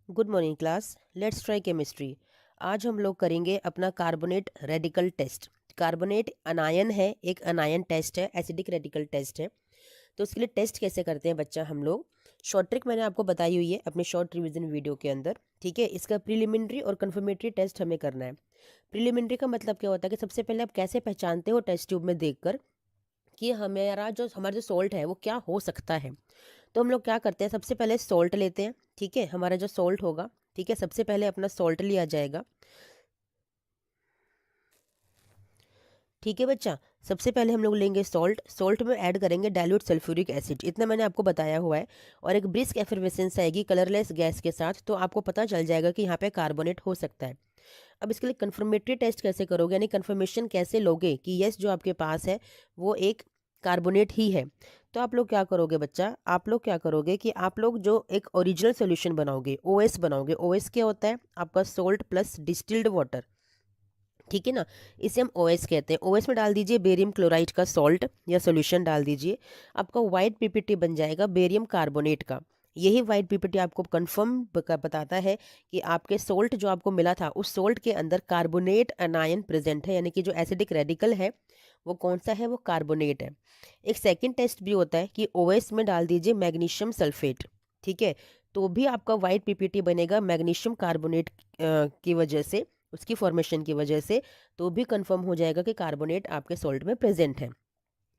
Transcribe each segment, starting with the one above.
Good morning class. Let's try chemistry. आज हम लोग करेंगे अपना carbonate radical test. Carbonate anion है, एक अनायन टेस्ट है, एसिडिक रेडिकल टेस्ट है। तो उसके लिए टेस्ट कैसे करते हैं बच्चा हम लोग, शॉर्ट ट्रिक मैंने आपको बताई हुई है अपने शॉर्ट रिवीजन वीडियो के अंदर। ठीक है, इसका प्रीलिमिनरी और कन्फर्मेटरी टेस्ट हमें करना है। प्रीलिमिनरी का मतलब क्या होता है कि सबसे पहले आप कैसे पहचानते हो टेस्ट ट्यूब में देखकर कि हमारा जो सॉल्ट है वो क्या हो सकता है। तो हम लोग क्या करते हैं, सबसे पहले सॉल्ट लेते हैं। ठीक है, हमारा जो सॉल्ट होगा, ठीक है, सबसे पहले अपना सॉल्ट लिया जाएगा। ठीक है बच्चा, सबसे पहले हम लोग लेंगे सॉल्ट। सॉल्ट में ऐड करेंगे डाइल्यूट सल्फ्यूरिक एसिड, इतना मैंने आपको बताया हुआ है। और एक ब्रिस्क एफर्वेसेंस आएगी कलरलेस गैस के साथ, तो आपको पता चल जाएगा कि यहाँ पे कार्बोनेट हो सकता है। अब इसके लिए कंफर्मेटरी टेस्ट कैसे करोगे, यानी कंफर्मेशन कैसे लोगे कि यस जो आपके पास है वो एक कार्बोनेट ही है। तो आप लोग क्या करोगे बच्चा, आप लोग क्या करोगे कि आप लोग जो एक ओरिजिनल सोल्यूशन बनाओगे, ओएस बनाओगे। ओएस क्या होता है, आपका सोल्ट प्लस डिस्टिल्ड वाटर। ठीक है ना, इसे हम ओएस कहते हैं। ओएस में डाल दीजिए बेरियम क्लोराइड का सॉल्ट या सॉल्यूशन डाल दीजिए, आपका वाइट पीपीटी बन जाएगा बेरियम कार्बोनेट का। यही वाइट पीपीटी आपको कंफर्म बताता है कि आपके सोल्ट जो आपको मिला था उस सोल्ट के अंदर कार्बोनेट अनायन प्रेजेंट है, यानी कि जो एसिडिक रेडिकल है वो कौन सा है, वो कार्बोनेट है। एक सेकेंड टेस्ट भी होता है कि ओएस में डाल दीजिए मैग्नीशियम सल्फेट। ठीक है, तो भी आपका वाइट पीपीटी बनेगा मैग्नीशियम कार्बोनेट की वजह से, उसकी फॉर्मेशन की वजह से। तो भी कंफर्म हो जाएगा कि कार्बोनेट आपके सॉल्ट में प्रेजेंट है।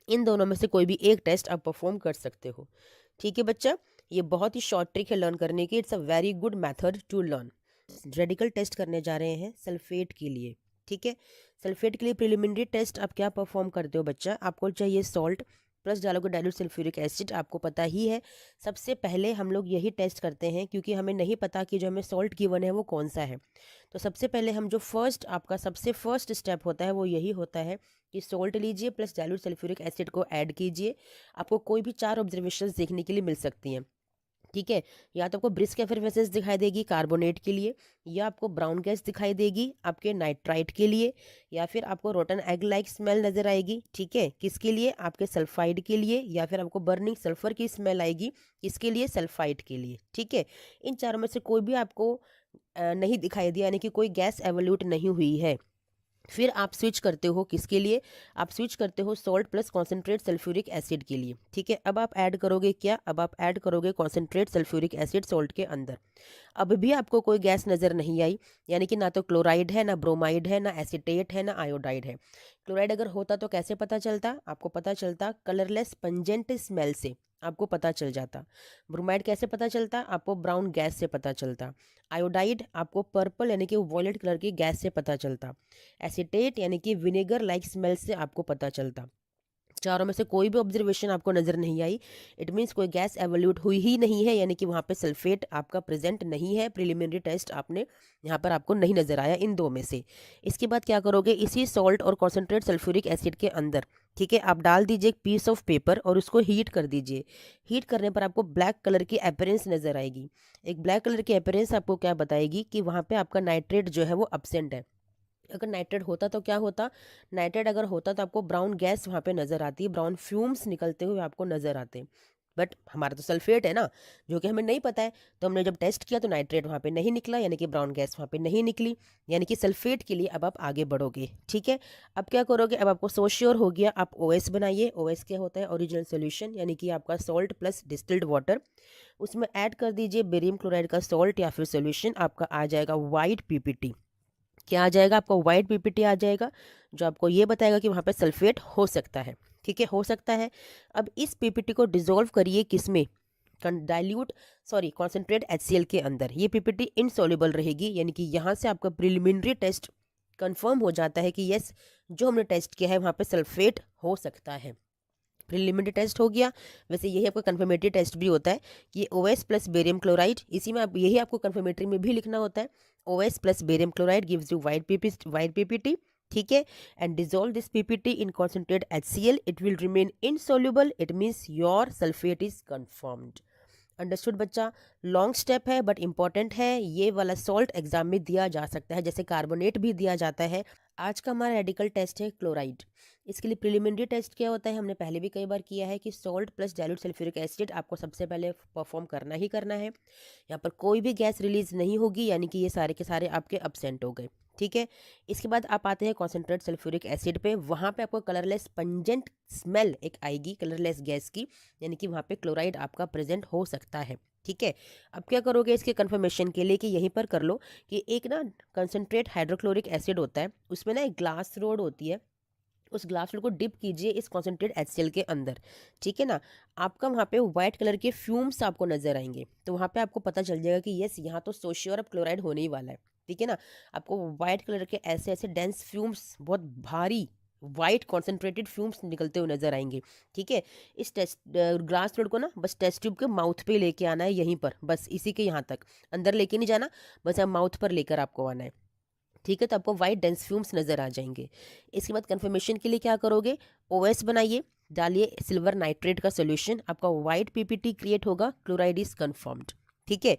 इन दोनों में से कोई भी एक टेस्ट आप परफॉर्म कर सकते हो। ठीक है बच्चा, ये बहुत ही शॉर्ट ट्रिक है लर्न करने की। It's a very good method to learn. Radical test करने जा रहे हैं सल्फेट के लिए। ठीक है, सल्फेट के लिए प्रिलिमिनरी टेस्ट आप क्या परफॉर्म करते हो बच्चा, आपको चाहिए सॉल्ट प्लस डालोगे डाइल्यूट सल्फ्यूरिक एसिड, आपको पता ही है। सबसे पहले हम लोग यही टेस्ट करते हैं क्योंकि हमें नहीं पता कि जो हमें सॉल्ट गिवन है वो कौन सा है। तो सबसे पहले हम जो आपका सबसे फर्स्ट स्टेप होता है वो यही होता है कि सॉल्ट लीजिए प्लस डाइल्यूट सल्फ्यूरिक एसिड को ऐड कीजिए। आपको कोई भी 4 ऑब्जर्वेशंस देखने के लिए मिल सकती हैं। ठीक है, या तो आपको ब्रिस्क एफर्वेसेंस दिखाई देगी कार्बोनेट के लिए, या आपको ब्राउन गैस दिखाई देगी आपके नाइट्राइट के लिए, या फिर आपको रोटन एग लाइक स्मेल नजर आएगी। ठीक है, किसके लिए, आपके सल्फाइड के लिए, या फिर आपको बर्निंग सल्फर की स्मेल आएगी, किसके लिए, सल्फाइड के लिए। ठीक है, इन चारों में से कोई भी आपको नहीं दिखाई दिया, यानी कि कोई गैस एवोल्यूट नहीं हुई है। फिर आप स्विच करते हो किसके लिए, आप स्विच करते हो salt plus concentrate sulphuric acid के लिए। ठीक है, अब आप ऐड करोगे क्या, अब आप ऐड करोगे कॉन्सेंट्रेट सल्फ्यूरिक एसिड सॉल्ट के अंदर। अब भी आपको कोई गैस नज़र नहीं आई, यानी कि ना तो क्लोराइड है, ना ब्रोमाइड है, ना एसीटेट है, ना आयोडाइड है। क्लोराइड अगर होता तो कैसे पता चलता, आपको पता चलता कलरलेस पंजेंट स्मेल से, आपको पता चल जाता। ब्रोमाइड कैसे पता चलता, आपको ब्राउन गैस से पता चलता। आयोडाइड आपको पर्पल यानी कि वॉयलेट कलर की गैस से पता चलता। एसीटेट यानी कि विनेगर लाइक स्मेल से आपको पता चलता। चारों में से कोई भी ऑब्जर्वेशन आपको नजर नहीं आई, इट मीन्स कोई गैस एवोल्यूट हुई ही नहीं है, यानी कि वहाँ पे सल्फेट आपका प्रेजेंट नहीं है। प्रिलिमिनरी टेस्ट आपने यहाँ पर आपको नहीं नजर आया इन दो में से। इसके बाद क्या करोगे, इसी सॉल्ट और कॉन्सेंट्रेट सल्फ्यूरिक एसिड के अंदर, ठीक है, आप डाल दीजिए एक पीस ऑफ पेपर और उसको हीट कर दीजिए। हीट करने पर आपको ब्लैक कलर की अपीयरेंस नजर आएगी। एक ब्लैक कलर की अपीयरेंस आपको क्या बताएगी कि वहाँ पे आपका नाइट्रेट जो है वो अपसेंट है। अगर नाइट्रेट होता तो क्या होता, नाइट्रेट अगर होता तो आपको ब्राउन गैस वहाँ पे नज़र आती, ब्राउन फ्यूम्स निकलते हुए आपको नज़र आते। बट हमारा तो सल्फेट है ना, जो कि हमें नहीं पता है। तो हमने जब टेस्ट किया तो नाइट्रेट वहाँ पे नहीं निकला, यानी कि ब्राउन गैस वहाँ पे नहीं निकली, यानी कि सल्फेट के लिए अब आप आगे बढ़ोगे। ठीक है, अब क्या करोगे, अब आपको सो श्योर हो गया, आप ओएस बनाइए। ओएस क्या होता है, ओरिजिनल सोल्यूशन, यानी कि आपका सॉल्ट प्लस डिस्टिल्ड वाटर। उसमें ऐड कर दीजिए बेरियम क्लोराइड का सॉल्ट या फिर सोल्यूशन, आपका आ जाएगा वाइट पीपीटी। क्या आ जाएगा, आपको वाइट पीपीटी आ जाएगा, जो आपको ये बताएगा कि वहाँ पे सल्फेट हो सकता है। ठीक है, हो सकता है। अब इस पीपीटी को डिसॉल्व करिए किसमें, डाइल्यूट सॉरी कॉन्सेंट्रेट HCl के अंदर। ये पीपीटी इनसॉल्युबल रहेगी, यानी कि यहाँ से आपका प्रिलिमिनरी टेस्ट कंफर्म हो जाता है कि यस जो हमने टेस्ट किया है वहाँ पे सल्फेट हो सकता है। प्रिलिमिनरी टेस्ट हो गया। वैसे यही आपका कन्फर्मेटरी टेस्ट भी होता है कि OS प्लस बेरियम क्लोराइड, इसी में आप यही आपको कन्फर्मेटरी में भी लिखना होता है। OS plus barium chloride gives you white PPT. ठीक है, and dissolve this PPT in concentrate HCl, it will remain insoluble, it means your sulphate is confirmed. Understood बच्चा, लॉन्ग स्टेप है बट इंपॉर्टेंट है। ये वाला सॉल्ट एग्जाम में दिया जा सकता है, जैसे कार्बोनेट भी दिया जाता है। आज का हमारा रेडिकल टेस्ट है क्लोराइड। इसके लिए प्रिलिमिनरी टेस्ट क्या होता है, हमने पहले भी कई बार किया है कि salt plus dilute sulphuric acid आपको सबसे पहले परफॉर्म करना ही करना है। यहाँ पर कोई भी गैस रिलीज नहीं होगी, यानी कि ये सारे के सारे आपके अब्सेंट हो गए। ठीक है, इसके बाद आप आते हैं कॉन्सेंट्रेट सल्फ्यूरिक एसिड पे। वहाँ पे आपको कलरलेस पंजेंट स्मेल एक आएगी कलरलेस गैस की, यानी कि वहाँ पे क्लोराइड आपका प्रेजेंट हो सकता है। ठीक है, अब क्या करोगे इसके कंफर्मेशन के लिए कि यहीं पर कर लो कि एक ना कंसनट्रेट हाइड्रोक्लोरिक एसिड होता है, उसमें ना एक ग्लास रोड होती है, उस ग्लास रोड को डिप कीजिए इस कॉन्सेंट्रेट HCl के अंदर। ठीक है ना, आपका वहाँ पे व्हाइट कलर के फ्यूम्स आपको नजर आएंगे, तो वहाँ पे आपको पता चल जाएगा कि यस यहाँ तो सोशियोर अब क्लोराइड होने ही वाला है। ठीक है ना, आपको व्हाइट कलर के ऐसे ऐसे डेंस फ्यूम्स, बहुत भारी वाइट कॉन्सेंट्रेटेड फ्यूम्स निकलते हुए नजर आएंगे। ठीक है, इस टेस्ट ग्लास रोड को ना बस टेस्ट ट्यूब के माउथ पे लेके आना है, यहीं पर बस इसी के यहाँ तक, अंदर लेके नहीं जाना, बस आप माउथ पर लेकर आपको आना है। ठीक है, तो आपको वाइट डेंस फ्यूम्स नजर आ जाएंगे। इसके बाद कंफर्मेशन के लिए क्या करोगे, OS बनाइए, डालिए सिल्वर नाइट्रेट का सोल्यूशन, आपका वाइट PPT क्रिएट होगा, क्लोराइड इज कन्फर्म्ड। ठीक है,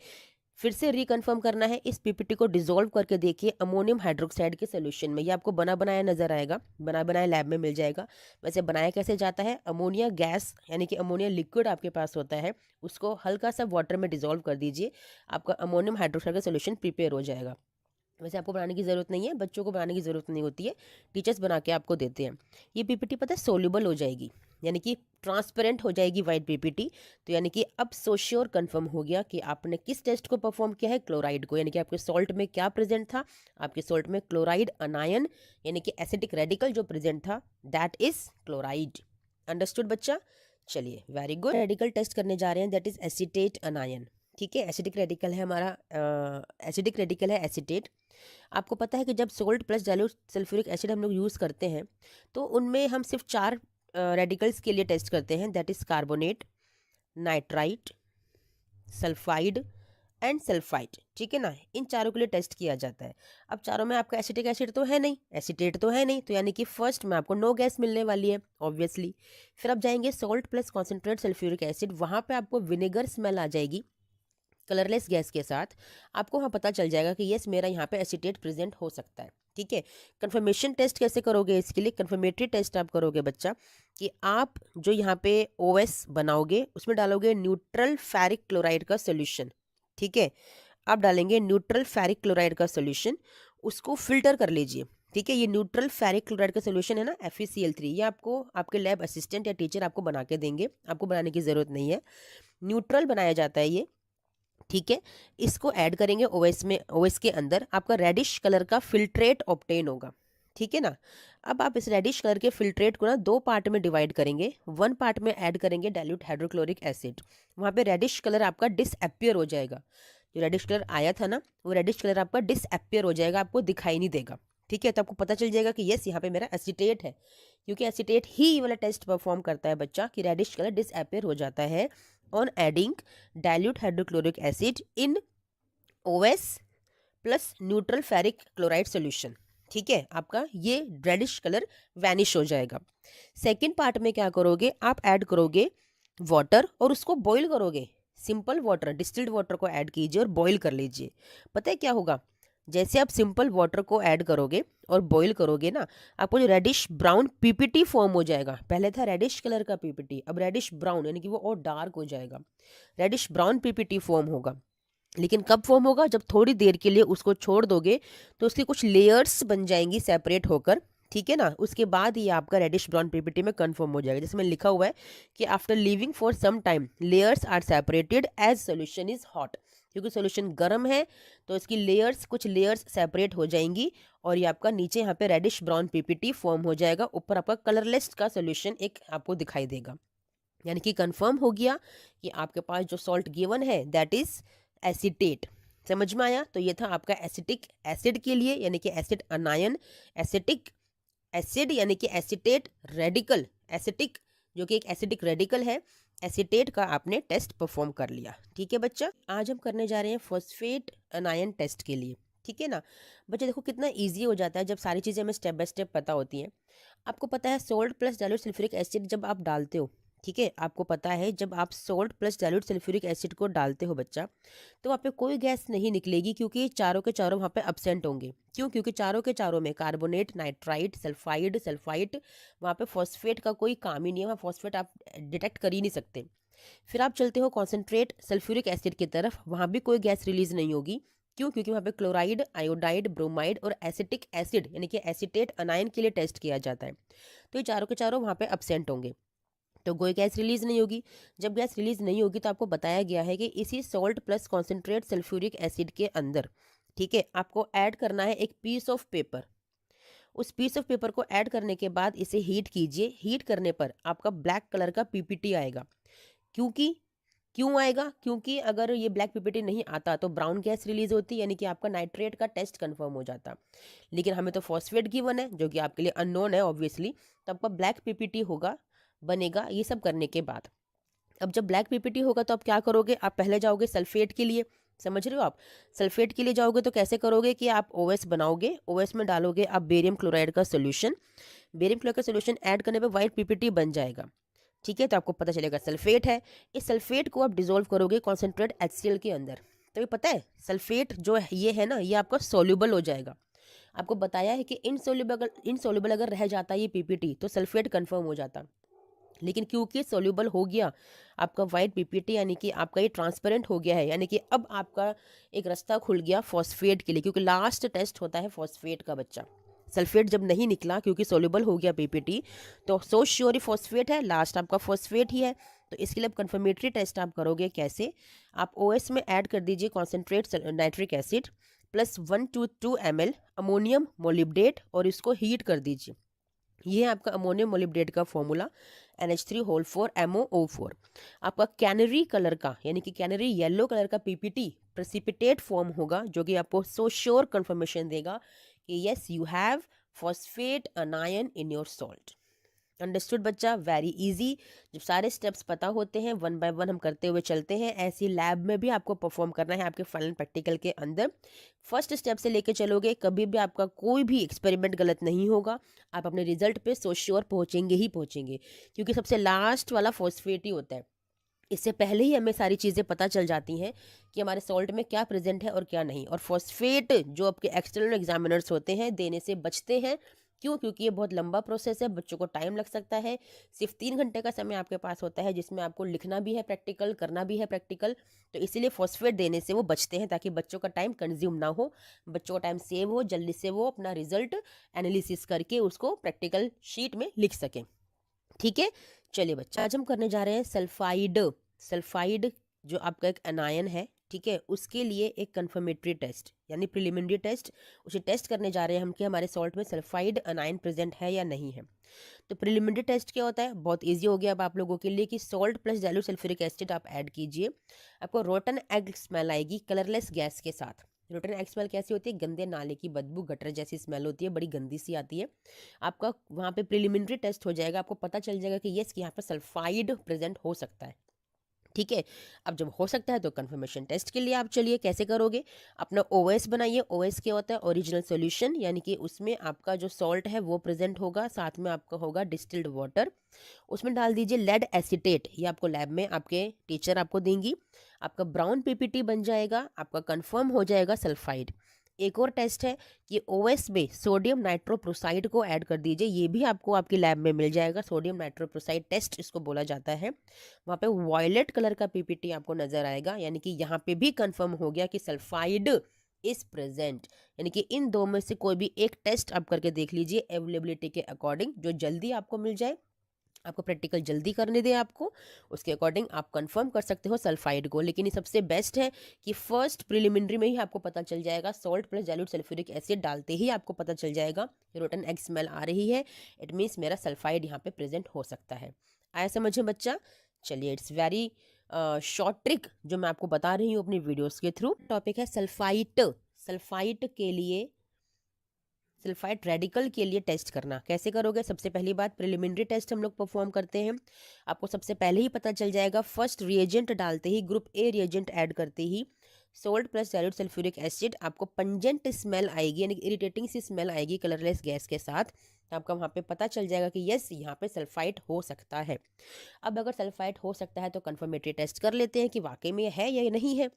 फिर से रिकन्फर्म करना है, इस PPT को डिसॉल्व करके देखिए अमोनियम हाइड्रोक्साइड के सोल्यूशन में। ये आपको बना बनाया नजर आएगा, बना बनाया लैब में मिल जाएगा। वैसे बनाया कैसे जाता है, अमोनिया गैस यानी कि अमोनिया लिक्विड आपके पास होता है, उसको हल्का सा वाटर में डिसॉल्व कर दीजिए, आपका अमोनियम हाइड्रोक्साइड का सोल्यूशन प्रिपेयर हो जाएगा। वैसे आपको बनाने की ज़रूरत नहीं है, बच्चों को बनाने की ज़रूरत नहीं होती है, टीचर्स बना के आपको देते हैं। ये PPT पता है सोल्यूबल हो जाएगी, यानी कि ट्रांसपेरेंट हो जाएगी वाइट PPT। तो यानी कि अब सोश्योर कंफर्म हो गया कि आपने किस टेस्ट को परफॉर्म किया है, क्लोराइड को, यानी कि आपके सॉल्ट में क्या प्रेजेंट था, आपके सॉल्ट में क्लोराइड अनायन यानी कि एसिडिक रेडिकल जो प्रेजेंट था, दैट इज क्लोराइड। अंडरस्टूड बच्चा? चलिए, वेरी गुड। रेडिकल टेस्ट करने जा रहे हैं, दैट इज एसीटेट अनायन। ठीक है, एसिडिक रेडिकल है हमारा, एसिडिक रेडिकल है एसीटेट। आपको पता है कि जब salt plus dilute sulphuric acid हम लोग यूज़ करते हैं तो उनमें हम सिर्फ 4 रेडिकल्स के लिए टेस्ट करते हैं, that is carbonate, nitrite, sulphide and sulphide. ठीक है ना, इन चारों के लिए टेस्ट किया जाता है। अब चारों में आपका एसिटिक एसिड तो है नहीं, एसीटेट तो है नहीं, तो यानी कि फर्स्ट में आपको नो गैस मिलने वाली है ऑब्वियसली। फिर आप जाएंगे salt plus concentrate sulphuric acid, वहाँ पे आपको विनेगर स्मेल आ जाएगी कलरलेस गैस के साथ। आपको वहाँ पता चल जाएगा कि यस मेरा यहाँ पे एसीटेट प्रेजेंट हो सकता है। ठीक है, कंफर्मेशन टेस्ट कैसे करोगे, इसके लिए कंफर्मेटरी टेस्ट आप करोगे बच्चा कि आप जो यहाँ पे OS बनाओगे उसमें डालोगे न्यूट्रल फेरिक क्लोराइड का सोल्यूशन। ठीक है, आप डालेंगे न्यूट्रल फेरिक क्लोराइड का सोल्यूशन, उसको फिल्टर कर लीजिए। ठीक है, ये न्यूट्रल फेरिक क्लोराइड का सोल्यूशन है ना FeCl3, ये आपको आपके लैब असिस्टेंट या टीचर आपको बना के देंगे, आपको बनाने की ज़रूरत नहीं है, न्यूट्रल बनाया जाता है ये। ठीक है, इसको ऐड करेंगे OS में, OS के अंदर आपका रेडिश कलर का फिल्ट्रेट ऑब्टेन होगा। ठीक है ना, अब आप इस रेडिश कलर के फिल्ट्रेट को ना 2 पार्ट में डिवाइड करेंगे, 1 पार्ट में ऐड करेंगे डाइल्यूट हाइड्रोक्लोरिक एसिड, वहाँ पे रेडिश कलर आपका डिसअपियर हो जाएगा, जो रेडिश कलर आया था ना वो रेडिश कलर आपका डिसअपियर हो जाएगा, आपको दिखाई नहीं देगा। ठीक है, तो आपको पता चल जाएगा कि यस यहाँ पे मेरा एसीटेट है, क्योंकि एसीटेट ही ये वाला टेस्ट परफॉर्म करता है बच्चा कि रेडिश कलर डिसअपियर हो जाता है on adding dilute hydrochloric acid in OS plus neutral ferric chloride solution. ठीक है, आपका ये रेडिश कलर वैनिश हो जाएगा। सेकेंड पार्ट में क्या करोगे, आप ऐड करोगे वाटर और उसको बॉईल करोगे, सिंपल वाटर, डिस्टिल्ड वाटर को ऐड कीजिए और बॉईल कर लीजिए। पता है क्या होगा, जैसे आप सिंपल वाटर को ऐड करोगे और बॉईल करोगे ना, आपको जो रेडिश ब्राउन PPT फॉर्म हो जाएगा, पहले था रेडिश कलर का PPT, अब रेडिश ब्राउन यानी कि वो और डार्क हो जाएगा, रेडिश ब्राउन PPT फॉर्म होगा। लेकिन कब फॉर्म होगा, जब थोड़ी देर के लिए उसको छोड़ दोगे तो उसकी कुछ लेयर्स बन जाएंगी सेपरेट होकर। ठीक है ना, उसके बाद ये आपका रेडिश ब्राउन PPT में कन्फर्म हो जाएगा, जिसमें लिखा हुआ है कि after living for some time layers are separated as solution is hot, क्योंकि सोल्यूशन गर्म है तो इसकी लेयर्स, कुछ लेयर्स सेपरेट हो जाएंगी और ये आपका नीचे यहाँ पे रेडिश ब्राउन PPT फॉर्म हो जाएगा, ऊपर आपका कलरलेस का सोल्यूशन एक आपको दिखाई देगा। यानी कि कंफर्म हो गया कि आपके पास जो सॉल्ट गिवन है दैट इज एसीटेट। समझ में आया? तो ये था आपका एसिटिक एसिड के लिए, यानी कि एसिड अनायन, एसिटिक एसिड यानी कि एसीटेट रेडिकल, एसिटिक जो कि एक एसिडिक रेडिकल है, एसीटेट का आपने टेस्ट परफॉर्म कर लिया। ठीक है बच्चा, आज हम करने जा रहे हैं फॉस्फेट अनायन टेस्ट के लिए। ठीक है ना बच्चे, देखो कितना इजी हो जाता है जब सारी चीज़ें हमें स्टेप बाय स्टेप पता होती हैं। आपको पता है salt plus dilute sulphuric acid जब आप डालते हो, ठीक है, आपको पता है जब आप salt plus dilute sulphuric acid को डालते हो बच्चा, तो वहाँ पे कोई गैस नहीं निकलेगी क्योंकि ये चारों के चारों वहाँ पे अब्सेंट होंगे। क्यों? क्योंकि चारों के चारों में कार्बोनेट, नाइट्राइट, सल्फाइड, सल्फाइट, वहाँ पे फॉस्फेट का कोई काम ही नहीं है, वहाँ फॉस्फेट आप डिटेक्ट कर ही नहीं सकते। फिर आप चलते हो कॉन्सेंट्रेट सल्फ्यूरिक एसिड की तरफ, वहाँ भी कोई गैस रिलीज नहीं होगी। क्यों? क्योंकि वहाँ पे क्लोराइड, आयोडाइड, ब्रोमाइड और एसिटिक एसिड यानी कि एसीटेट अनायन के लिए टेस्ट किया जाता है। तो ये चारों के चारों वहाँ पे अब्सेंट होंगे, तो कोई गैस रिलीज नहीं होगी। जब गैस रिलीज नहीं होगी तो आपको बताया गया है कि इसी salt plus concentrate sulphuric acid के अंदर, ठीक है, आपको ऐड करना है एक पीस ऑफ पेपर। उस पीस ऑफ पेपर को ऐड करने के बाद इसे हीट कीजिए। हीट करने पर आपका ब्लैक कलर का पीपीटी आएगा। क्योंकि क्यों आएगा? क्योंकि अगर ये ब्लैक पीपीटी नहीं आता तो ब्राउन गैस रिलीज होती, यानी कि आपका नाइट्रेट का टेस्ट कंफर्म हो जाता। लेकिन हमें तो फॉस्फेट गिवन है जो कि आपके लिए अननोन है ऑब्वियसली, तो आपका ब्लैक पीपीटी होगा, बनेगा ये सब करने के बाद। अब जब ब्लैक पीपीटी होगा तो आप क्या करोगे? आप पहले जाओगे सल्फेट के लिए, समझ रहे हो आप? सल्फेट के लिए जाओगे तो कैसे करोगे कि आप ओएस बनाओगे, ओएस में डालोगे आप बेरियम क्लोराइड का सोल्यूशन। बेरियम क्लोराइड का सोल्यूशन ऐड करने पे व्हाइट पीपीटी बन जाएगा, ठीक है। तो आपको पता चलेगा सल्फेट है। इस सल्फेट को आप डिजोल्व करोगे कॉन्सेंट्रेट HCl के अंदर। तो ये पता है सल्फेट जो है ये है ना, ये आपका सोल्यूबल हो जाएगा। आपको बताया है कि इनसोल्यूबल अगर रह जाता है ये पीपीटी तो सल्फेट कंफर्म हो जाता। लेकिन क्योंकि सोल्यूबल हो गया आपका वाइट पीपीटी, यानी कि आपका ये ट्रांसपेरेंट हो गया है, यानी कि अब आपका एक रास्ता खुल गया फॉस्फेट के लिए, क्योंकि लास्ट टेस्ट होता है फॉस्फेट का बच्चा। सल्फेट जब नहीं निकला क्योंकि सोल्यूबल हो गया पीपीटी, तो सो श्योर फॉस्फेट है, लास्ट आपका फॉस्फेट ही है। तो इसके लिए अब कन्फर्मेटरी टेस्ट आप करोगे कैसे? आप ओएस में ऐड कर दीजिए concentrate nitric acid plus 1 to 2 ml ammonium molybdate और इसको हीट कर दीजिए। ये है आपका अमोनियम मोलिब्डेट का फॉर्मूला NH3 MOO4। आपका कैनरी कलर का यानी कि कैनरी येलो कलर का पीपीटी प्रेसिपिटेट फॉर्म होगा, जो कि आपको सो श्योर कंफर्मेशन देगा कि yes you have phosphate anion in your salt. Understood बच्चा? Very easy. जब सारे स्टेप्स पता होते हैं, वन बाय वन हम करते हुए चलते हैं। ऐसी लैब में भी आपको परफॉर्म करना है आपके फाइनल प्रैक्टिकल के अंदर। फर्स्ट स्टेप से लेके चलोगे, कभी भी आपका कोई भी एक्सपेरिमेंट गलत नहीं होगा। आप अपने रिजल्ट पे सो श्योर पहुंचेंगे ही पहुंचेंगे, क्योंकि सबसे लास्ट वाला फॉस्फेट ही होता है। इससे पहले ही हमें सारी चीज़ें पता चल जाती हैं कि हमारे सॉल्ट में क्या प्रेजेंट है और क्या नहीं। और फॉस्फेट जो आपके एक्सटर्नल एग्जामिनर्स होते हैं देने से बचते हैं। क्यों? क्योंकि ये बहुत लंबा प्रोसेस है, बच्चों को टाइम लग सकता है। सिर्फ 3 घंटे का समय आपके पास होता है जिसमें आपको लिखना भी है प्रैक्टिकल, करना भी है प्रैक्टिकल। तो इसीलिए फॉस्फेट देने से वो बचते हैं, ताकि बच्चों का टाइम कंज्यूम ना हो, बच्चों का टाइम सेव हो, जल्दी से वो अपना रिजल्ट एनालिसिस करके उसको प्रैक्टिकल शीट में लिख सकें। ठीक है, चलिए बच्चा, आज हम करने जा रहे हैं सल्फाइड। सल्फाइड जो आपका एक अनायन है, ठीक है, उसके लिए एक कंफर्मेटरी टेस्ट यानी प्रिलिमिनरी टेस्ट, उसे टेस्ट करने जा रहे हैं हम कि हमारे सॉल्ट में सल्फाइड अनायन प्रेजेंट है या नहीं है। तो प्रिलिमिनरी टेस्ट क्या होता है? बहुत इजी हो गया अब आप लोगों के लिए कि salt plus dilute sulphuric acid आप ऐड कीजिए। आपको रोटन एग स्मेल आएगी कलरलेस गैस के साथ। रोटन एग स्मेल कैसी होती है? गंदे नाले की बदबू, गटर जैसी स्मेल होती है, बड़ी गंदी सी आती है। आपका वहाँ पे प्रिलिमिनरी टेस्ट हो जाएगा, आपको पता चल जाएगा कि यस कि यहाँ पर सल्फाइड प्रेजेंट हो सकता है। ठीक है, अब जब हो सकता है तो कंफर्मेशन टेस्ट के लिए आप चलिए कैसे करोगे? अपना ओएस बनाइए। ओएस क्या होता है? ओरिजिनल सॉल्यूशन, यानी कि उसमें आपका जो सॉल्ट है वो प्रेजेंट होगा, साथ में आपका होगा डिस्टिल्ड वाटर। उसमें डाल दीजिए लेड एसीटेट, ये आपको लैब में आपके टीचर आपको देंगी। आपका ब्राउन पीपीटी बन जाएगा, आपका कंफर्म हो जाएगा सल्फाइड। एक और टेस्ट है कि ओएस में सोडियम नाइट्रोप्रोसाइड को ऐड कर दीजिए, ये भी आपको आपकी लैब में मिल जाएगा। सोडियम नाइट्रोप्रोसाइड टेस्ट इसको बोला जाता है। वहाँ पे वायलेट कलर का पीपीटी आपको नजर आएगा, यानी कि यहाँ पे भी कंफर्म हो गया कि सल्फाइड इज प्रेजेंट। यानी कि इन दो में से कोई भी एक टेस्ट आप करके देख लीजिए अवेलेबिलिटी के अकॉर्डिंग, जो जल्दी आपको मिल जाए, आपको प्रैक्टिकल जल्दी करने दें आपको, उसके अकॉर्डिंग आप कंफर्म कर सकते हो सल्फाइड को। लेकिन ये सबसे बेस्ट है कि फर्स्ट प्रिलिमिनरी में ही आपको पता चल जाएगा, salt plus dilute sulphuric acid डालते ही आपको पता चल जाएगा रोटन एग स्मेल आ रही है, इट मीन्स मेरा सल्फाइड यहाँ पे प्रेजेंट हो सकता है। आया समझे बच्चा? चलिए, इट्स वेरी शॉर्ट ट्रिक जो मैं आपको बता रही हूँ अपनी वीडियोस के थ्रू। टॉपिक है सल्फाइट। सल्फाइट के लिए, सल्फाइड रेडिकल के लिए टेस्ट करना कैसे करोगे? सबसे पहली बात, प्रिलिमिनरी टेस्ट हम लोग परफॉर्म करते हैं। आपको सबसे पहले ही पता चल जाएगा, फर्स्ट रिएजेंट डालते ही, ग्रुप ए रिएजेंट ऐड करते ही salt plus dilute sulphuric acid, आपको पंजेंट स्मेल आएगी यानी कि इरिटेटिंग सी स्मेल आएगी कलरलेस गैस के साथ। तो आपका वहाँ पे पता चल जाएगा कि यस यहाँ पे सल्फाइड हो सकता है। अब अगर सल्फाइड हो सकता है तो कंफर्मेटरी टेस्ट कर लेते हैं कि वाकई में है या नहीं है।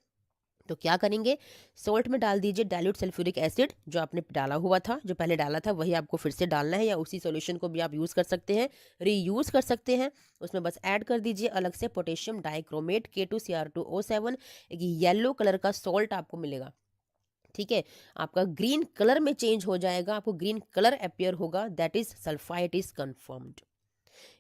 तो क्या करेंगे, सोल्ट में डाल दीजिए डाइल्यूट सल्फ्यूरिक एसिड, जो आपने डाला हुआ था, जो पहले डाला था वही आपको फिर से डालना है, या उसी सॉल्यूशन को भी आप यूज़ कर सकते हैं, रीयूज़ कर सकते हैं। उसमें बस ऐड कर दीजिए अलग से पोटेशियम डाइक्रोमेट K2Cr2O7, एक येलो कलर का सॉल्ट आपको मिलेगा। ठीक है, आपका ग्रीन कलर में चेंज हो जाएगा, आपको ग्रीन कलर अपियर होगा, that is sulphide is confirmed.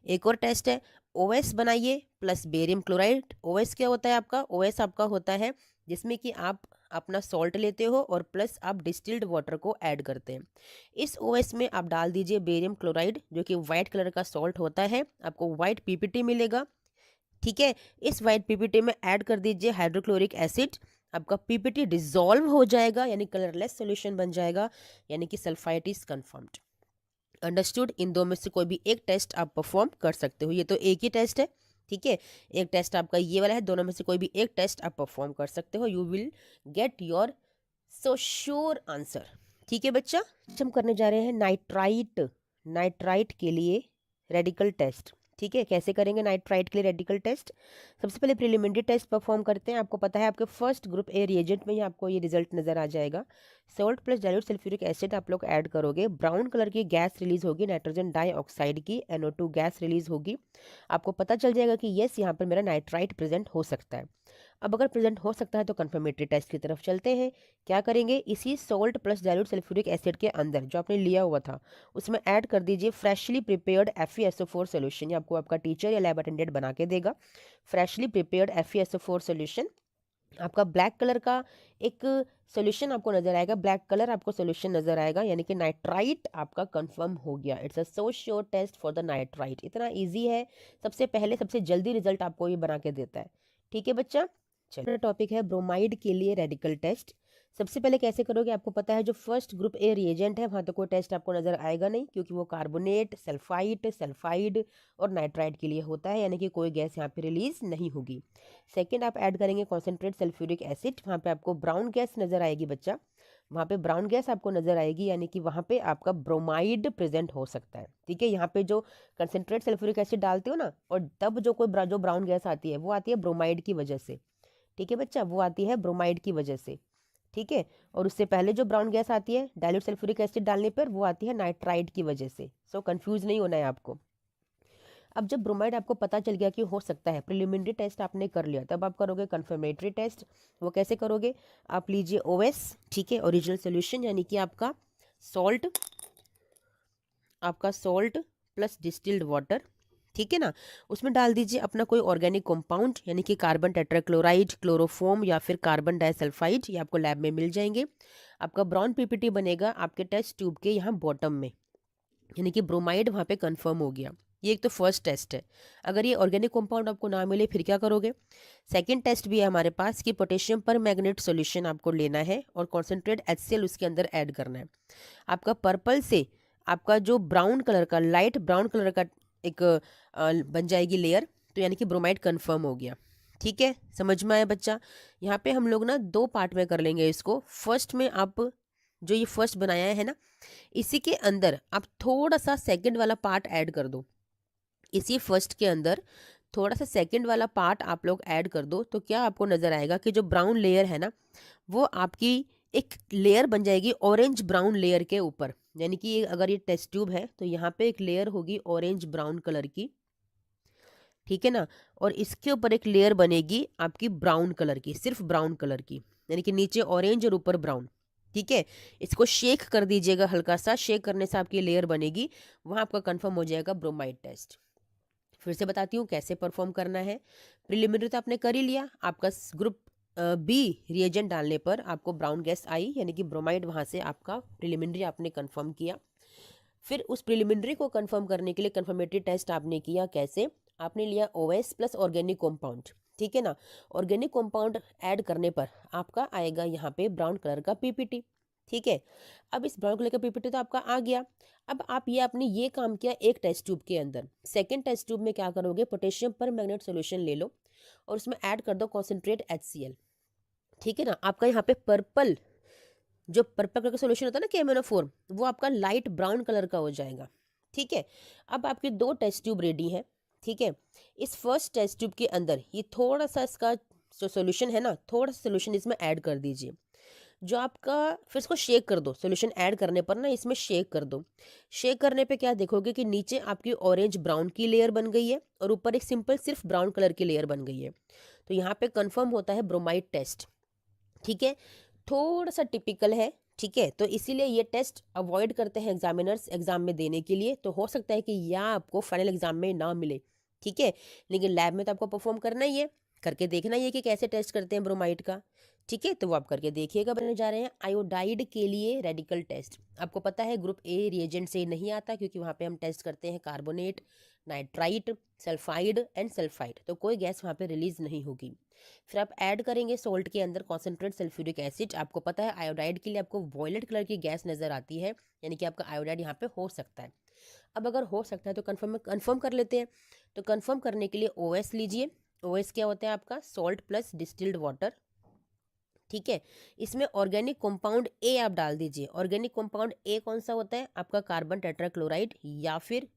एक और टेस्ट है, ओएस बनाइए प्लस बेरियम क्लोराइड। ओएस क्या होता है आपका, ओएस आपका होता है जिसमें कि आप अपना सॉल्ट लेते हो और प्लस आप डिस्टिल्ड वाटर को ऐड करते हैं। इस ओएस में आप डाल दीजिए बेरियम क्लोराइड, जो कि वाइट कलर का सॉल्ट होता है, आपको वाइट पीपीटी मिलेगा। ठीक है, इस वाइट पीपीटी में ऐड कर दीजिए हाइड्रोक्लोरिक एसिड, आपका पीपीटी डिसॉल्व हो जाएगा यानी कलरलेस सॉल्यूशन बन जाएगा, यानी कि सल्फाइड इज कंफर्म्ड। अंडरस्टूड, इन दो में से कोई भी एक टेस्ट आप परफॉर्म कर सकते हो, ये तो एक ही टेस्ट है। ठीक है, एक टेस्ट आपका ये वाला है, दोनों में से कोई भी एक टेस्ट आप परफॉर्म कर सकते हो, you will get your so sure answer. ठीक है बच्चा, हम करने जा रहे हैं नाइट्राइट, नाइट्राइट के लिए रेडिकल टेस्ट। ठीक है, कैसे करेंगे नाइट्राइट के लिए रेडिकल टेस्ट, सबसे पहले प्रिलिमिनरी टेस्ट परफॉर्म करते हैं। आपको पता है आपके फर्स्ट ग्रुप ए रिएजेंट में ही आपको ये रिजल्ट नजर आ जाएगा। Salt plus dilute sulphuric acid आप लोग ऐड करोगे, ब्राउन कलर की गैस रिलीज होगी, नाइट्रोजन डाइऑक्साइड की NO2 गैस रिलीज होगी। आपको पता चल जाएगा कि यस यहाँ पर मेरा नाइट्राइट प्रेजेंट हो सकता है। अब अगर प्रेजेंट हो सकता है तो कंफर्मेटरी टेस्ट की तरफ चलते हैं। क्या करेंगे, इसी salt plus dilute sulphuric acid के अंदर जो आपने लिया हुआ था उसमें ऐड कर दीजिए फ्रेशली प्रिपेयर्ड FeSO4 सोल्यूशन। ये आपको आपका टीचर या लैब अटेंडेंट बना के देगा। फ्रेशली प्रिपेयर्ड FeSO4 सोल्यूशन, आपका ब्लैक कलर का एक सोल्यूशन आपको नजर आएगा, ब्लैक कलर आपको सोल्यूशन नजर आएगा, यानी कि नाइट्राइट आपका कंफर्म हो गया। It's a so sure test for the nitrite, इतना इजी है, सबसे पहले सबसे जल्दी रिजल्ट आपको ये बना के देता है। ठीक है बच्चा, चलो टॉपिक है ब्रोमाइड के लिए रेडिकल टेस्ट। सबसे पहले कैसे करोगे, आपको पता है जो फर्स्ट ग्रुप ए रिएजेंट है वहाँ तो कोई टेस्ट आपको नजर आएगा नहीं, क्योंकि वो कार्बोनेट, सल्फाइट, सल्फाइड और नाइट्राइड के लिए होता है, यानी कि कोई गैस यहाँ पे रिलीज नहीं होगी। सेकंड आप ऐड करेंगे कॉन्सेंट्रेट सल्फ्यूरिक एसिड, वहाँ पे आपको ब्राउन गैस नजर आएगी बच्चा, वहाँ पे ब्राउन गैस आपको नजर आएगी, यानी कि वहाँ पे आपका ब्रोमाइड प्रेजेंट हो सकता है। ठीक है, यहाँ पे जो कंसेंट्रेट सल्फ्यूरिक एसिड डालते हो ना, और तब जो जो ब्राउन गैस आती है वो आती है ब्रोमाइड की वजह से। ठीक है बच्चा, वो आती है ब्रोमाइड की वजह से। ठीक है, और उससे पहले जो ब्राउन गैस आती है डाइल्यूट सल्फ्यूरिक एसिड डालने पर, वो आती है नाइट्राइड की वजह से। सो कंफ्यूज नहीं होना है आपको। अब जब ब्रोमाइड आपको पता चल गया कि हो सकता है, प्रिलिमिनरी टेस्ट आपने कर लिया, तब आप करोगे कंफर्मेटरी टेस्ट। वो कैसे करोगे, आप लीजिए ओएस, ठीक है, ओरिजिनल सोल्यूशन, यानी कि सॉल्ट आपका सॉल्ट प्लस डिस्टिल्ड वाटर, ठीक है ना, उसमें डाल दीजिए अपना कोई ऑर्गेनिक कंपाउंड, यानी कि कार्बन टेट्राक्लोराइड, क्लोरोफोम या फिर कार्बन डाइसल्फाइड, ये आपको लैब में मिल जाएंगे। आपका ब्राउन पीपीटी बनेगा आपके टेस्ट ट्यूब के यहाँ बॉटम में, यानी कि ब्रोमाइड वहाँ पे कंफर्म हो गया। ये एक तो फर्स्ट टेस्ट है। अगर ये ऑर्गेनिक कंपाउंड आपको ना मिले फिर क्या करोगे, सेकंड टेस्ट भी है हमारे पास कि पोटेशियम पर मैग्नेट सॉल्यूशन आपको लेना है और कॉन्सेंट्रेट HCl उसके अंदर ऐड करना है। आपका पर्पल से आपका जो ब्राउन कलर का, लाइट ब्राउन कलर का एक बन जाएगी लेयर, तो यानी कि ब्रोमाइड कंफर्म हो गया। ठीक है, समझ में आया बच्चा। यहाँ पे हम लोग ना दो पार्ट में कर लेंगे इसको। फर्स्ट में आप जो ये फर्स्ट बनाया है ना, इसी के अंदर आप थोड़ा सा सेकंड वाला पार्ट ऐड कर दो। इसी फर्स्ट के अंदर थोड़ा सा सेकंड वाला पार्ट आप लोग ऐड कर दो, तो क्या आपको नज़र आएगा कि जो ब्राउन लेयर है ना, वो आपकी एक लेयर बन जाएगी ऑरेंज ब्राउन लेयर के ऊपर। यानी कि अगर ये टेस्ट ट्यूब है तो यहाँ पे एक लेयर होगी ऑरेंज ब्राउन कलर की, ठीक है ना, और इसके ऊपर एक लेयर बनेगी आपकी ब्राउन कलर की, सिर्फ ब्राउन कलर की, यानी कि नीचे ऑरेंज और ऊपर ब्राउन। ठीक है, इसको शेक कर दीजिएगा, हल्का सा शेक करने से आपकी लेयर बनेगी, वहाँ आपका कंफर्म हो जाएगा ब्रोमाइड टेस्ट। फिर से बताती हूँ कैसे परफॉर्म करना है। प्रिलिमिनरी तो आपने कर ही लिया, आपका ग्रुप बी रिएजेंट डालने पर आपको ब्राउन गैस आई, यानी कि ब्रोमाइड, वहाँ से आपका प्रिलिमिनरी आपने कंफर्म किया। फिर उस प्रिलिमिनरी को कंफर्म करने के लिए कंफर्मेटरी टेस्ट आपने किया। कैसे, आपने लिया OS प्लस ऑर्गेनिक कंपाउंड, ठीक है ना, ऑर्गेनिक कंपाउंड ऐड करने पर आपका आएगा यहाँ पे ब्राउन कलर का पीपीटी। ठीक है, अब इस ब्राउन कलर का पीपीटी तो आपका आ गया। अब आप ये आपने ये काम किया एक टेस्ट ट्यूब के अंदर। सेकंड टेस्ट ट्यूब में क्या करोगे, पोटेशियम पर मैग्नेट सोल्यूशन ले लो और उसमें ऐड कर दो कॉन्सेंट्रेट HCl। ठीक है ना। आपका यहाँ पे पर्पल, जो पर्पल कलर का सोल्यूशन होता है ना KMnO4, वो आपका लाइट ब्राउन कलर का हो जाएगा। ठीक है। अब आपके 2 टेस्ट ट्यूब रेडी हैं। ठीक है। इस फर्स्ट टेस्ट ट्यूब के अंदर ये थोड़ा सा इसका जो सोल्यूशन है ना, थोड़ा सा सोल्यूशन इसमें ऐड कर दीजिए। जो आपका, फिर इसको शेक कर दो। सोल्यूशन ऐड करने पर ना इसमें शेक कर दो। शेक करने पे क्या देखोगे कि नीचे आपकी ऑरेंज ब्राउन की लेयर बन गई है और ऊपर एक सिंपल सिर्फ ब्राउन कलर की लेयर बन गई है। तो यहाँ पे कंफर्म होता है ब्रोमाइड टेस्ट। ठीक है। थोड़ा सा टिपिकल है। ठीक है। तो इसीलिए ये टेस्ट अवॉइड करते हैं एग्जामिनर्स एग्जाम में देने के लिए। तो हो सकता है कि यह आपको फाइनल एग्जाम में ना मिले। ठीक है। लेकिन लैब में तो आपको परफॉर्म करना ही है, करके देखना ही है कि कैसे टेस्ट करते हैं ब्रोमाइड का। ठीक है। तो वो आप करके देखिएगा। बनने जा रहे हैं आयोडाइड के लिए रेडिकल टेस्ट। आपको पता है ग्रुप ए रिएजेंट से नहीं आता, क्योंकि वहाँ पे हम टेस्ट करते हैं carbonate, nitrite, sulphide and sulphide. तो कोई गैस वहाँ पे रिलीज नहीं होगी। फिर आप ऐड करेंगे सोल्ट के अंदर कॉन्सेंट्रेट सल्फ्यूरिक एसिड। आपको पता है आयोडाइड के लिए आपको वॉयलेट कलर की गैस नजर आती है, यानी कि आपका आयोडाइड यहाँ पे हो सकता है। अब अगर हो सकता है तो कंफर्म कर लेते हैं। तो कंफर्म करने के लिए OS लीजिए। OS क्या होता है आपका? Salt plus distilled water. ठीक है। इसमें ऑर्गेनिक कंपाउंड ए आप डाल दीजिए। ऑर्गेनिक कंपाउंड ए कौन सा होता है आपका? कार्बन टेट्राक्लोराइड या फिर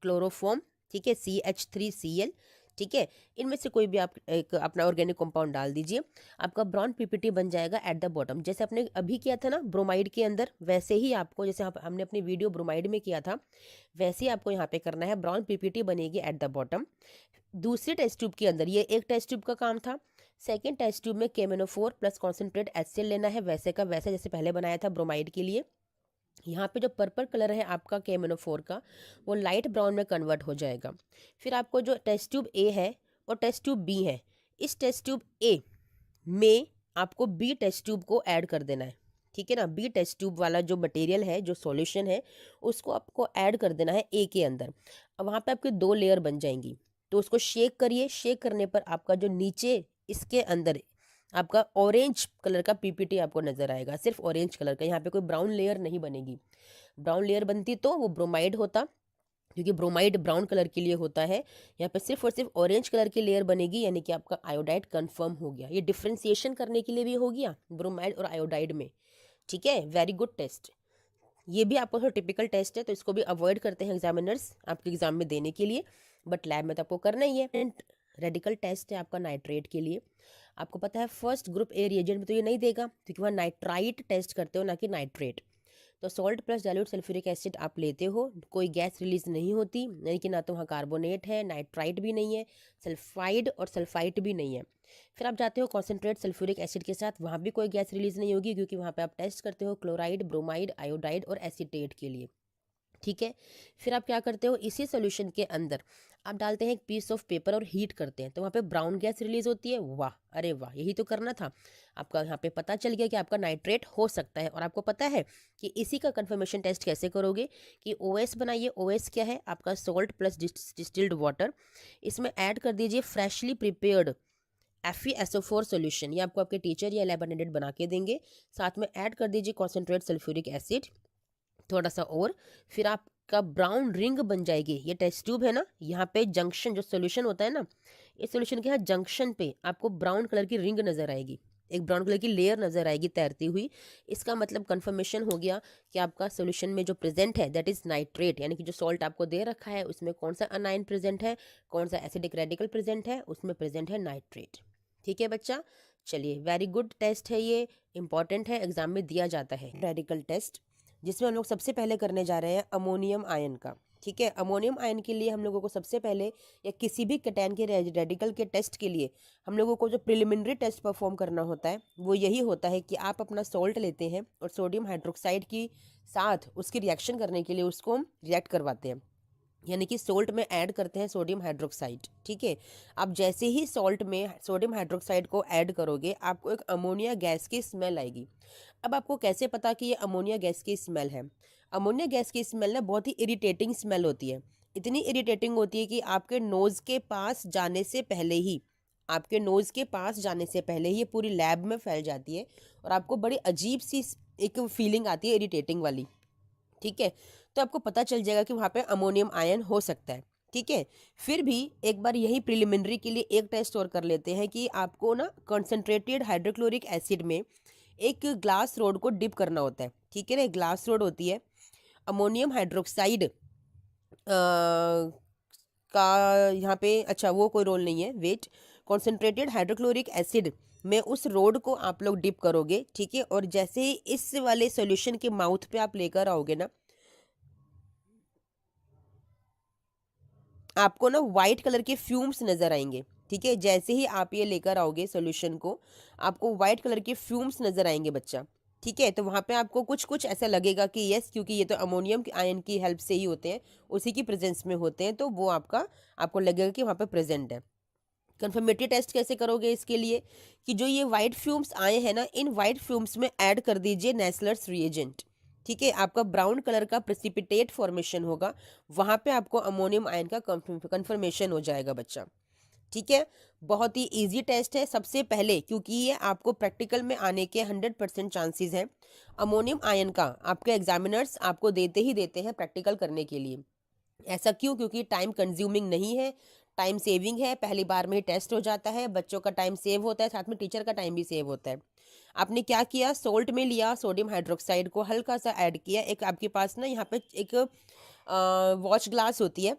क्लोरोफॉर्म। ठीक है। CH3Cl। ठीक है। इनमें से कोई भी आप एक अपना ऑर्गेनिक कंपाउंड डाल दीजिए। आपका ब्राउन पीपीटी बन जाएगा एट द बॉटम। जैसे आपने अभी किया था ना ब्रोमाइड के अंदर, वैसे ही आपको, जैसे हमने अपनी वीडियो ब्रोमाइड में किया था, वैसे ही आपको यहाँ पे करना है। ब्राउन पीपीटी बनेगी एट द बॉटम। दूसरी टेस्ट ट्यूब के अंदर, ये एक टेस्ट ट्यूब का काम था। सेकेंड टेस्ट ट्यूब में KMnO4 प्लस कॉन्सेंट्रेट HCl लेना है, वैसे का वैसे जैसे पहले बनाया था ब्रोमाइड के लिए। यहाँ पे जो पर्पल कलर है आपका KMnO4 का, वो लाइट ब्राउन में कन्वर्ट हो जाएगा। फिर आपको जो टेस्ट ट्यूब ए है और टेस्ट ट्यूब बी है, इस टेस्ट ट्यूब ए में आपको बी टेस्ट ट्यूब को ऐड कर देना है। ठीक है ना। बी टेस्ट ट्यूब वाला जो मटेरियल है, जो सॉल्यूशन है, उसको आपको ऐड कर देना है ए के अंदर। अब वहाँ पे आपकी 2 लेयर बन जाएंगी। तो उसको शेक करिए। शेक करने पर आपका जो नीचे इसके अंदर आपका ऑरेंज कलर का पीपीटी आपको नजर आएगा, सिर्फ ऑरेंज कलर का। यहाँ पे कोई ब्राउन लेयर नहीं बनेगी। ब्राउन लेयर बनती तो वो ब्रोमाइड होता, क्योंकि ब्रोमाइड ब्राउन कलर के लिए होता है। यहाँ पे सिर्फ और सिर्फ ऑरेंज कलर की लेयर बनेगी, यानी कि आपका आयोडाइड कंफर्म हो गया। ये डिफ्रेंसिएशन करने के लिए भी हो गया ब्रोमाइड और आयोडाइड में। ठीक है। Very good test. ये भी आपको थोड़ा टिपिकल टेस्ट है, तो इसको भी अवॉइड करते हैं एग्जामिनर्स आपके एग्जाम में देने के लिए, बट लैब में तो आपको करना ही है। एंड रेडिकल टेस्ट है आपका नाइट्रेट के लिए। आपको पता है फर्स्ट ग्रुप ए रिएजेंट में तो ये नहीं देगा, क्योंकि वहाँ नाइट्राइट टेस्ट करते हो, ना कि नाइट्रेट। तो salt plus dilute sulphuric acid आप लेते हो, कोई गैस रिलीज नहीं होती, यानी कि ना तो वहाँ कार्बोनेट है, नाइट्राइट भी नहीं है, सल्फाइड और सल्फाइट भी नहीं है। फिर आप जाते हो कॉन्सेंट्रेट सल्फ्यूरिक एसिड के साथ, वहाँ भी कोई गैस रिलीज नहीं होगी, क्योंकि वहाँ पे आप टेस्ट करते हो क्लोराइड, ब्रोमाइड, आयोडाइड और एसीटेट के लिए। ठीक है। फिर आप क्या करते हो, इसी सोल्यूशन के अंदर आप डालते हैं एक पीस ऑफ पेपर और हीट करते हैं, तो वहाँ पे ब्राउन गैस रिलीज होती है। वाह, अरे वाह, यही तो करना था आपका। यहाँ पे पता चल गया कि आपका नाइट्रेट हो सकता है। और आपको पता है कि इसी का कंफर्मेशन टेस्ट कैसे करोगे, कि OS बनाइए। OS क्या है आपका? Salt plus distilled water. इसमें ऐड कर दीजिए फ्रेशली प्रिपेयर्ड FeSO4 सोल्यूशन। ये आपको आपके टीचर या लैब अटेंडेंट बना के देंगे। साथ में ऐड कर दीजिए कॉन्सेंट्रेट सल्फ्यूरिक एसिड थोड़ा सा और। फिर आपका ब्राउन रिंग बन जाएगी। ये टेस्ट ट्यूब है ना, यहाँ पे जंक्शन जो सोल्यूशन होता है ना, इस सोल्यूशन के यहाँ जंक्शन पे आपको ब्राउन कलर की रिंग नजर आएगी, एक ब्राउन कलर की लेयर नजर आएगी तैरती हुई। इसका मतलब कंफर्मेशन हो गया कि आपका सोल्यूशन में जो प्रेजेंट है दैट इज नाइट्रेट, यानी कि जो सॉल्ट आपको दे रखा है उसमें कौन सा अनायन प्रेजेंट है, कौन सा एसिडिक रेडिकल प्रेजेंट है, उसमें प्रेजेंट है नाइट्रेट। ठीक है बच्चा, चलिए वेरी गुड टेस्ट है, ये इंपॉर्टेंट है, एग्जाम में दिया जाता है रेडिकल टेस्ट, जिसमें हम लोग सबसे पहले करने जा रहे हैं अमोनियम आयन का। ठीक है। अमोनियम आयन के लिए हम लोगों को सबसे पहले, या किसी भी कैटायन के रेडिकल के टेस्ट के लिए, हम लोगों को जो प्रिलिमिनरी टेस्ट परफॉर्म करना होता है वो यही होता है कि आप अपना सॉल्ट लेते हैं और सोडियम हाइड्रोक्साइड की साथ उसकी रिएक्शन करने के लिए उसको हम रिएक्ट करवाते हैं, यानी कि सोल्ट में ऐड करते हैं सोडियम हाइड्रोक्साइड। ठीक है। आप जैसे ही सॉल्ट में सोडियम हाइड्रोक्साइड को ऐड करोगे, आपको एक अमोनिया गैस की स्मेल आएगी। अब आपको कैसे पता कि ये अमोनिया गैस की स्मेल है? अमोनिया गैस की स्मेल ना बहुत ही इरिटेटिंग स्मेल होती है। इतनी इरिटेटिंग होती है कि आपके नोज़ के पास जाने से पहले ही, आपके नोज़ के पास जाने से पहले ही ये पूरी लैब में फैल जाती है और आपको बड़ी अजीब सी एक फीलिंग आती है इरिटेटिंग वाली। ठीक है। तो आपको पता चल जाएगा कि वहाँ पे अमोनियम आयन हो सकता है। ठीक है। फिर भी एक बार यही प्रिलिमिनरी के लिए एक टेस्ट और कर लेते हैं कि आपको ना कंसंट्रेटेड हाइड्रोक्लोरिक एसिड में एक ग्लास रोड को डिप करना होता है। ठीक है ना, ग्लास रोड होती है, अमोनियम हाइड्रोक्साइड का यहाँ पे, अच्छा वो कोई रोल नहीं है, वेट। कॉन्सेंट्रेटेड हाइड्रोक्लोरिक एसिड में उस रोड को आप लोग डिप करोगे। ठीक है, और जैसे ही इस वाले सॉल्यूशन के माउथ पे आप लेकर आओगे ना, आपको ना वाइट कलर के फ्यूम्स नजर आएंगे। ठीक है, जैसे ही आप ये लेकर आओगे सॉल्यूशन को, आपको वाइट कलर के फ्यूम्स नजर आएंगे बच्चा। ठीक है, तो वहां पे आपको कुछ कुछ ऐसा लगेगा कि यस, क्योंकि ये तो अमोनियम आयन की हेल्प से ही होते हैं, उसी की प्रेजेंस में होते हैं, तो वो आपको लगेगा कि वहां पे प्रेजेंट है। कंफर्मेटरी टेस्ट कैसे करोगे इसके लिए, कि जो ये वाइट फ्यूम्स आए हैं ना, इन वाइट फ्यूम्स में ऐड कर दीजिए नेस्लर्स रिएजेंट। ठीक है, आपका ब्राउन कलर का प्रेसिपिटेट फॉर्मेशन होगा, वहां पे आपको अमोनियम आयन का कंफर्मेशन हो जाएगा बच्चा। ठीक है, बहुत ही इजी टेस्ट है। सबसे पहले, क्योंकि ये आपको प्रैक्टिकल में आने के 100% चांसेस हैं, अमोनियम आयन का आपके एग्जामिनर्स आपको देते ही देते हैं प्रैक्टिकल करने के लिए। ऐसा क्यों? क्योंकि टाइम कंज्यूमिंग नहीं है, टाइम सेविंग है, पहली बार में ही टेस्ट हो जाता है, बच्चों का टाइम सेव होता है, साथ में टीचर का टाइम भी सेव होता है। आपने क्या किया, सोल्ट में लिया, सोडियम हाइड्रोक्साइड को हल्का सा ऐड किया, एक आपके पास ना यहाँ पे एक वॉच ग्लास होती है,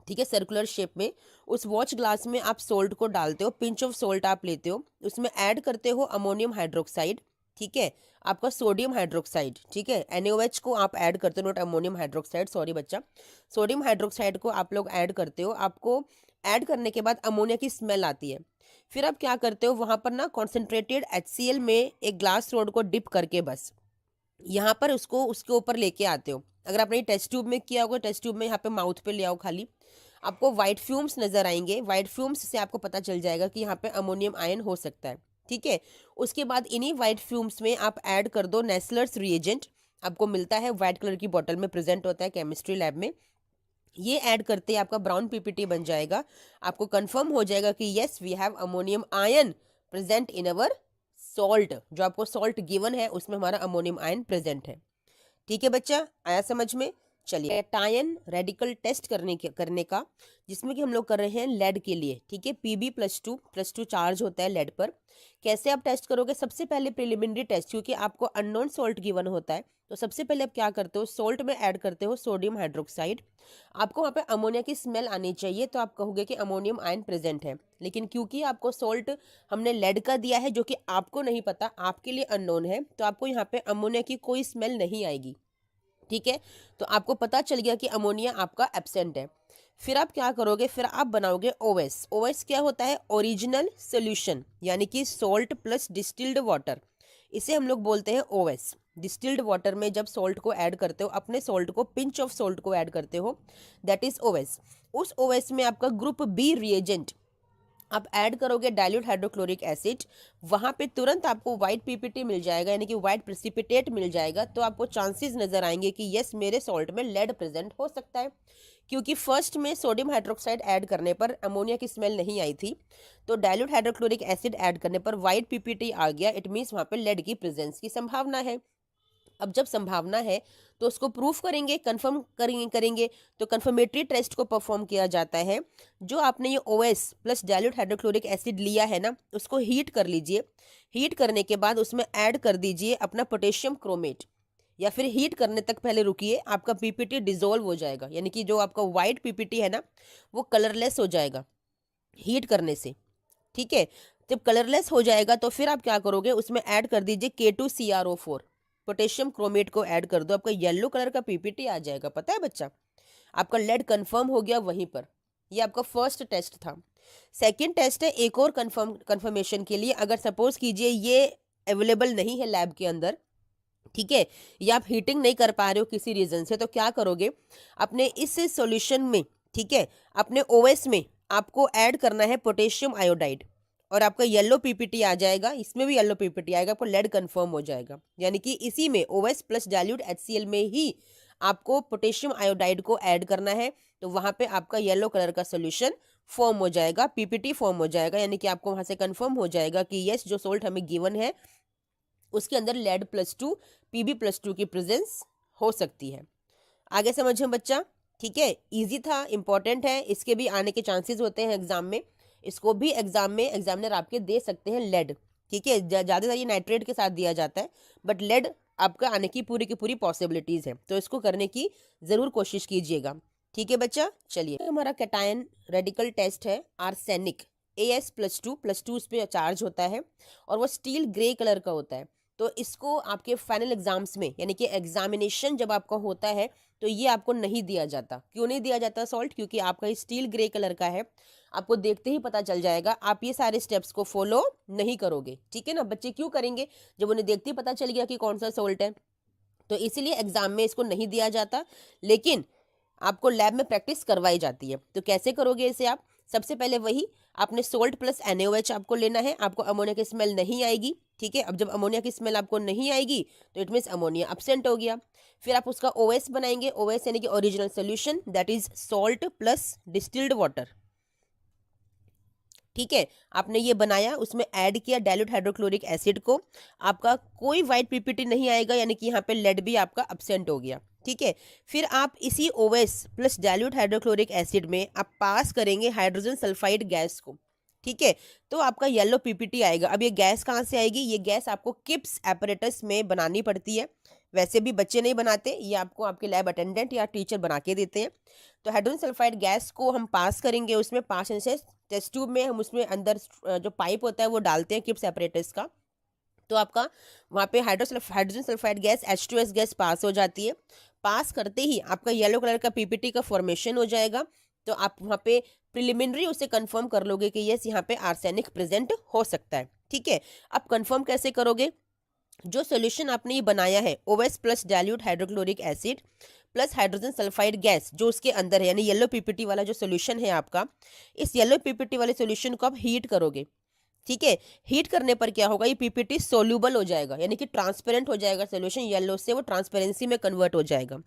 ठीक है, सर्कुलर शेप में, उस वॉच ग्लास में आप सोल्ट को डालते हो, पिंच ऑफ सोल्ट आप लेते हो, उसमें ऐड करते हो अमोनियम हाइड्रोक्साइड। ठीक है, आपका सोडियम हाइड्रोक्साइड, ठीक है, NaOH को आप ऐड करते हो, नॉट अमोनियम हाइड्रोक्साइड, सॉरी बच्चा, सोडियम हाइड्रोक्साइड को आप लोग ऐड करते हो। आपको ऐड करने के बाद अमोनिया की स्मेल आती है। फिर आप क्या करते हो, वहां पर ना कॉन्सेंट्रेटेड HCl में एक ग्लास रोड को डिप करके बस यहाँ पर उसको उसके ऊपर लेके आते हो। अगर आपने टेस्ट ट्यूब में किया होगा, टेस्ट ट्यूब में यहाँ पे माउथ पे ले आओ खाली, आपको वाइट फ्यूम्स नजर आएंगे, वाइट फ्यूम्स से आपको पता चल जाएगा कि यहाँ पे अमोनियम आयन हो सकता है। ठीक है, उसके बाद इन्हीं वाइट फ्यूम्स में आप ऐड कर दो नेस्लर्स रिएजेंट, आपको मिलता है वाइट कलर की बॉटल में, प्रेजेंट होता है केमिस्ट्री लैब में। ये ऐड करते ही आपका ब्राउन पीपीटी बन जाएगा, आपको कंफर्म हो जाएगा कि yes we have ammonium ion present in our salt, जो आपको सॉल्ट गिवन है उसमें हमारा अमोनियम आयन प्रेजेंट है। ठीक है बच्चा, आया समझ में? चलिए, कैटायन रेडिकल टेस्ट करने का, जिसमें कि हम लोग कर रहे हैं लेड के लिए। ठीक है, Pb+2 चार्ज होता है लेड पर। कैसे आप टेस्ट करोगे? सबसे पहले प्रिलिमिनरी टेस्ट, क्योंकि आपको अननोन सॉल्ट गिवन होता है, तो सबसे पहले आप क्या करते हो, सॉल्ट में ऐड करते हो सोडियम हाइड्रोक्साइड। आपको वहाँ पे अमोनिया की स्मेल आनी चाहिए, तो आप कहोगे कि अमोनियम आयन प्रेजेंट है। लेकिन क्योंकि आपको सॉल्ट हमने लेड का दिया है, जो कि आपको नहीं पता, आपके लिए अननोन है, तो आपको यहाँ पे अमोनिया की कोई स्मेल नहीं आएगी। ठीक है, तो आपको पता चल गया कि अमोनिया आपका एब्सेंट है। फिर आप क्या करोगे, फिर आप बनाओगे OS। OS क्या होता है? ओरिजिनल सोल्यूशन, यानी कि सॉल्ट प्लस डिस्टिल्ड वाटर, इसे हम लोग बोलते हैं OS। डिस्टिल्ड वाटर में जब सॉल्ट को ऐड करते हो, अपने सॉल्ट को, पिंच ऑफ सॉल्ट को ऐड करते हो, दैट इज OS। उस OS में आपका ग्रुप B रिएजेंट आप ऐड करोगे, डाइल्यूट हाइड्रोक्लोरिक एसिड, वहां पे तुरंत आपको व्हाइट पीपीटी मिल जाएगा, यानी कि व्हाइट प्रेसिपिटेट मिल जाएगा। तो आपको चांसेस नजर आएंगे कि यस मेरे सॉल्ट में लेड प्रेजेंट हो सकता है, क्योंकि फर्स्ट में सोडियम हाइड्रोक्साइड ऐड करने पर अमोनिया की स्मेल नहीं आई थी, तो डाइल्यूट हाइड्रोक्लोरिक एसिड ऐड करने पर व्हाइट पीपीटी आ गया, इट मीन्स वहां पर लेड की प्रेजेंस की संभावना है। अब जब संभावना है तो उसको प्रूफ करेंगे, कंफर्म करेंगे, तो कंफर्मेटरी टेस्ट को परफॉर्म किया जाता है। जो आपने ये OS plus dilute hydrochloric acid लिया है ना, उसको हीट कर लीजिए। हीट करने के बाद उसमें ऐड कर दीजिए अपना पोटेशियम क्रोमेट, या फिर हीट करने तक पहले रुकिए, आपका पीपीटी डिजोल्व हो जाएगा, यानी कि जो आपका व्हाइट पीपीटी है ना, वो कलरलेस हो जाएगा हीट करने से। ठीक है, जब कलरलेस हो जाएगा तो फिर आप क्या करोगे, उसमें ऐड कर दीजिए K2CrO4, पोटेशियम क्रोमेट को ऐड कर दो, आपका येलो कलर का पीपीटी आ जाएगा। पता है बच्चा, आपका लेड कंफर्म हो गया वहीं पर। ये आपका फर्स्ट टेस्ट था। सेकंड टेस्ट है एक और कंफर्मेशन के लिए, अगर सपोज कीजिए ये अवेलेबल नहीं है लैब के अंदर, ठीक है, या आप हीटिंग नहीं कर पा रहे हो किसी रीजन से, तो क्या करोगे, अपने इस सॉल्यूशन में, ठीक है, अपने OS में आपको ऐड करना है पोटेशियम आयोडाइड, और आपका येलो पीपीटी आ जाएगा, इसमें भी येलो पीपीटी आएगा, आपको लेड कंफर्म हो जाएगा। यानी कि इसी में OS प्लस डाइल्यूट HCl में ही आपको पोटेशियम आयोडाइड को ऐड करना है, तो वहां पे आपका येलो कलर का सोल्यूशन फॉर्म हो जाएगा, पीपीटी फॉर्म हो जाएगा, यानी कि आपको वहां से कंफर्म हो जाएगा कि यस जो सोल्ट हमें गिवन है उसके अंदर लेड+2 Pb+2 की प्रेजेंस हो सकती है। आगे समझें बच्चा? ठीक है, इजी था, इंपॉर्टेंट है, इसके भी आने के चांसेस होते हैं एग्जाम में। इसको भी एग्जाम में एग्जामिनर आपके दे सकते हैं लेड। ठीक है, ज़्यादातर ये नाइट्रेट के साथ दिया जाता है, बट लेड आपका आने की पूरी पॉसिबिलिटीज़ है, तो इसको करने की ज़रूर कोशिश कीजिएगा। ठीक है बच्चा, चलिए हमारा कैटायन रेडिकल टेस्ट है आर्सेनिक As+2+2 उस पर चार्ज होता है और वो स्टील ग्रे कलर का होता है। तो इसको आपके फाइनल एग्जाम्स में यानी कि एग्जामिनेशन जब आपका होता है तो ये आपको नहीं दिया जाता। क्यों नहीं दिया जाता सॉल्ट? क्योंकि आपका स्टील ग्रे कलर का है, आपको देखते ही पता चल जाएगा, आप ये सारे स्टेप्स को फॉलो नहीं करोगे। ठीक है ना बच्चे, क्यों करेंगे? जब उन्हें देखते ही पता चल गया कि कौन सा सॉल्ट है, तो इसीलिए एग्जाम में इसको नहीं दिया जाता, लेकिन आपको लैब में प्रैक्टिस करवाई जाती है। तो कैसे करोगे इसे आप? सबसे पहले वही आपने सोल्ट प्लस NaOH आपको लेना है, आपको अमोनिया की स्मेल नहीं आएगी। ठीक है, अब जब अमोनिया की स्मेल आपको नहीं आएगी तो इट मीन्स अमोनिया अब्सेंट हो गया। फिर आप उसका OS बनाएंगे, OS यानी कि original solution, that is salt plus distilled water. ठीक है, आपने ये बनाया, उसमें ऐड किया डाइल्यूट हाइड्रोक्लोरिक एसिड को, आपका कोई वाइट पीपीटी नहीं आएगा, यानी कि यहाँ पे लेड भी आपका अब्सेंट हो गया। ठीक है, फिर आप इसी OS plus dilute hydrochloric acid में आप पास करेंगे हाइड्रोजन सल्फाइड गैस को। ठीक है, तो आपका येलो पीपीटी आएगा। अब ये गैस कहाँ से आएगी? ये गैस आपको किप्स एपरेटस में बनानी पड़ती है, वैसे भी बच्चे नहीं बनाते, ये आपको आपके लैब अटेंडेंट या टीचर बना के देते हैं। तो हाइड्रोजन सल्फाइड गैस को हम पास करेंगे, उसमें 5 इंच टेस्ट ट्यूब में हम उसमें अंदर जो पाइप होता है वो डालते हैं किप्स एपरेटस का, तो आपका वहाँ पे hydrogen sulphide gas H2S gas pass हो जाती है। पास करते ही आपका येलो कलर का पीपीटी का फॉर्मेशन हो जाएगा, तो आप वहाँ पे प्रिलिमिनरी उसे कंफर्म कर लोगे कि यस यहाँ पे आर्सेनिक प्रेजेंट हो सकता है। ठीक है, अब कंफर्म कैसे करोगे? जो सोल्यूशन आपने ये बनाया है OS plus dilute hydrochloric acid plus hydrogen sulphide gas जो उसके अंदर है, यानी येलो पीपीटी वाला जो सोल्यूशन है आपका, इस येलो पीपीटी वाले सोल्यूशन को आप हीट करोगे। ठीक है, हीट करने पर क्या होगा? ये पीपीटी सोल्यूबल हो जाएगा, यानी कि ट्रांसपेरेंट हो जाएगा सोल्यूशन, येलो से वो ट्रांसपेरेंसी में कन्वर्ट हो जाएगा।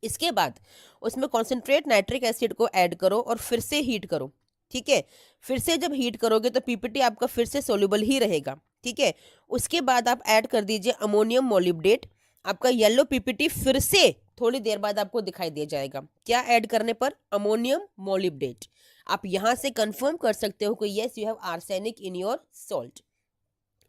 इसके बाद उसमें कॉन्सेंट्रेट नाइट्रिक एसिड को ऐड करो और फिर से हीट करो। ठीक है, फिर से जब हीट करोगे तो पीपीटी आपका फिर से सोल्यूबल ही रहेगा। ठीक है, उसके बाद आप ऐड कर दीजिए अमोनियम मोलिब्डेट। आपका येलो पीपीटी फिर से थोड़ी देर बाद आपको दिखाई दे जाएगा। क्या ऐड करने पर? Ammonium molybdate. आप यहां से कंफर्म कर सकते हो कि yes you have arsenic in your salt.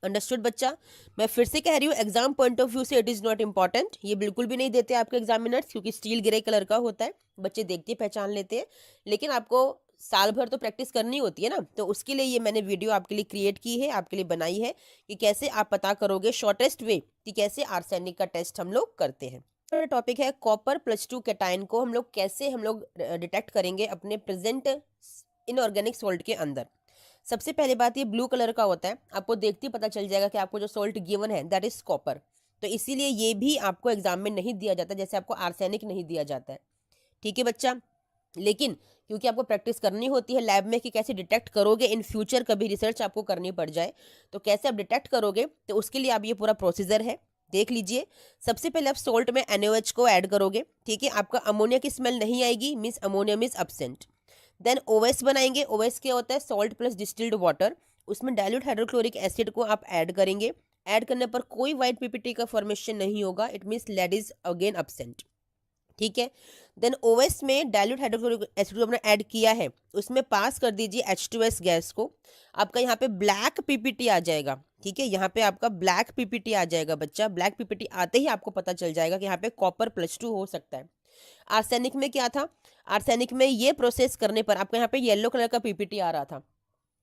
Understood बच्चा? मैं फिर से कह रही हूँ, एग्जाम पॉइंट ऑफ व्यू से इट इज़ नॉट इंपॉर्टेंट, ये बिल्कुल भी नहीं देते आपके एग्जामिनर्स, क्योंकि स्टील ग्रे कलर का होता है, बच्चे देखते पहचान लेते हैं, लेकिन आपको साल भर तो प्रैक्टिस करनी होती है ना, तो उसके लिए ये मैंने वीडियो आपके लिए क्रिएट की है, आपके लिए बनाई है कि कैसे आप पता करोगे शॉर्टेस्ट वे कि कैसे आर्सेनिक का टेस्ट हम लोग करते हैं। टॉपिक है कॉपर+2 कैटायन को हम लोग कैसे डिटेक्ट करेंगे अपने प्रेजेंट इनऑर्गेनिक सॉल्ट के अंदर। सबसे पहली बात, ये ब्लू कलर का होता है, आपको देखते ही पता चल जाएगा कि आपको जो सॉल्ट गिवन है दैट इज कॉपर, तो इसीलिए ये भी आपको एग्जाम में नहीं दिया जाता, जैसे आपको आर्सेनिक नहीं दिया जाता है। ठीक है बच्चा, लेकिन क्योंकि आपको प्रैक्टिस करनी होती है लैब में कि कैसे डिटेक्ट करोगे इन फ्यूचर, कभी रिसर्च आपको करनी पड़ जाए तो कैसे आप डिटेक्ट करोगे, तो उसके लिए आप ये पूरा प्रोसीजर है, देख लीजिए। सबसे पहले आप सोल्ट में NaOH को ऐड करोगे। ठीक है, आपका अमोनिया की स्मेल नहीं आएगी, means ammonium is absent. Then OS बनाएंगे। OS क्या होता है? Salt plus distilled water. उसमें डाइल्यूट हाइड्रोक्लोरिक एसिड को आप ऐड करेंगे। ऐड करने पर कोई वाइट पीपीटी का फॉर्मेशन नहीं होगा, it means lead is again absent. ठीक है, देन OS में डाइल्यूट हाइड्रोक्लोरिक एसिड को आपने ऐड किया है, उसमें पास कर दीजिए H2S गैस को। आपका यहाँ पे ब्लैक पीपीटी आ जाएगा। ठीक है, यहाँ पे आपका ब्लैक पीपीटी आ जाएगा बच्चा। ब्लैक पीपीटी आते ही आपको पता चल जाएगा कि यहाँ पे कॉपर+2 हो सकता है। आर्सेनिक में क्या था? आर्सेनिक में ये प्रोसेस करने पर आपको यहाँ पे येलो कलर का पीपीटी आ रहा था,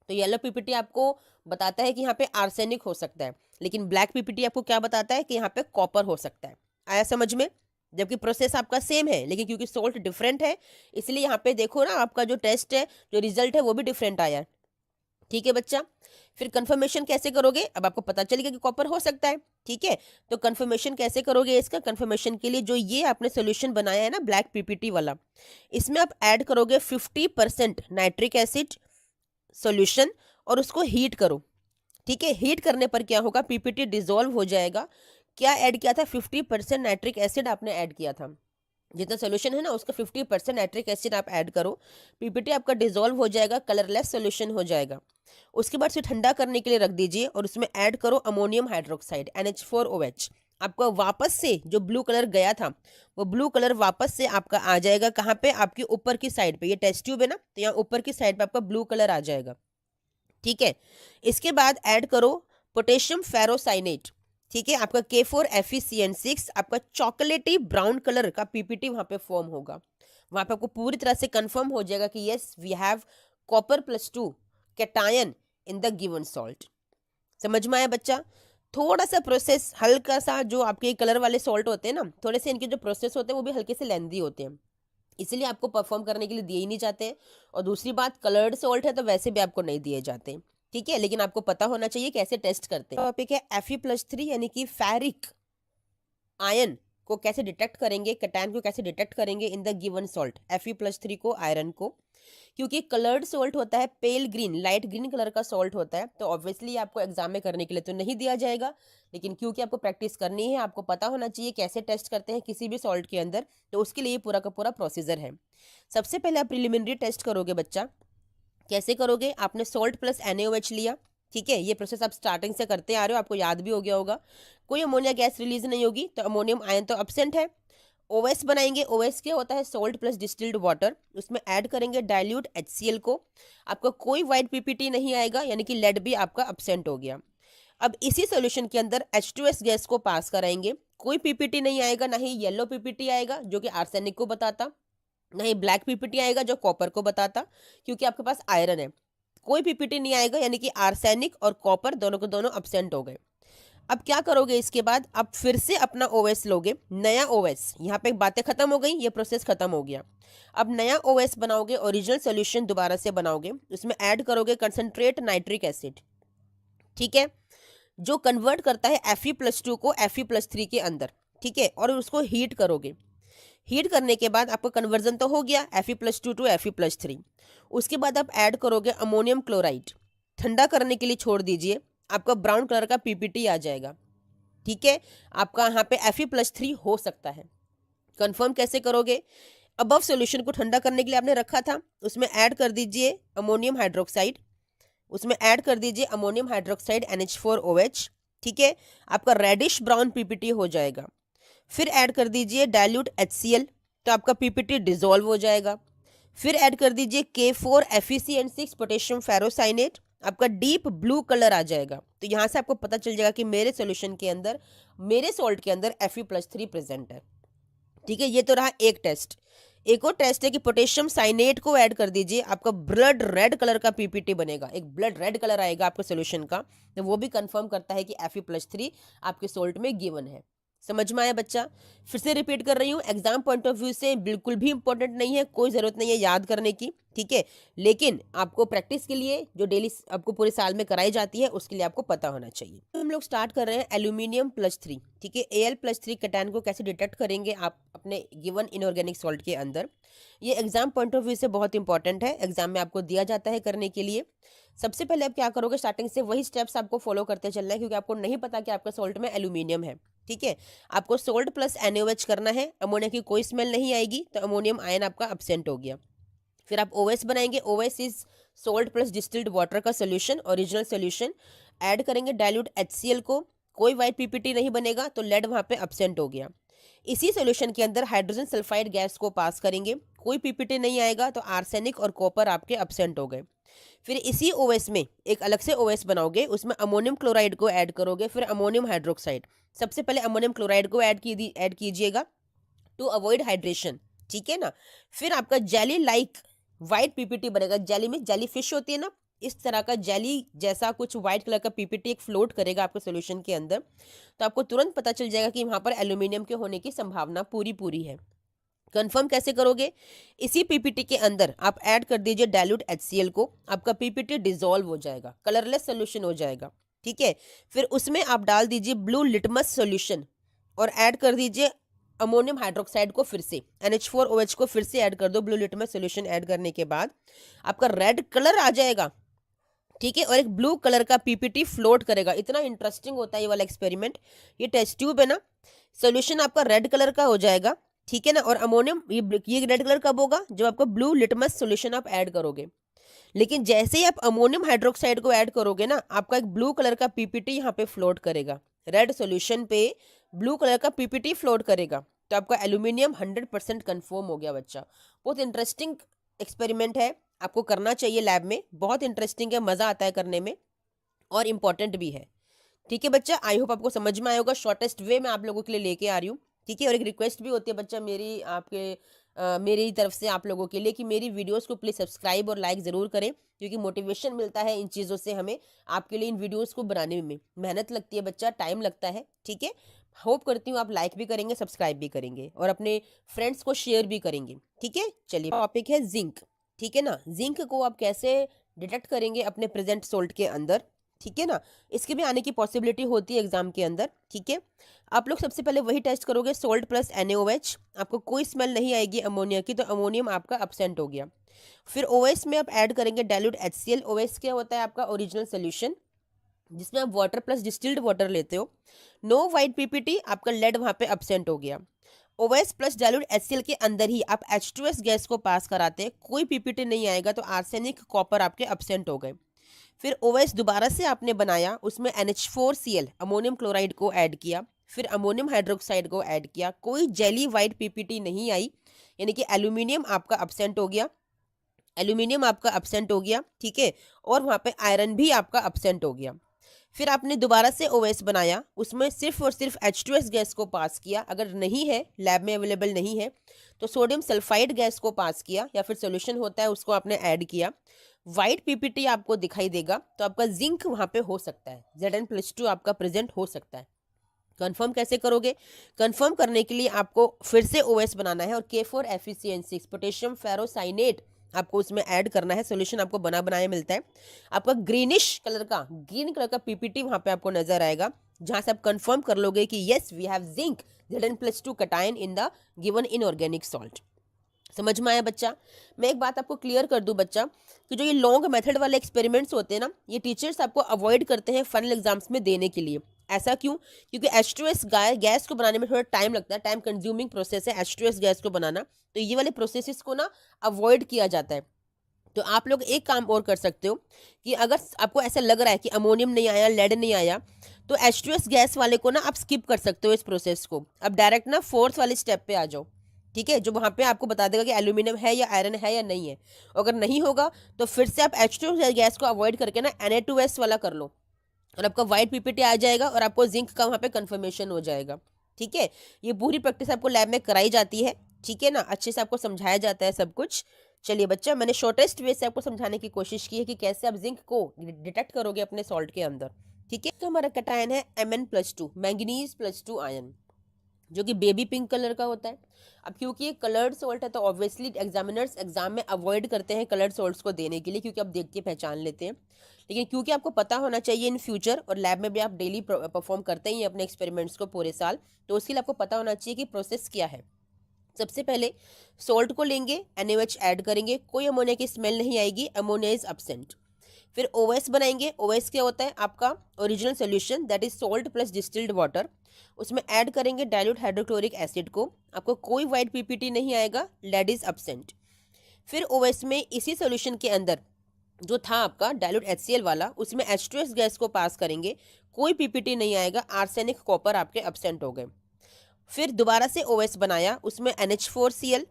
तो येलो पीपीटी आपको बताता है कि यहाँ पे आर्सेनिक हो सकता है, लेकिन ब्लैक पीपीटी आपको क्या बताता है कि यहाँ पे कॉपर हो सकता है। आया समझ में? जबकि प्रोसेस आपका सेम है, लेकिन क्योंकि सोल्ट डिफरेंट है इसलिए यहाँ पे देखो ना, आपका जो टेस्ट है, जो रिजल्ट है वो भी डिफरेंट आया है। ठीक है बच्चा, फिर कंफर्मेशन कैसे करोगे? अब आपको पता चलेगा कि कॉपर हो सकता है। ठीक है, तो कंफर्मेशन कैसे करोगे इसका? कंफर्मेशन के लिए जो ये आपने सोल्यूशन बनाया है ना ब्लैक पीपीटी वाला, इसमें आप ऐड करोगे 50% नाइट्रिक एसिड सोल्यूशन और उसको हीट करो। ठीक है, हीट करने पर क्या होगा? पीपीटी डिसॉल्व हो जाएगा। क्या ऐड किया था? 50% नाइट्रिक एसिड आपने ऐड किया था, जितना सोल्यूशन है ना उसका 50% नाइट्रिक एसिड आप ऐड करो, पीपीटी आपका डिसॉल्व हो जाएगा, कलरलेस सोल्यूशन हो जाएगा। उसके बाद उसे ठंडा करने के लिए रख दीजिए और उसमें ऐड करो अमोनियम हाइड्रोक्साइड NH4OH। आपका वापस से जो ब्लू कलर गया था वो ब्लू कलर वापस से आपका आ जाएगा कहाँ पे, आपकी ऊपर की साइड पे। ये टेस्ट ट्यूब है ना, तो यहाँ ऊपर की साइड पे आपका ब्लू कलर आ जाएगा। ठीक है, इसके बाद ऐड करो पोटेशियम फेरोसाइनेट। ठीक है, आपका K4FeCN6 आपका चॉकलेटी ब्राउन कलर का पीपीटी वहां पे फॉर्म होगा। वहां पे आपको पूरी तरह से कंफर्म हो जाएगा कि यस वी हैव कॉपर+2 cation in the given salt. समझ में आया बच्चा? थोड़ा सा प्रोसेस हल्का सा, जो आपके कलर वाले सॉल्ट होते हैं ना, थोड़े से इनके जो प्रोसेस होते हैं वो भी हल्के से लेंदी होते हैं, इसलिए आपको परफॉर्म करने के लिए दिए ही नहीं जाते हैं। और दूसरी बात, कलर्ड सॉल्ट है तो वैसे भी आपको नहीं दिए जाते। ठीक है, लेकिन आपको पता होना चाहिए कैसे टेस्ट करते हैं। टॉपिक है Fe+3 यानी कि फेरिक आयन को कैसे डिटेक्ट करेंगे, कैटायन को कैसे डिटेक्ट करेंगे इन द गिवन सॉल्ट। Fe+3 को, आयरन को, क्योंकि कलर्ड सॉल्ट होता है, पेल ग्रीन लाइट ग्रीन कलर का सॉल्ट होता है, तो ऑब्वियसली आपको एग्जाम में करने के लिए तो नहीं दिया जाएगा, लेकिन क्योंकि आपको प्रैक्टिस करनी है, आपको पता होना चाहिए कैसे टेस्ट करते हैं किसी भी सॉल्ट के अंदर, तो उसके लिए पूरा का पूरा प्रोसीजर है। सबसे पहले आप प्रिलिमिनरी टेस्ट करोगे बच्चा। कैसे करोगे? आपने सॉल्ट प्लस NaOH लिया। ठीक है, ये प्रोसेस आप स्टार्टिंग से करते आ रहे हो, आपको याद भी हो गया होगा। कोई अमोनिया गैस रिलीज नहीं होगी तो अमोनियम आयन तो एब्सेंट है। OS बनाएंगे। OS क्या होता है? Salt plus distilled water. उसमें ऐड करेंगे डाइल्यूट HCl को। आपका कोई वाइट पीपीटी नहीं आएगा, यानी कि लेड भी आपका एब्सेंट हो गया। अब इसी सॉल्यूशन के अंदर H2S गैस को पास कराएंगे। कोई पीपीटी नहीं आएगा, ना ही येलो पीपीटी आएगा जो कि आर्सेनिक को बताता, ना ही ब्लैक पीपीटी आएगा जो कॉपर को बताता, क्योंकि आपके पास आयरन है। कोई पीपीटी नहीं आएगा, यानी कि आर्सेनिक और कॉपर दोनों के दोनों एब्सेंट हो गए। अब क्या करोगे इसके बाद? आप फिर से अपना OS लोगे, नया OS। यहाँ पे बातें खत्म हो गई, ये प्रोसेस खत्म हो गया। अब नया OS बनाओगे, ओरिजिनल सॉल्यूशन दोबारा से बनाओगे, उसमें ऐड करोगे कंसंट्रेट नाइट्रिक एसिड। ठीक है, जो कन्वर्ट करता है Fe+2 को Fe+3 के अंदर। ठीक है, और उसको हीट करोगे। हीट करने के बाद आपका कन्वर्जन तो हो गया Fe+2 टू Fe+3। उसके बाद आप ऐड करोगे अमोनियम क्लोराइड। ठंडा करने के लिए छोड़ दीजिए, आपका ब्राउन कलर का पीपीटी आ जाएगा। ठीक है, आपका यहाँ पे Fe+3 हो सकता है। कंफर्म कैसे करोगे? अबव सॉल्यूशन को ठंडा करने के लिए आपने रखा था, उसमें ऐड कर दीजिए अमोनियम हाइड्रोक्साइड। उसमें ऐड कर दीजिए अमोनियम हाइड्रोक्साइड NH4OH। ठीक है, आपका रेडिश ब्राउन पीपीटी हो जाएगा। फिर ऐड कर दीजिए डाइल्यूट HCl, तो आपका पीपीटी डिसॉल्व हो जाएगा। फिर ऐड कर दीजिए K4FeCN6 पोटेशियम फेरोसाइनेट, आपका डीप ब्लू कलर आ जाएगा। तो यहाँ से आपको पता चल जाएगा कि मेरे सॉल्यूशन के अंदर, मेरे सॉल्ट के अंदर Fe+3 प्रेजेंट है। ठीक है, ये तो रहा एक टेस्ट। एक और टेस्ट है कि पोटेशियम साइनेट को ऐड कर दीजिए, आपका ब्लड रेड कलर का पीपीटी बनेगा, एक ब्लड रेड कलर आएगा आपके सॉल्यूशन का, तो वो भी कंफर्म करता है कि Fe+3 आपके सॉल्ट में गिवन है। समझ में आया बच्चा? फिर से रिपीट कर रही हूँ, एग्जाम पॉइंट ऑफ व्यू से बिल्कुल भी इंपॉर्टेंट नहीं है, कोई ज़रूरत नहीं है याद करने की। ठीक है, लेकिन आपको प्रैक्टिस के लिए जो डेली आपको पूरे साल में कराई जाती है उसके लिए आपको पता होना चाहिए। तो हम लोग स्टार्ट कर रहे हैं एल्यूमिनियम+3। ठीक है, Al+3 कैटायन को कैसे डिटेक्ट करेंगे आप अपने गिवन इनऑर्गेनिक सॉल्ट के अंदर। ये एग्जाम पॉइंट ऑफ व्यू से बहुत इंपॉर्टेंट है, एग्जाम में आपको दिया जाता है करने के लिए। सबसे पहले आप क्या करोगे? स्टार्टिंग से वही स्टेप्स आपको फॉलो करते चलना है, क्योंकि आपको नहीं पता कि आपका सॉल्ट में एल्यूमिनियम है। ठीक है, आपको सोल्ट प्लस NaOH करना है, अमोनिया की कोई स्मेल नहीं आएगी, तो अमोनियम आयन आपका एब्सेंट हो गया। फिर आप OS बनाएंगे। OS is salt plus distilled water का सोल्यूशन, ओरिजिनल सोल्यूशन। ऐड करेंगे डाइल्यूट HCl को, कोई वाइट पीपीटी नहीं बनेगा, तो लेड वहां पे एब्सेंट हो गया। इसी सोल्यूशन के अंदर हाइड्रोजन सल्फाइड गैस को पास करेंगे, कोई पीपीटी नहीं आएगा, तो आर्सेनिक और कॉपर आपके एब्सेंट हो गए। फिर इसी OS में एक अलग से OS बनाओगे, उसमें अमोनियम क्लोराइड को ऐड करोगे, फिर अमोनियम हाइड्रोक्साइड। सबसे पहले अमोनियम क्लोराइड को ऐड कीजिएगा टू अवॉइड हाइड्रेशन। ठीक है ना, फिर आपका जेली लाइक व्हाइट पीपीटी बनेगा। जेली में जेली फिश होती है ना, इस तरह का जेली जैसा कुछ व्हाइट कलर का पीपीटी एक फ्लोट करेगा आपके सोल्यूशन के अंदर, तो आपको तुरंत पता चल जाएगा कि वहां पर एल्यूमिनियम के होने की संभावना पूरी है। कंफर्म कैसे करोगे? इसी पीपीटी के अंदर आप ऐड कर दीजिए डाइल्यूट HCl को, आपका पीपीटी डिसॉल्व हो जाएगा, कलरलेस सोल्यूशन हो जाएगा। ठीक है, फिर उसमें आप डाल दीजिए ब्लू लिटमस सोल्यूशन और ऐड कर दीजिए अमोनियम हाइड्रोक्साइड को, फिर से NH4OH को फिर से ऐड कर दो। ब्लू लिटमस सोल्यूशन ऐड करने के बाद आपका रेड कलर आ जाएगा। ठीक है, और एक ब्लू कलर का पीपीटी फ्लोट करेगा। इतना इंटरेस्टिंग होता है ये वाला एक्सपेरिमेंट। ये टेस्ट ट्यूब है ना, सोल्यूशन आपका रेड कलर का हो जाएगा। ठीक है ना, और अमोनियम ये रेड कलर कब होगा? जब आपका ब्लू लिटमस सोल्यूशन आप ऐड करोगे। लेकिन जैसे ही आप अमोनियम हाइड्रोक्साइड को ऐड करोगे ना, आपका एक ब्लू कलर का पीपीटी यहाँ पे फ्लोट करेगा। रेड सोल्यूशन पे ब्लू कलर का पीपीटी फ्लोट करेगा, तो आपका एल्यूमिनियम 100% कन्फर्म हो गया बच्चा। बहुत इंटरेस्टिंग एक्सपेरिमेंट है, आपको करना चाहिए लैब में, बहुत इंटरेस्टिंग है, मज़ा आता है करने में और इम्पॉर्टेंट भी है। ठीक है बच्चा, आई होप आपको समझ में आया होगा, शॉर्टेस्ट वे में आप लोगों के लिए लेके आ रही हूँ। ठीक है, और एक रिक्वेस्ट भी होती है बच्चा मेरी आपके मेरी तरफ से आप लोगों के लिए कि मेरी वीडियोस को प्लीज़ सब्सक्राइब और लाइक ज़रूर करें, क्योंकि मोटिवेशन मिलता है इन चीज़ों से हमें। आपके लिए इन वीडियोस को बनाने में मेहनत लगती है बच्चा, टाइम लगता है। ठीक है, होप करती हूँ आप लाइक भी करेंगे, सब्सक्राइब भी करेंगे और अपने फ्रेंड्स को शेयर भी करेंगे। ठीक है, चलिए टॉपिक है जिंक। ठीक है ना, जिंक को आप कैसे डिटेक्ट करेंगे अपने प्रेजेंट सोल्ट के अंदर। ठीक है ना, इसके भी आने की पॉसिबिलिटी होती है एग्जाम के अंदर। ठीक है, आप लोग सबसे पहले वही टेस्ट करोगे, सोल्ट प्लस NaOH, आपको कोई स्मेल नहीं आएगी अमोनिया की, तो अमोनियम आपका अब्सेंट हो गया। फिर OS में आप ऐड करेंगे डाइल्यूट HCl। OS क्या होता है आपका ओरिजिनल सोल्यूशन, जिसमें आप वाटर प्लस डिस्टिल्ड वाटर लेते हो। नो वाइट पीपीटी, आपका लेड वहां पे अब्सेंट हो गया। OS प्लस डाइल्यूट HCl के अंदर ही आप H2S गैस को पास कराते हैं, कोई पीपीटी नहीं आएगा, तो आर्सेनिक कॉपर आपके अब्सेंट हो गए। फिर OS दोबारा से आपने बनाया, उसमें NH4Cl अमोनियम क्लोराइड को ऐड किया, फिर अमोनियम हाइड्रोक्साइड को ऐड किया, कोई जेली वाइट पीपीटी नहीं आई, यानी कि एल्यूमिनियम आपका अब्सेंट हो गया। एल्यूमिनियम आपका अब्सेंट हो गया, ठीक है, और वहाँ पे आयरन भी आपका अब्सेंट हो गया। फिर आपने दोबारा से OS बनाया, उसमें सिर्फ और सिर्फ H2S गैस को पास किया, अगर नहीं है लैब में अवेलेबल नहीं है तो सोडियम सल्फाइड गैस को पास किया, या फिर सोल्यूशन होता है उसको आपने ऐड किया। वाइट पीपीटी आपको दिखाई देगा, तो आपका जिंक वहाँ पे हो सकता है, Zn+2 आपका प्रेजेंट हो सकता है। कंफर्म कैसे करोगे? कंफर्म करने के लिए आपको फिर से OS बनाना है और K4FeCN6 पोटेशियम फेरोसाइनेट आपको उसमें ऐड करना है। सॉल्यूशन आपको बना बनाया मिलता है, आपका ग्रीन कलर का पीपीटी वहां पे आपको नजर आएगा, जहां से आप कंफर्म कर लोगे कि yes we have zinc Zn+2 cation in the given inorganic salt. समझ में आया बच्चा? मैं एक बात आपको क्लियर कर दूं बच्चा, कि जो ये लॉन्ग मेथड वाले एक्सपेरिमेंट्स होते हैं ना, ये टीचर्स आपको अवॉइड करते हैं फाइनल एग्जाम्स में देने के लिए। ऐसा क्यों? क्योंकि H2S गैस को बनाने में थोड़ा टाइम लगता है, टाइम कंज्यूमिंग प्रोसेस है H2S गैस को बनाना, तो ये वाले प्रोसेसेस को ना अवॉइड किया जाता है। तो आप लोग एक काम और कर सकते हो, कि अगर आपको ऐसा लग रहा है कि अमोनियम नहीं आया, लेड नहीं आया, तो H2S गैस वाले को ना आप स्किप कर सकते हो इस प्रोसेस को, अब डायरेक्ट ना फोर्थ वाले स्टेप पे आ जाओ। ठीक है, जो वहाँ पे आपको बता देगा कि एल्यूमिनियम है या आयरन है या नहीं है। अगर नहीं होगा तो फिर से आप H2S गैस को अवॉइड करके ना Na2S वाला कर लो, और आपका वाइट पीपीटी आ जाएगा और आपको जिंक का वहाँ पे कंफर्मेशन हो जाएगा। ठीक है, ये पूरी प्रैक्टिस आपको लैब में कराई जाती है। ठीक है ना, अच्छे से आपको समझाया जाता है सब कुछ। चलिए बच्चा, मैंने शॉर्टेस्ट वे से आपको समझाने की कोशिश की है कि कैसे आप जिंक को डिटेक्ट करोगे अपने सॉल्ट के अंदर। ठीक है, तो हमारा कटायन है Mn+2, मैंगनीज+2 आयन, जो कि बेबी पिंक कलर का होता है। अब क्योंकि ये कलर्ड सॉल्ट है, तो ऑब्वियसली एग्जामिनर्स एग्जाम में अवॉइड करते हैं कलर्ड सॉल्ट्स को देने के लिए, क्योंकि आप देख के पहचान लेते हैं। लेकिन क्योंकि आपको पता होना चाहिए इन फ्यूचर, और लैब में भी आप डेली परफॉर्म करते ही हैं अपने एक्सपेरिमेंट्स को पूरे साल, तो उसके लिए आपको पता होना चाहिए कि प्रोसेस क्या है। सबसे पहले सॉल्ट को लेंगे, NaOH ऐड करेंगे, कोई अमोनिया की स्मेल नहीं आएगी, अमोनिया इज अब्सेंट। फिर OS बनाएंगे। OS क्या होता है? आपका original solution, that is salt plus distilled water, उसमें ऐड करेंगे डाइल्यूट हाइड्रोक्लोरिक एसिड को, आपको कोई वाइट पीपीटी नहीं आएगा, लेड इज अब्सेंट। फिर OS में इसी सोल्यूशन के अंदर जो था आपका डाइल्यूट HCl वाला, उसमें H2S गैस को पास करेंगे, कोई पीपीटी नहीं आएगा, आर्सेनिक कॉपर आपके अब्सेंट हो गए। फिर दोबारा से OS बनाया, उसमें NH4Cl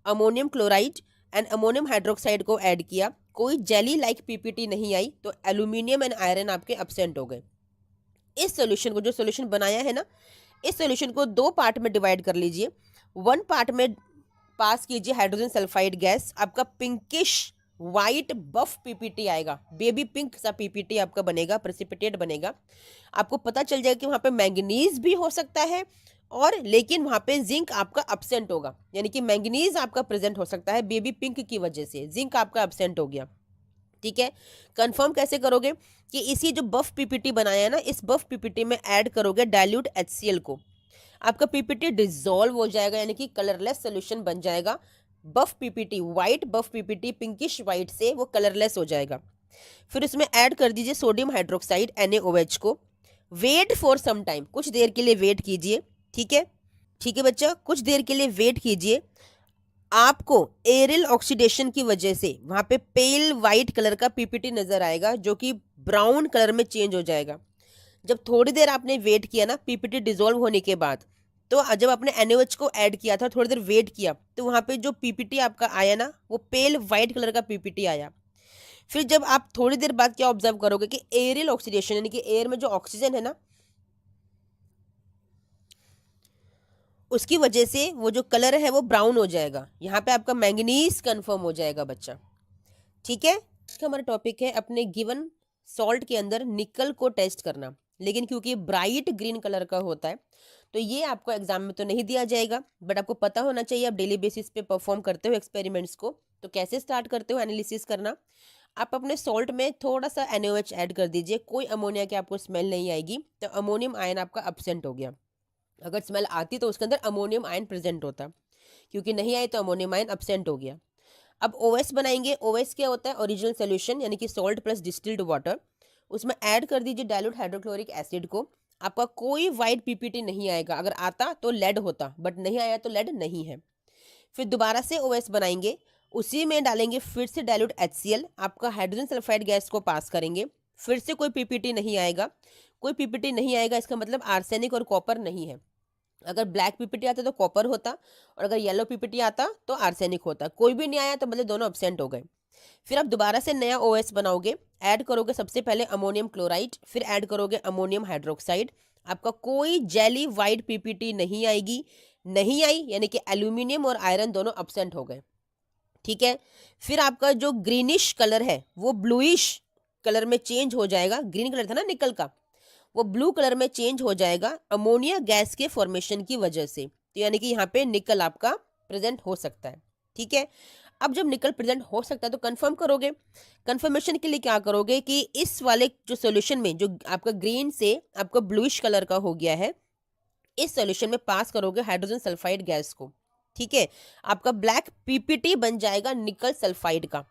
ammonium chloride and ammonium hydroxide को ऐड किया, कोई जेली लाइक पीपीटी नहीं आई, तो एल्यूमिनियम एंड आयरन आपके अब्सेंट हो गए। इस सोल्यूशन को, जो सोल्यूशन बनाया है ना, इस सोल्यूशन को दो पार्ट में डिवाइड कर लीजिए। वन पार्ट में पास कीजिए हाइड्रोजन सल्फाइड गैस, आपका पिंकिश वाइट बफ पीपीटी आएगा, बेबी पिंक सा पीपीटी आपका बनेगा, प्रेसिपिटेट बनेगा। आपको पता चल जाएगा कि वहाँ पे मैंगनीज भी हो सकता है, और लेकिन वहाँ पे जिंक आपका अब्सेंट होगा, यानी कि मैंगनीज आपका प्रेजेंट हो सकता है बेबी पिंक की वजह से, जिंक आपका अब्सेंट हो गया। ठीक है, कंफर्म कैसे करोगे? कि इसी जो बफ पीपीटी बनाया है ना, इस बफ पीपीटी में ऐड करोगे डाइल्यूट HCl को, आपका पीपीटी डिसॉल्व हो जाएगा, यानी कि कलरलेस सोल्यूशन बन जाएगा। बफ पीपीटी, वाइट बफ पीपीटी पिंकिश वाइट से वो कलरलेस हो जाएगा। फिर इसमें ऐड कर दीजिए सोडियम हाइड्रोक्साइड NaOH को, वेट फॉर सम टाइम, कुछ देर के लिए वेट कीजिए। ठीक है, ठीक है बच्चा, कुछ देर के लिए वेट कीजिए। आपको एरिल ऑक्सीडेशन की वजह से वहां पे पेल वाइट कलर का पीपीटी नजर आएगा, जो कि ब्राउन कलर में चेंज हो जाएगा। जब थोड़ी देर आपने वेट किया ना पीपीटी डिजोल्व होने के बाद, तो जब आपने NaOH को ऐड किया था, थोड़ी देर वेट किया, तो वहाँ पे जो पीपीटी आपका आया ना, वो पेल वाइट कलर का पीपीटी आया। फिर जब आप थोड़ी देर बाद क्या ऑब्जर्व करोगे कि एरियल ऑक्सीडेशन, यानी कि एयर में जो ऑक्सीजन है ना, उसकी वजह से वो जो कलर है वो ब्राउन हो जाएगा। यहाँ पे आपका मैंगनीज कंफर्म हो जाएगा बच्चा। ठीक है, इसका हमारा टॉपिक है अपने गिवन सॉल्ट के अंदर निकल को टेस्ट करना। लेकिन क्योंकि ब्राइट ग्रीन कलर का होता है, तो ये आपको एग्जाम में तो नहीं दिया जाएगा, बट आपको पता होना चाहिए आप डेली बेसिस पे परफॉर्म करते हो एक्सपेरिमेंट्स को। तो कैसे स्टार्ट करते हो एनालिसिस करना, आप अपने सॉल्ट में थोड़ा सा NaOH ऐड कर दीजिए। कोई अमोनिया की आपको स्मेल नहीं आएगी, तो अमोनियम आयन आपका अब्सेंट हो गया। अगर स्मेल आती तो उसके अंदर अमोनियम आयन प्रेजेंट होता, क्योंकि नहीं आए तो अमोनियम आयन अब्सेंट हो गया। अब OS बनाएंगे। OS क्या होता है? ओरिजिनल सोल्यूशन, यानी कि सॉल्ट प्लस डिस्टिल्ड वाटर। उसमें ऐड कर दीजिए डाइल्यूट हाइड्रोक्लोरिक एसिड को। आपका कोई वाइट पीपीटी नहीं आएगा। अगर आता तो लेड होता, बट नहीं आया तो लेड नहीं है। फिर दोबारा से OS बनाएंगे, उसी में डालेंगे फिर से डाइल्यूट HCl। आपका हाइड्रोजन सल्फाइड गैस को पास करेंगे, फिर से कोई पीपीटी नहीं आएगा। कोई पीपीटी नहीं आएगा, इसका मतलब आर्सेनिक और कॉपर नहीं है। अगर ब्लैक पीपीटी आता तो कॉपर होता, और अगर येलो पीपीटी आता तो आर्सेनिक होता। कोई भी नहीं आया तो मतलब दोनों अब्सेंट हो गए। फिर आप दोबारा से नया OS बनाओगे। ऐड करोगे सबसे पहले अमोनियम क्लोराइड, फिर ऐड करोगे अमोनियम हाइड्रोक्साइड। आपका कोई जेली वाइट पीपीटी नहीं आएगी। नहीं आई यानी कि एल्यूमिनियम और आयरन दोनों अब्सेंट हो गए। ठीक है, फिर आपका जो ग्रीनिश कलर है वो ब्लूइश कलर में चेंज हो जाएगा। ग्रीन कलर था ना निकल का, वो ब्लू कलर में चेंज हो जाएगा अमोनिया गैस के फॉर्मेशन की वजह से। तो यानी कि यहाँ पे निकल आपका प्रेजेंट हो सकता है। ठीक है, अब जब निकल प्रेजेंट हो सकता है तो कंफर्म करोगे। कंफर्मेशन के लिए क्या करोगे कि इस वाले जो सॉल्यूशन में जो आपका ग्रीन से आपका ब्लूइश कलर का हो गया है, इस सॉल्यूशन में पास करोगे हाइड्रोजन सल्फाइड गैस को। ठीक है, आपका ब्लैक पीपीटी बन जाएगा निकल सल्फाइड का।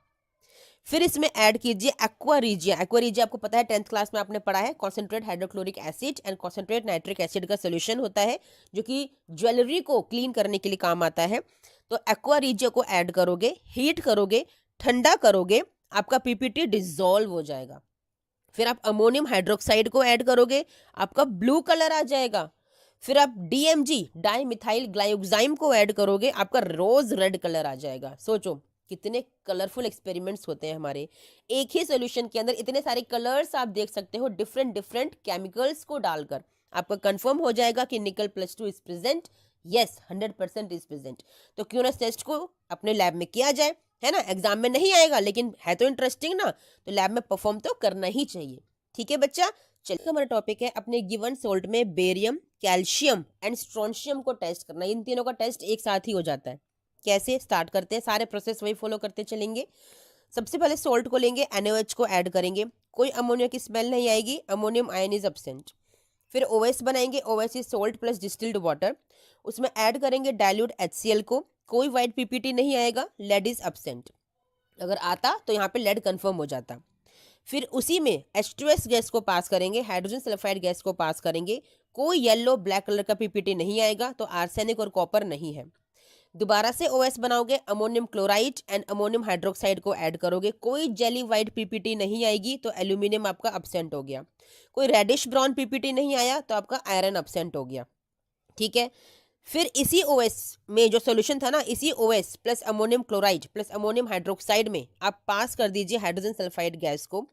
फिर इसमें ऐड कीजिए एक्वा रीजिया। एक्वा रीजिया आपको पता है 10th क्लास में आपने पढ़ा है, concentrate hydrochloric acid and concentrate nitric acid का सोल्यूशन होता है, जो कि ज्वेलरी को क्लीन करने के लिए काम आता है। तो एक्वा रीजिया को ऐड करोगे, हीट करोगे, ठंडा करोगे, आपका पीपीटी डिसॉल्व हो जाएगा। फिर आप अमोनियम हाइड्रोक्साइड को ऐड करोगे, आपका ब्लू कलर आ जाएगा। फिर आप DMG डाई मिथाइल ग्लाइकोजाइम को ऐड करोगे, आपका रोज रेड कलर आ जाएगा। सोचो कितने कलरफुल एक्सपेरिमेंट्स होते हैं हमारे। एक ही सोल्यूशन के अंदर इतने सारे कलर्स आप देख सकते हो डिफरेंट डिफरेंट केमिकल्स को डालकर। आपका कंफर्म हो जाएगा कि निकल +2 is present. Yes, 100% is present. तो क्यों ना टेस्ट को अपने लैब में किया जाए, है ना। एग्जाम में नहीं आएगा लेकिन है तो इंटरेस्टिंग ना, तो लैब में परफॉर्म तो करना ही चाहिए। ठीक है बच्चा, चलिए हमारा टॉपिक है अपने गिवन सोल्ट में बेरियम, कैल्शियम एंड स्ट्रोंशियम को टेस्ट करना। इन तीनों का टेस्ट एक साथ ही हो जाता है। कैसे स्टार्ट करते हैं, सारे प्रोसेस वही फॉलो करते चलेंगे। सबसे पहले सोल्ट को लेंगे, NaOH को ऐड करेंगे, कोई अमोनिया की स्मेल नहीं आएगी, अमोनियम आयन इज एब्सेंट। फिर OS बनाएंगे, OS is salt plus distilled water. उसमें ऐड करेंगे डाइल्यूट HCl को, कोई वाइट पीपीटी नहीं आएगा, लेड इज एब्सेंट। अगर आता तो यहाँ पे लेड कंफर्म हो जाता। फिर उसी में H2S गैस को पास करेंगे, हाइड्रोजन सल्फाइड गैस को पास करेंगे, कोई येलो ब्लैक कलर का पीपीटी नहीं आएगा, तो आर्सेनिक और कॉपर नहीं है। दोबारा से OS बनाओगे, ammonium chloride and ammonium hydroxide को ऐड करोगे, कोई जेली वाइट पीपीटी नहीं आएगी, तो एल्यूमिनियम आपका अब्सेंट हो गया। कोई रेडिश ब्राउन पीपीटी नहीं आया, तो आपका आयरन अब्सेंट हो गया। ठीक है, फिर इसी OS में जो सोल्यूशन था ना, इसी OS plus ammonium chloride plus ammonium hydroxide में आप पास कर दीजिए हाइड्रोजन सल्फाइड गैस को।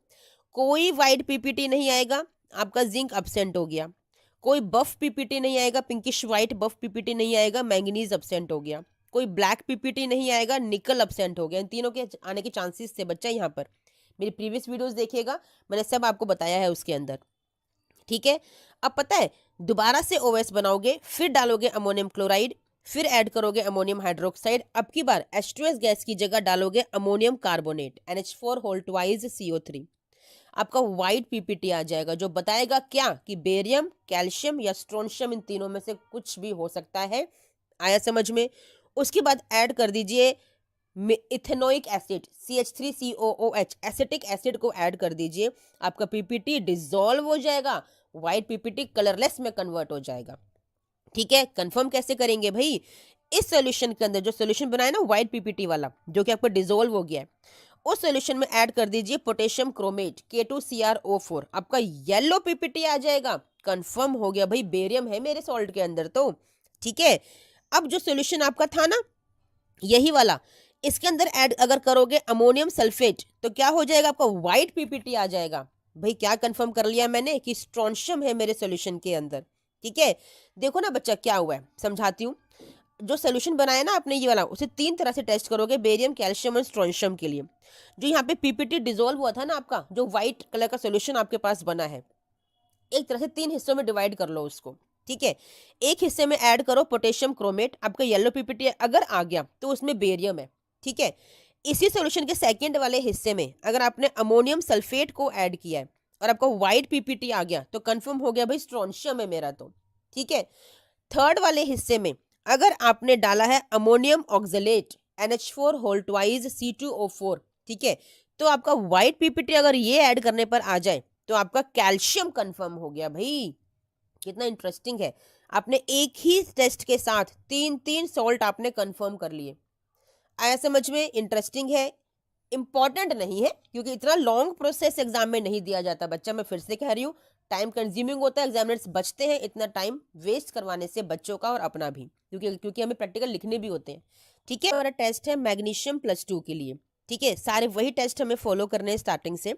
कोई वाइट पीपीटी नहीं आएगा, आपका जिंक अब्सेंट हो गया। कोई बफ पीपीटी नहीं आएगा, पिंकिश वाइट बफ पीपीटी नहीं आएगा, मैंगनीज अब्सेंट हो गया। कोई ब्लैक पीपीटी नहीं आएगा, निकल अब्सेंट हो गया। इन तीनों के आने के चांसेस थे बच्चा यहाँ पर। मेरी प्रीवियस वीडियोस देखिएगा, मैंने सब आपको बताया है उसके अंदर। ठीक है, अब पता है दोबारा से OS बनाओगे, फिर डालोगे अमोनियम क्लोराइड, फिर ऐड करोगे अमोनियम हाइड्रोक्साइड। अब की बार H2S गैस की जगह डालोगे ammonium carbonate, NH4 whole twice CO3। आपका वाइट पीपीटी आ जाएगा, जो बताएगा क्या कि बेरियम, कैल्शियम या स्ट्रोंशियम इन तीनों में से कुछ भी हो सकता है। आया समझ में। उसके बाद ऐड कर दीजिए ethanoic acid, CH3COOH acetic acid को ऐड कर दीजिए। आपका पीपीटी डिसॉल्व हो जाएगा, वाइट पीपीटी कलरलेस में कन्वर्ट हो जाएगा। ठीक है, कंफर्म कैसे करेंगे भाई, इस सॉल्यूशन के अंदर जो सॉल्यूशन बनाया ना वाइट पीपीटी वाला, जो कि आपका डिसॉल्व हो गया है, उस सॉल्यूशन में ऐड कर दीजिए पोटेशियम क्रोमेट K2CrO4, आपका येलो पीपीटी आ जाएगा। कंफर्म हो गया भाई, बेरियम है मेरे सॉल्ट के अंदर तो। ठीक है, अब जो सॉल्यूशन आपका था ना यही वाला, इसके अंदर ऐड अगर करोगे अमोनियम सल्फेट तो क्या हो जाएगा, आपका व्हाइट पीपीटी आ जाएगा। भाई क्या कंफर्म कर लिया मैंने कि स्ट्रोंशियम है मेरे सॉल्यूशन के अंदर। ठीक है, देखो ना बच्चा क्या हुआ है, समझाती हूँ। जो सोल्यूशन बनाया ना आपने ये वाला, उसे 3 तरह से टेस्ट करोगे, बेरियम, कैल्शियम और स्ट्रोंशियम के लिए। जो यहाँ पे पीपीटी डिसॉल्व हुआ था ना आपका, जो व्हाइट कलर का सोल्यूशन आपके पास बना है, एक तरह से 3 हिस्सों में डिवाइड कर लो उसको। ठीक है, एक हिस्से में ऐड करो पोटेशियम क्रोमेट, आपका येलो पीपीटी अगर आ गया तो उसमें बेरियम है। ठीक है, इसी सोल्यूशन के सेकेंड वाले हिस्से में अगर आपने अमोनियम सल्फेट को ऐड किया है और आपको व्हाइट पीपीटी आ गया तो कंफर्म हो गया भाई स्ट्रोंशियम है मेरा तो। ठीक है, थर्ड वाले हिस्से में अगर आपने डाला है ammonium oxalate NH4 whole twice C2O4, ठीक है, तो आपका व्हाइट पीपीटी अगर ये ऐड करने पर आ जाए तो आपका कैल्शियम कंफर्म हो गया भाई। कितना इंटरेस्टिंग है, आपने एक ही टेस्ट के साथ 3 सॉल्ट आपने कंफर्म कर लिए। आया समझ में? इंटरेस्टिंग है, इंपॉर्टेंट नहीं है क्योंकि इतना लॉन्ग प्रोसेस एग्जाम में नहीं दिया जाता बच्चा। मैं फिर से कह रही हूँ, टाइम कंज्यूमिंग होता है, एग्जामिनर्स बचते हैं इतना टाइम वेस्ट करवाने से बच्चों का और अपना भी, क्योंकि हमें प्रैक्टिकल लिखने भी होते हैं। ठीक है, हमारा टेस्ट है मैग्नीशियम +2 के लिए। ठीक है, सारे वही टेस्ट हमें फॉलो करने हैं स्टार्टिंग से।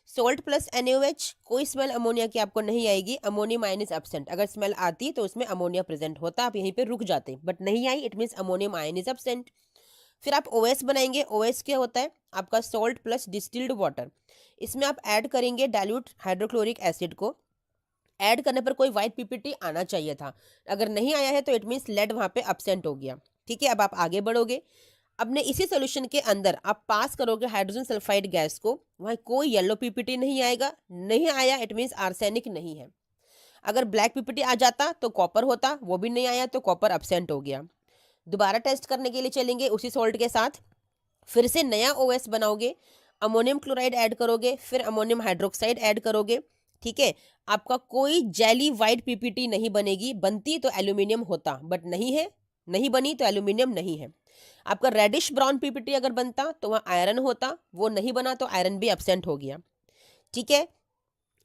सोल्ट प्लस NaOH, कोई स्मेल अमोनिया की आपको नहीं आएगी, अमोनियम आयन इज एब्सेंट। अगर स्मेल आती तो उसमें अमोनिया प्रेजेंट होता, आप यहीं पे रुक जाते, बट नहीं आई, it means ammonium ion is absent. फिर आप OS बनाएंगे। OS क्या होता है, आपका सॉल्ट प्लस डिस्टिल्ड वाटर। इसमें आप ऐड करेंगे डाइल्यूट हाइड्रोक्लोरिक एसिड को। ऐड करने पर कोई व्हाइट पीपीटी आना चाहिए था, अगर नहीं आया है तो इट मीन्स लेड वहां पे अब्सेंट हो गया। ठीक है, अब आप आगे बढ़ोगे, अपने इसी सोल्यूशन के अंदर आप पास करोगे हाइड्रोजन सल्फाइड गैस को, वहां कोई येलो पीपीटी नहीं आएगा, नहीं आया इट मीन्स आर्सेनिक नहीं है। अगर ब्लैक पीपीटी आ जाता तो कॉपर होता, वो भी नहीं आया तो कॉपर अब्सेंट हो गया। दोबारा टेस्ट करने के लिए चलेंगे उसी सॉल्ट के साथ, फिर से नया OS बनाओगे, अमोनियम क्लोराइड ऐड करोगे, फिर अमोनियम हाइड्रोक्साइड ऐड करोगे। ठीक है, आपका कोई जेली वाइट पीपीटी नहीं बनेगी, बनती तो एल्यूमिनियम होता बट नहीं है, नहीं बनी तो एल्यूमिनियम नहीं है। आपका रेडिश ब्राउन पीपीटी अगर बनता तो वहाँ आयरन होता, वो नहीं बना तो आयरन भी एब्सेंट हो गया। ठीक है,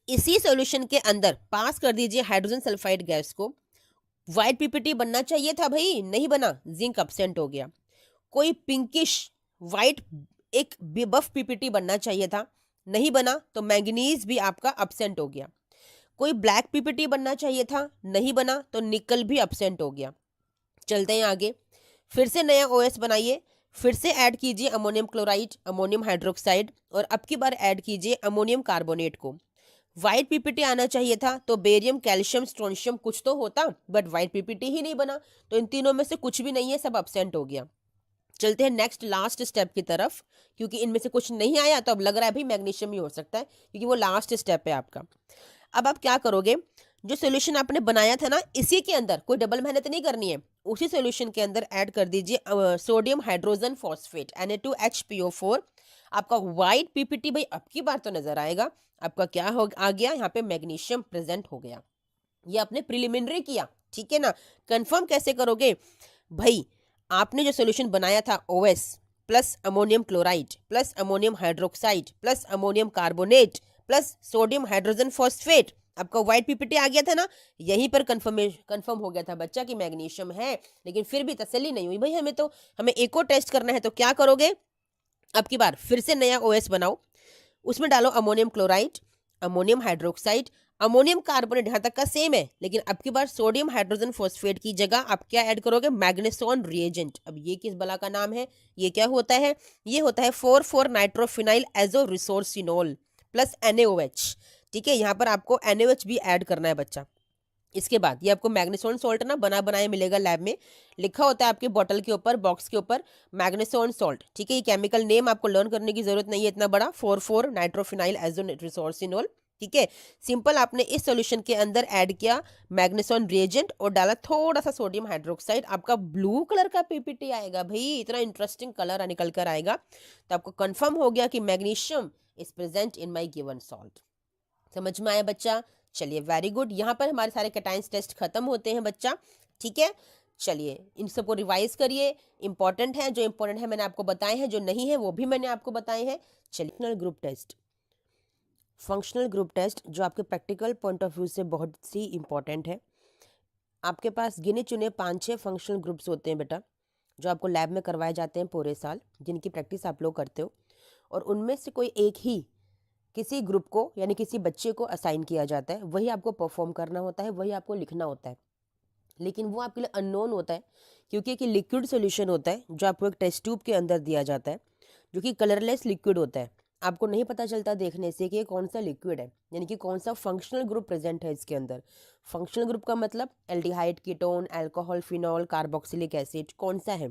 इसी सॉल्यूशन के अंदर पास कर दीजिए हाइड्रोजन सल्फाइड गैस को, व्हाइट पीपीटी बनना चाहिए था भाई, नहीं बना, जिंक एब्सेंट हो गया। कोई पिंकिश वाइट एक बफ पीपीटी बनना चाहिए था, नहीं बना तो मैंगनीज भी आपका एब्सेंट हो गया। कोई ब्लैक पीपीटी बनना चाहिए था, नहीं बना तो निकल भी एब्सेंट हो गया। चलते हैं आगे, फिर से नया OS बनाइए, फिर से ऐड कीजिए अमोनियम क्लोराइड, अमोनियम हाइड्रोक्साइड और अब की बार ऐड कीजिए अमोनियम कार्बोनेट को। व्हाइट पीपीटी आना चाहिए था तो बेरियम, कैल्शियम, स्ट्रोंशियम कुछ तो होता, बट व्हाइट पीपीटी ही नहीं बना, तो इन तीनों में से कुछ भी नहीं है, सब एब्सेंट हो गया। चलते हैं नेक्स्ट लास्ट स्टेप की तरफ, क्योंकि इनमें से कुछ नहीं आया तो अब लग रहा है भाई मैग्नीशियम ही हो सकता है, क्योंकि वो लास्ट स्टेप है आपका। अब आप क्या करोगे, जो सोल्यूशन आपने बनाया था ना इसी के अंदर कोई डबल मेहनत नहीं करनी है, उसी सोल्यूशन के अंदर ऐड कर दीजिए सोडियम हाइड्रोजन फॉस्फेट Na2HPO4। आपका व्हाइट पीपीटी भाई अब की बार तो नजर आएगा, आपका क्या हो आ गया, यहाँ पे मैग्नीशियम प्रेजेंट हो गया। ये आपने प्रिलिमिनरी किया, ठीक है ना। कंफर्म कैसे करोगे भाई, आपने जो सोल्यूशन बनाया था OS plus ammonium chloride plus ammonium hydroxide plus ammonium carbonate plus sodium hydrogen phosphate, आपका व्हाइट पीपीटी आ गया था ना, यहीं पर कंफर्म हो गया था बच्चा कि मैग्नीशियम है। लेकिन फिर भी तसल्ली नहीं हुई भाई, हमें एक और टेस्ट करना है, तो क्या करोगे, अब की बार फिर से नया OS बनाओ, उसमें डालो ammonium chloride, ammonium hydroxide, ammonium carbonate, यहाँ तक का सेम है, लेकिन अब की बार सोडियम हाइड्रोजन फॉस्फेट की जगह आप क्या ऐड करोगे, मैग्नेसॉन रिएजेंट। अब ये किस बला का नाम है, ये क्या होता है, ये होता है 4,4 nitrophenyl azo resorcinol plus NaOH। ठीक है, यहाँ पर आपको NaOH भी ऐड करना है बच्चा। इसके बाद ये आपको मैग्नेसोन सॉल्ट ना बना बनाया मिलेगा लैब में, लिखा होता है आपके बॉटल के ऊपर, बॉक्स के ऊपर मैग्नेसोन सॉल्ट। ठीक है, ये केमिकल नेम आपको लर्न करने की जरूरत नहीं है इतना बड़ा, 4,4 नाइट्रोफिनाइल एजो रिसोर्सिनोल। ठीक है, सिंपल आपने इस सॉल्यूशन के अंदर ऐड किया मैग्नेसोन रिएजेंट और डाला थोड़ा सा सोडियम हाइड्रोक्साइड, आपका ब्लू कलर का पीपीटी आएगा भाई, इतना इंटरेस्टिंग कलर निकल कर आएगा। तो आपको कंफर्म हो गया कि magnesium is present in my given salt. समझ में आया बच्चा? चलिए वेरी गुड, यहाँ पर हमारे सारे कैटाइंस टेस्ट खत्म होते हैं बच्चा। ठीक है, चलिए इन सबको रिवाइज करिए, इंपॉर्टेंट है, जो इंपॉर्टेंट है मैंने आपको बताए हैं, जो नहीं है वो भी मैंने आपको बताए हैं। चलिए group test, functional group test जो आपके प्रैक्टिकल पॉइंट ऑफ व्यू से बहुत सी इंपॉर्टेंट है। आपके पास गिने चुने 5-6 फंक्शनल ग्रुप्स होते हैं बेटा, जो आपको लैब में करवाए जाते हैं पूरे साल, जिनकी प्रैक्टिस आप लोग करते हो, और उनमें से कोई एक ही किसी ग्रुप को यानी किसी बच्चे को असाइन किया जाता है, वही आपको परफॉर्म करना होता है, वही आपको लिखना होता है। लेकिन वो आपके लिए अननोन होता है, क्योंकि एक लिक्विड सोल्यूशन होता है जो आपको एक टेस्ट ट्यूब के अंदर दिया जाता है, जो कि कलरलेस लिक्विड होता है। आपको नहीं पता चलता देखने से कि ये कौन सा लिक्विड है, यानी कि कौन सा फंक्शनल ग्रुप प्रेजेंट है इसके अंदर। फंक्शनल ग्रुप का मतलब aldehyde, ketone, alcohol, phenol, carboxylic acid कौन सा है।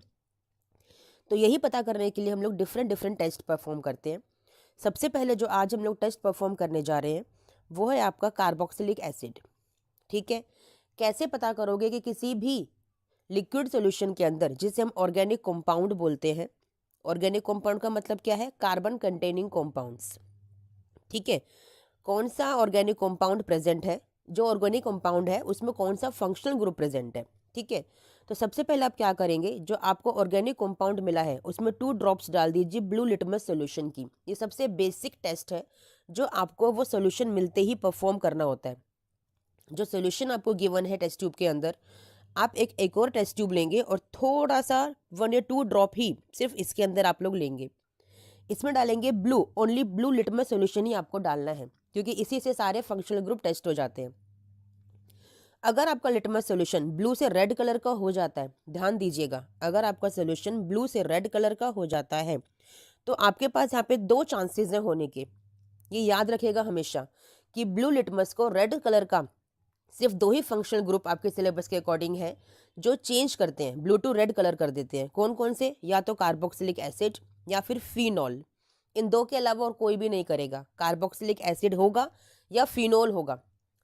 तो यही पता करने के लिए हम लोग डिफरेंट डिफरेंट टेस्ट परफॉर्म करते हैं। सबसे पहले जो आज हम लोग टेस्ट परफॉर्म करने जा रहे हैं वो है आपका कार्बोक्सिलिक एसिड। ठीक है, कैसे पता करोगे कि किसी भी लिक्विड सॉल्यूशन के अंदर, जिसे हम ऑर्गेनिक कंपाउंड बोलते हैं, ऑर्गेनिक कंपाउंड का मतलब क्या है, कार्बन कंटेनिंग कंपाउंड्स। ठीक है, कौन सा ऑर्गेनिक कंपाउंड प्रेजेंट है, जो ऑर्गेनिक कंपाउंड है उसमें कौन सा फंक्शनल ग्रुप प्रेजेंट है। ठीक है, तो सबसे पहले आप क्या करेंगे, जो आपको ऑर्गेनिक कंपाउंड मिला है उसमें 2 ड्रॉप्स डाल दीजिए ब्लू लिटमस सॉल्यूशन की। ये सबसे बेसिक टेस्ट है जो आपको वो सॉल्यूशन मिलते ही परफॉर्म करना होता है। जो सॉल्यूशन आपको गिवन है टेस्ट ट्यूब के अंदर, आप एक और टेस्ट ट्यूब लेंगे और थोड़ा सा 1 या 2 ड्रॉप ही सिर्फ इसके अंदर आप लोग लेंगे। इसमें डालेंगे blue, only blue litmus solution ही आपको डालना है, क्योंकि इसी से सारे फंक्शनल ग्रुप टेस्ट हो जाते हैं। अगर आपका लिटमस सॉल्यूशन ब्लू से रेड कलर का हो जाता है, ध्यान दीजिएगा, अगर आपका सॉल्यूशन ब्लू से रेड कलर का हो जाता है तो आपके पास यहाँ पे 2 चांसेस हैं होने के। ये याद रखिएगा हमेशा कि ब्लू लिटमस को रेड कलर का सिर्फ 2 ही फंक्शनल ग्रुप आपके सिलेबस के अकॉर्डिंग है जो चेंज करते हैं, ब्लू टू रेड कलर कर देते हैं। कौन कौन से, या तो कार्बोक्सिलिक एसिड या फिर फिनॉल। इन 2 के अलावा और कोई भी नहीं करेगा। कार्बोक्सिलिक एसिड होगा या फिनॉल होगा।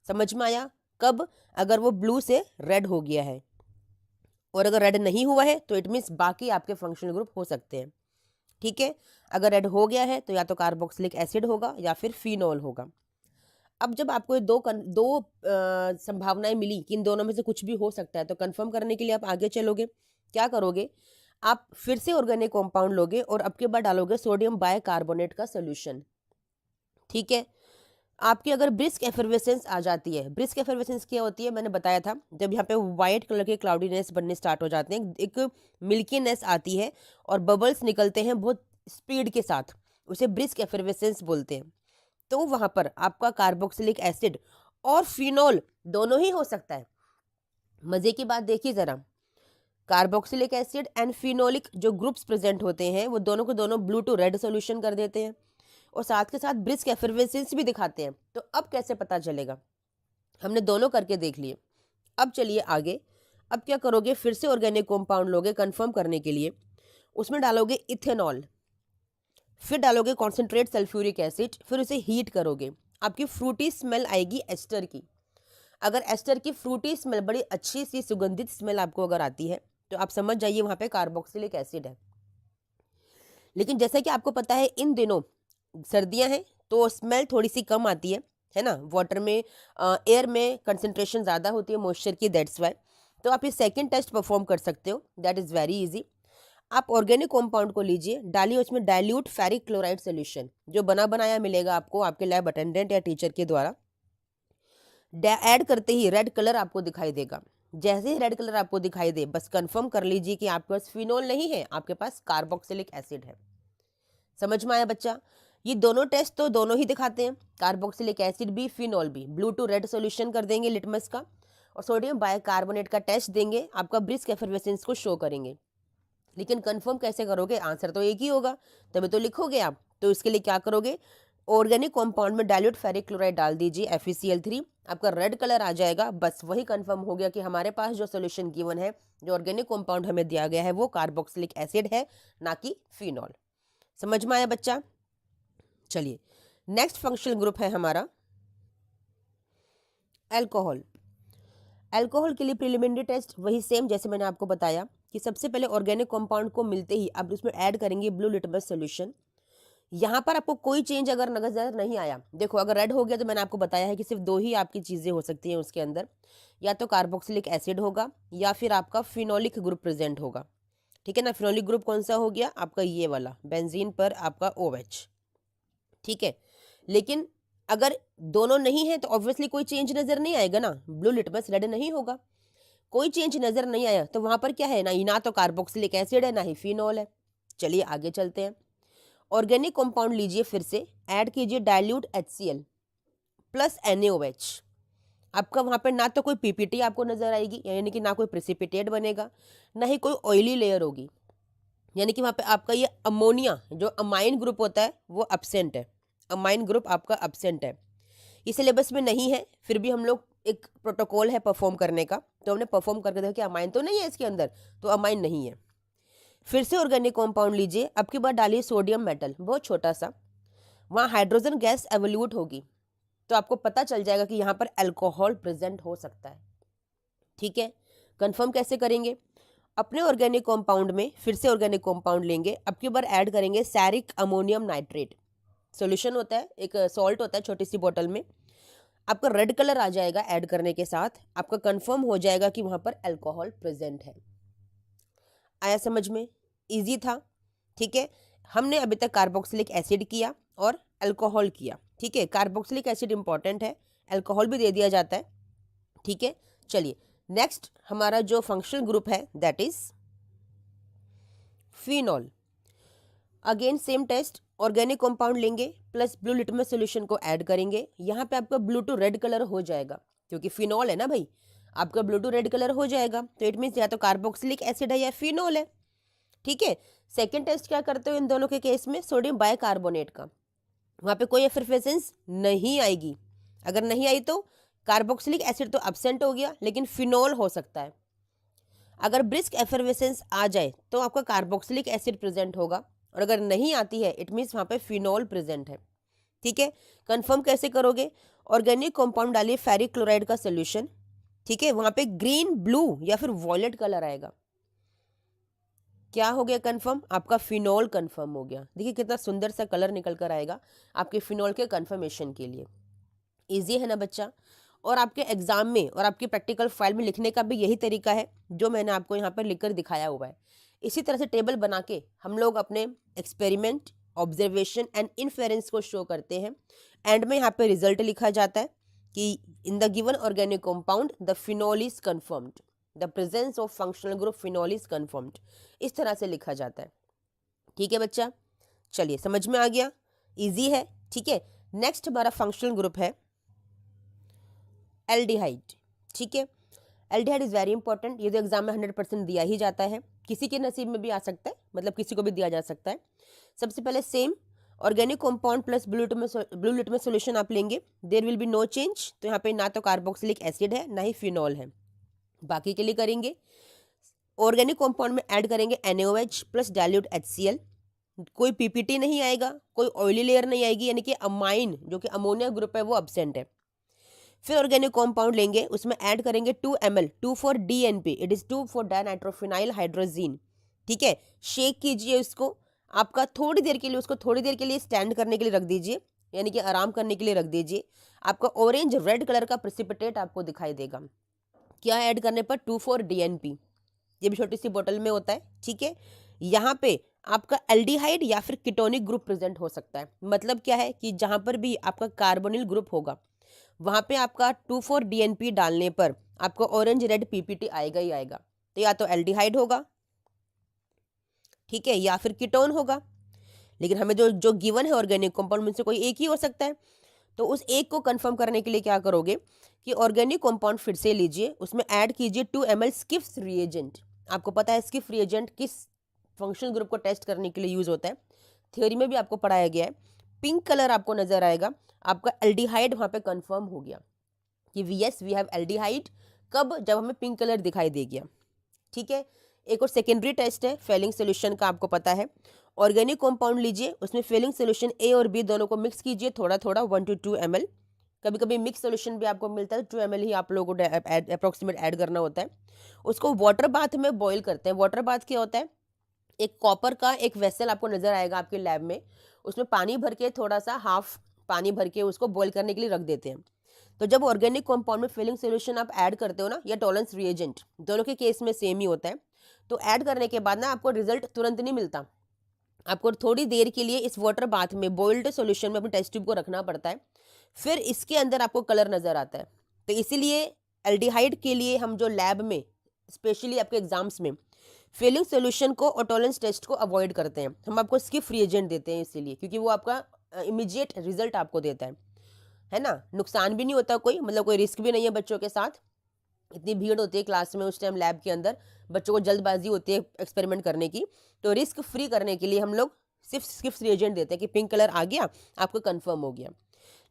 समझ में आया? कब? अगर वो ब्लू से रेड हो गया है, और अगर रेड नहीं हुआ है तो इट मीन्स बाकी आपके फंक्शनल ग्रुप हो सकते हैं। ठीक है, अगर रेड हो गया है तो या तो कार्बोक्सिलिक एसिड होगा या फिर फिनॉल होगा। अब जब आपको ये दो संभावनाएं मिली कि इन दोनों में से कुछ भी हो सकता है, तो कंफर्म करने के लिए आप आगे चलोगे। क्या करोगे, आप फिर से ऑर्गेनिक कंपाउंड लोगे और अब के बाद डालोगे सोडियम बाइकार्बोनेट का सोल्यूशन। ठीक है, आपकी अगर ब्रिस्क एफर्वेसेंस आ जाती है, ब्रिस्क एफर्वेसेंस क्या होती है मैंने बताया था, जब यहाँ पे व्हाइट कलर के क्लाउडीनेस बनने स्टार्ट हो जाते हैं, एक मिल्कीनेस आती है और बबल्स निकलते हैं बहुत स्पीड के साथ, उसे ब्रिस्क एफर्वेसेंस बोलते हैं। तो वहां पर आपका कार्बोक्सिलिक एसिड और फिनॉल दोनों ही हो सकता है। मजे की बात देखिए जरा, कार्बोक्सिलिक एसिड एंड फिनोलिक जो ग्रुप्स प्रेजेंट होते हैं वो दोनों को दोनों ब्लू टू रेड सोल्यूशन कर देते हैं और साथ के साथ ब्रिस्क एफर्वेसेंस भी दिखाते हैं। तो अब कैसे पता चलेगा, हमने दोनों करके देख लिए। अब चलिए आगे, अब क्या करोगे, फिर से ऑर्गेनिक कंपाउंड लोगे कंफर्म करने के लिए, उसमें डालोगे इथेनॉल, फिर डालोगे कॉन्सेंट्रेट सल्फ्यूरिक एसिड, फिर उसे हीट करोगे। आपकी फ्रूटी स्मेल आएगी एस्टर की। अगर एस्टर की फ्रूटी स्मेल, बड़ी अच्छी सी सुगंधित स्मेल आपको अगर आती है तो आप समझ जाइए वहां पे कार्बोक्सिलिक एसिड है। लेकिन जैसा कि आपको पता है इन दिनों सर्दियां हैं तो स्मेल थोड़ी सी कम आती है ना, वाटर में एयर में कंसंट्रेशन ज़्यादा होती है मॉइस्चर की, दैट्स वाई। तो आप ये सेकंड टेस्ट परफॉर्म कर सकते हो, दैट इज़ वेरी इजी। आप ऑर्गेनिक कंपाउंड को लीजिए, डालिए उसमें डाइल्यूट फेरिक क्लोराइड सोल्यूशन, जो बना बनाया मिलेगा आपको आपके लैब अटेंडेंट या टीचर के द्वारा। ऐड करते ही रेड कलर आपको दिखाई देगा। जैसे ही रेड कलर आपको दिखाई दे, बस कंफर्म कर लीजिए कि आपके पास फिनोल नहीं है, आपके पास कार्बोक्सिलिक एसिड है। समझ में आया बच्चा? ये दोनों टेस्ट तो दोनों ही दिखाते हैं, कार्बोक्सिलिक एसिड भी फिनॉल भी। ब्लू टू रेड सोल्यूशन कर देंगे लिटमस का, और सोडियम बाइकार्बोनेट का टेस्ट देंगे, आपका ब्रिस्क एफर्वेसेंस को शो करेंगे। लेकिन कंफर्म कैसे करोगे, आंसर तो एक ही होगा, तभी तो लिखोगे आप। तो इसके लिए क्या करोगे, ऑर्गेनिक कंपाउंड में डाइल्यूट फेरिक क्लोराइड डाल दीजिए FeCl3, आपका रेड कलर आ जाएगा। बस वही कंफर्म हो गया कि हमारे पास जो सोल्यूशन गिवन है, जो ऑर्गेनिक कंपाउंड हमें दिया गया है, वो कार्बोक्सिलिक एसिड है, ना कि फिनॉल। समझ में आया बच्चा? चलिए नेक्स्ट फंक्शनल ग्रुप है हमारा अल्कोहल। अल्कोहल के लिए प्रिलिमिनरी टेस्ट वही सेम जैसे मैंने आपको बताया कि सबसे पहले ऑर्गेनिक कंपाउंड को मिलते ही आप उसमें ऐड करेंगे ब्लू लिटमस सोल्यूशन। यहाँ पर आपको कोई चेंज अगर नजर नहीं आया, देखो अगर रेड हो गया तो मैंने आपको बताया है कि सिर्फ दो ही आपकी चीज़ें हो सकती हैं उसके अंदर, या तो कार्बोक्सिलिक एसिड होगा या फिर आपका फिनोलिक ग्रुप प्रेजेंट होगा। ठीक है ना, फिनोलिक ग्रुप कौन सा हो गया आपका, ये वाला बेंजीन पर आपका OH। ठीक है, लेकिन अगर दोनों नहीं है तो ऑब्वियसली कोई चेंज नजर नहीं आएगा ना, ब्लू लिटमस रेड नहीं होगा। कोई चेंज नजर नहीं आया तो वहां पर क्या है ना तो कार्बोक्सिलिक एसिड है ना ही फिनॉल है। चलिए आगे चलते हैं। ऑर्गेनिक कंपाउंड लीजिए, फिर से ऐड कीजिए डाइल्यूट HCl प्लस NaOH। आपका वहां पर ना तो कोई पीपीटी आपको नजर आएगी, यानी कि ना कोई प्रेसिपिटेट बनेगा, ना ही कोई ऑयली लेयर होगी, यानी कि वहां पे आपका ये अमोनिया जो अमाइन ग्रुप होता है वो अब्सेंट है। अमाइन ग्रुप आपका अब्सेंट है, ये सिलेबस में नहीं है, फिर भी हम लोग एक प्रोटोकॉल है परफॉर्म करने का, तो हमने परफॉर्म करके देखा कि अमाइन तो नहीं है इसके अंदर, तो अमाइन नहीं है। फिर से ऑर्गेनिक कंपाउंड लीजिए, अब की बार डालिए सोडियम मेटल, बहुत छोटा सा, वहाँ हाइड्रोजन गैस एवोल्यूट होगी तो आपको पता चल जाएगा कि यहाँ पर अल्कोहल प्रेजेंट हो सकता है। ठीक है, कंफर्म कैसे करेंगे, अपने ऑर्गेनिक कंपाउंड में फिर से ऑर्गेनिक कंपाउंड लेंगे, अब की बार ऐड करेंगे सैरिक अमोनियम नाइट्रेट। सॉल्यूशन होता है, एक सॉल्ट होता है छोटी सी बोतल में, आपका रेड कलर आ जाएगा ऐड करने के साथ, आपका कंफर्म हो जाएगा कि वहां पर अल्कोहल प्रेजेंट है। आया समझ में, इजी था। ठीक है, हमने अभी तक कार्बोक्सिलिक एसिड किया और अल्कोहल किया। ठीक है, कार्बोक्सिलिक एसिड इंपॉर्टेंट है, अल्कोहल भी दे दिया जाता है। ठीक है, चलिए नेक्स्ट हमारा जो फंक्शनल ग्रुप है that is phenol. Again same test, organic compound लेंगे प्लस ब्लू लिटमस सॉल्यूशन को ऐड करेंगे, यहाँ पे आपका ब्लू टू रेड कलर हो जाएगा, क्योंकि फिनॉल है ना भाई, आपका ब्लू टू रेड कलर हो जाएगा, तो इट मीन्स या तो कार्बोक्सिलिक एसिड है या फिनॉल है। ठीक है, सेकेंड टेस्ट क्या करते हो इन दोनों के केस में, सोडियम बाइकार्बोनेट का, वहाँ पे कोई एफिशिएंसी नहीं आएगी, अगर नहीं आई तो कार्बोक्सिलिक एसिड तो एब्सेंट हो गया लेकिन फिनॉल हो सकता है। अगर ब्रिस्क एफिशिएंसी आ जाए तो आपका कार्बोक्सिलिक एसिड प्रेजेंट होगा, और अगर नहीं आती है इट मीन्स वहाँ पे फिनॉल प्रेजेंट है। ठीक है, कंफर्म कैसे करोगे, ऑर्गेनिक कंपाउंड डालिए फेरिक क्लोराइड का सोल्यूशन। ठीक है, वहाँ पे ग्रीन ब्लू या फिर वॉयलेट कलर आएगा, क्या हो गया कंफर्म, आपका फिनॉल कंफर्म हो गया। देखिए कितना सुंदर सा कलर निकल कर आएगा आपके फिनॉल के कंफर्मेशन के लिए। इजी है ना बच्चा, और आपके एग्जाम में और आपकी प्रैक्टिकल फाइल में लिखने का भी यही तरीका है जो मैंने आपको यहाँ पर लिखकर दिखाया हुआ है। इसी तरह से टेबल बना के हम लोग अपने एक्सपेरिमेंट, ऑब्जर्वेशन एंड इन्फेरेंस को शो करते हैं। एंड में यहाँ पे रिजल्ट लिखा जाता है कि इन the given organic compound the phenol is confirmed, the presence of functional group phenol is confirmed, इस तरह से लिखा जाता है। ठीक है बच्चा, चलिए समझ में आ गया, इजी है। ठीक है, नेक्स्ट हमारा फंक्शनल ग्रुप है एल्डिहाइड। ठीक है, एल्डिहाइड इज वेरी इंपॉर्टेंट, ये तो एग्जाम में 100% दिया ही जाता है, किसी के नसीब में भी आ सकता है, मतलब किसी को भी दिया जा सकता है। सबसे पहले same organic compound plus blue litmus solution आप लेंगे, there will be no change, तो यहाँ पे ना तो कार्बोक्सिलिक एसिड है ना ही फिनॉल है। बाकी के लिए करेंगे, ऑर्गेनिक कंपाउंड में ऐड करेंगे NaOH प्लस डाइल्यूट HCl, कोई पीपीटी नहीं आएगा, कोई ऑयली लेयर नहीं आएगी, यानी कि अमाइन जो कि अमोनिया ग्रुप है वो अब्सेंट है। फिर ऑर्गेनिक कंपाउंड लेंगे, उसमें ऐड करेंगे 2 ml, 2 for DNP, it is 2 for dinitrophenyl hydrazine. ठीक है, शेक कीजिए उसको, आपका थोड़ी देर के लिए, उसको थोड़ी देर के लिए स्टैंड करने के लिए रख दीजिए, यानी कि आराम करने के लिए रख दीजिए, आपका ऑरेंज रेड कलर का प्रेसिपिटेट आपको दिखाई देगा। क्या ऐड करने पर, 2 फॉर DNP, ये भी छोटी सी बोतल में होता है। ठीक है, यहाँ पे आपका एल्डिहाइड या फिर कीटोनिक ग्रुप प्रेजेंट हो सकता है, मतलब क्या है कि जहां पर भी आपका कार्बोनिल ग्रुप होगा वहां पे आपका 2,4 DNP डालने पर आपको ऑरेंज रेड पीपीटी आएगा ही आएगा, तो या तो एल्डिहाइड होगा, ठीक है, या फिर कीटोन होगा। लेकिन हमें जो जो गिवन है ऑर्गेनिक कंपाउंड में से कोई एक ही हो सकता है, तो उस एक को कंफर्म करने के लिए क्या करोगे कि ऑर्गेनिक कंपाउंड फिर से लीजिए, उसमें ऐड कीजिए 2 ml स्किफ्स रिएजेंट। आपको पता है स्किफ रिएजेंट किस फंक्शनल ग्रुप को टेस्ट करने के लिए यूज होता है, थ्योरी में भी आपको पढ़ाया गया है। पिंक कलर आपको नजर आएगा, आपका एल्डिहाइड वहां पे कंफर्म हो गया कि यस वी हैव एल्डिहाइड, कब, जब हमें पिंक कलर दिखाई दे गया। ठीक है, एक और सेकेंडरी टेस्ट है फेलिंग सोल्यूशन का, आपको पता है। ऑर्गेनिक कंपाउंड लीजिए, उसमें फेलिंग सोल्यूशन ए और बी दोनों को मिक्स कीजिए थोड़ा थोड़ा, 1 to 2 ml, कभी कभी मिक्स सोल्यूशन भी आपको मिलता है, 2 ml ही आप लोगों को अप्रोक्सीमेट ऐड करना होता है। उसको वाटर बाथ में बॉईल करते हैं। वाटर बाथ क्या होता है, एक कॉपर का एक वेसल आपको नजर आएगा आपके लैब में, उसमें पानी भर के थोड़ा सा हाफ पानी भर के उसको बॉईल करने के लिए रख देते हैं। तो जब ऑर्गेनिक कंपाउंड में फिलिंग सोल्यूशन आप ऐड करते हो ना, या टॉलरेंस रिएजेंट, दोनों के केस में सेम ही होता है, तो ऐड करने के बाद ना आपको रिजल्ट तुरंत नहीं मिलता। आपको थोड़ी देर के लिए इस वाटर बाथ में, बॉइल्ड सॉल्यूशन में अपने टेस्ट ट्यूब को रखना पड़ता है, फिर इसके अंदर आपको कलर नजर आता है। तो इसीलिए एल्डिहाइड के लिए हम जो लैब में, स्पेशली आपके एग्जाम्स में, फिलिंग सॉल्यूशन को और टॉलरेंस टेस्ट को अवॉइड करते हैं। हम आपको स्किप रिएजेंट देते हैं इसीलिए, क्योंकि वो आपका इमीडिएट रिजल्ट आपको देता है ना। नुकसान भी नहीं होता कोई, मतलब कोई रिस्क भी नहीं है बच्चों के साथ। इतनी भीड़ होती है क्लास में उस टाइम लैब के अंदर, बच्चों को जल्दबाजी होती है एक्सपेरिमेंट करने की, तो रिस्क फ्री करने के लिए हम लोग सिर्फ स्किप्स रिएजेंट देते हैं कि पिंक कलर आ गया, आपको कंफर्म हो गया।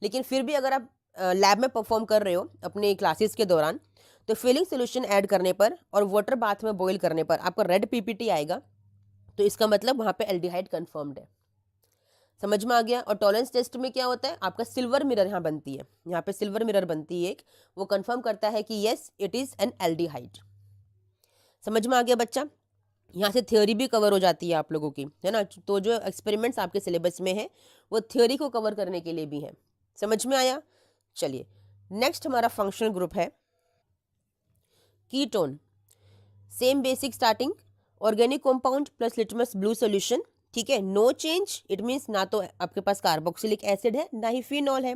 लेकिन फिर भी अगर आप लैब में परफॉर्म कर रहे हो अपने क्लासेस के दौरान, तो फिलिंग सोल्यूशन ऐड करने पर और वाटर बाथ में बॉईल करने पर आपका रेड पीपीटी आएगा, तो इसका मतलब वहाँ पे एल्डिहाइड कंफर्म्ड है। समझ में आ गया। और टॉलरेंस टेस्ट में क्या होता है, आपका सिल्वर मिरर यहाँ बनती है, यहाँ पे सिल्वर मिरर बनती है एक, वो कंफर्म करता है कि yes it is an aldehyde. समझ में आ गया बच्चा। यहाँ से थ्योरी भी कवर हो जाती है आप लोगों की, है ना। तो जो एक्सपेरिमेंट्स आपके सिलेबस में है वो थ्योरी को कवर करने के लिए भी है। समझ में आया। चलिए नेक्स्ट हमारा फंक्शनल ग्रुप है ketone. Same basic starting, organic compound plus litmus blue solution, ठीक है। नो चेंज, इट मीन्स ना तो आपके पास कार्बोक्सिलिक एसिड है ना ही फिनॉल है।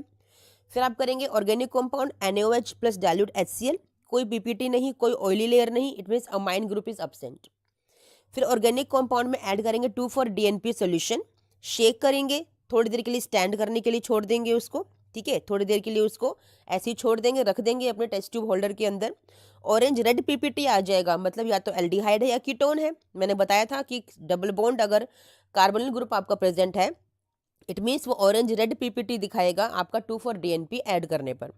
फिर आप करेंगे organic compound NaOH plus dilute HCl, कोई पीपीटी नहीं, कोई ऑयली लेयर नहीं, it means amine group is absent. फिर ऑर्गेनिक कंपाउंड में ऐड करेंगे 2,4-DNP सॉल्यूशन, शेक करेंगे, थोड़ी देर के लिए स्टैंड करने के लिए छोड़ देंगे उसको, ठीक है। थोड़ी देर के लिए उसको ऐसे ही छोड़ देंगे, रख देंगे अपने टेस्ट ट्यूब होल्डर के अंदर। ऑरेंज रेड पीपीटी आ जाएगा, मतलब या तो एल्डिहाइड है या कीटोन है। मैंने बताया था कि डबल बॉन्ड अगर कार्बोनिल ग्रुप आपका प्रेजेंट है, इट मीन्स वो ऑरेंज रेड पीपीटी दिखाएगा आपका 2,4-DNP ऐड करने पर।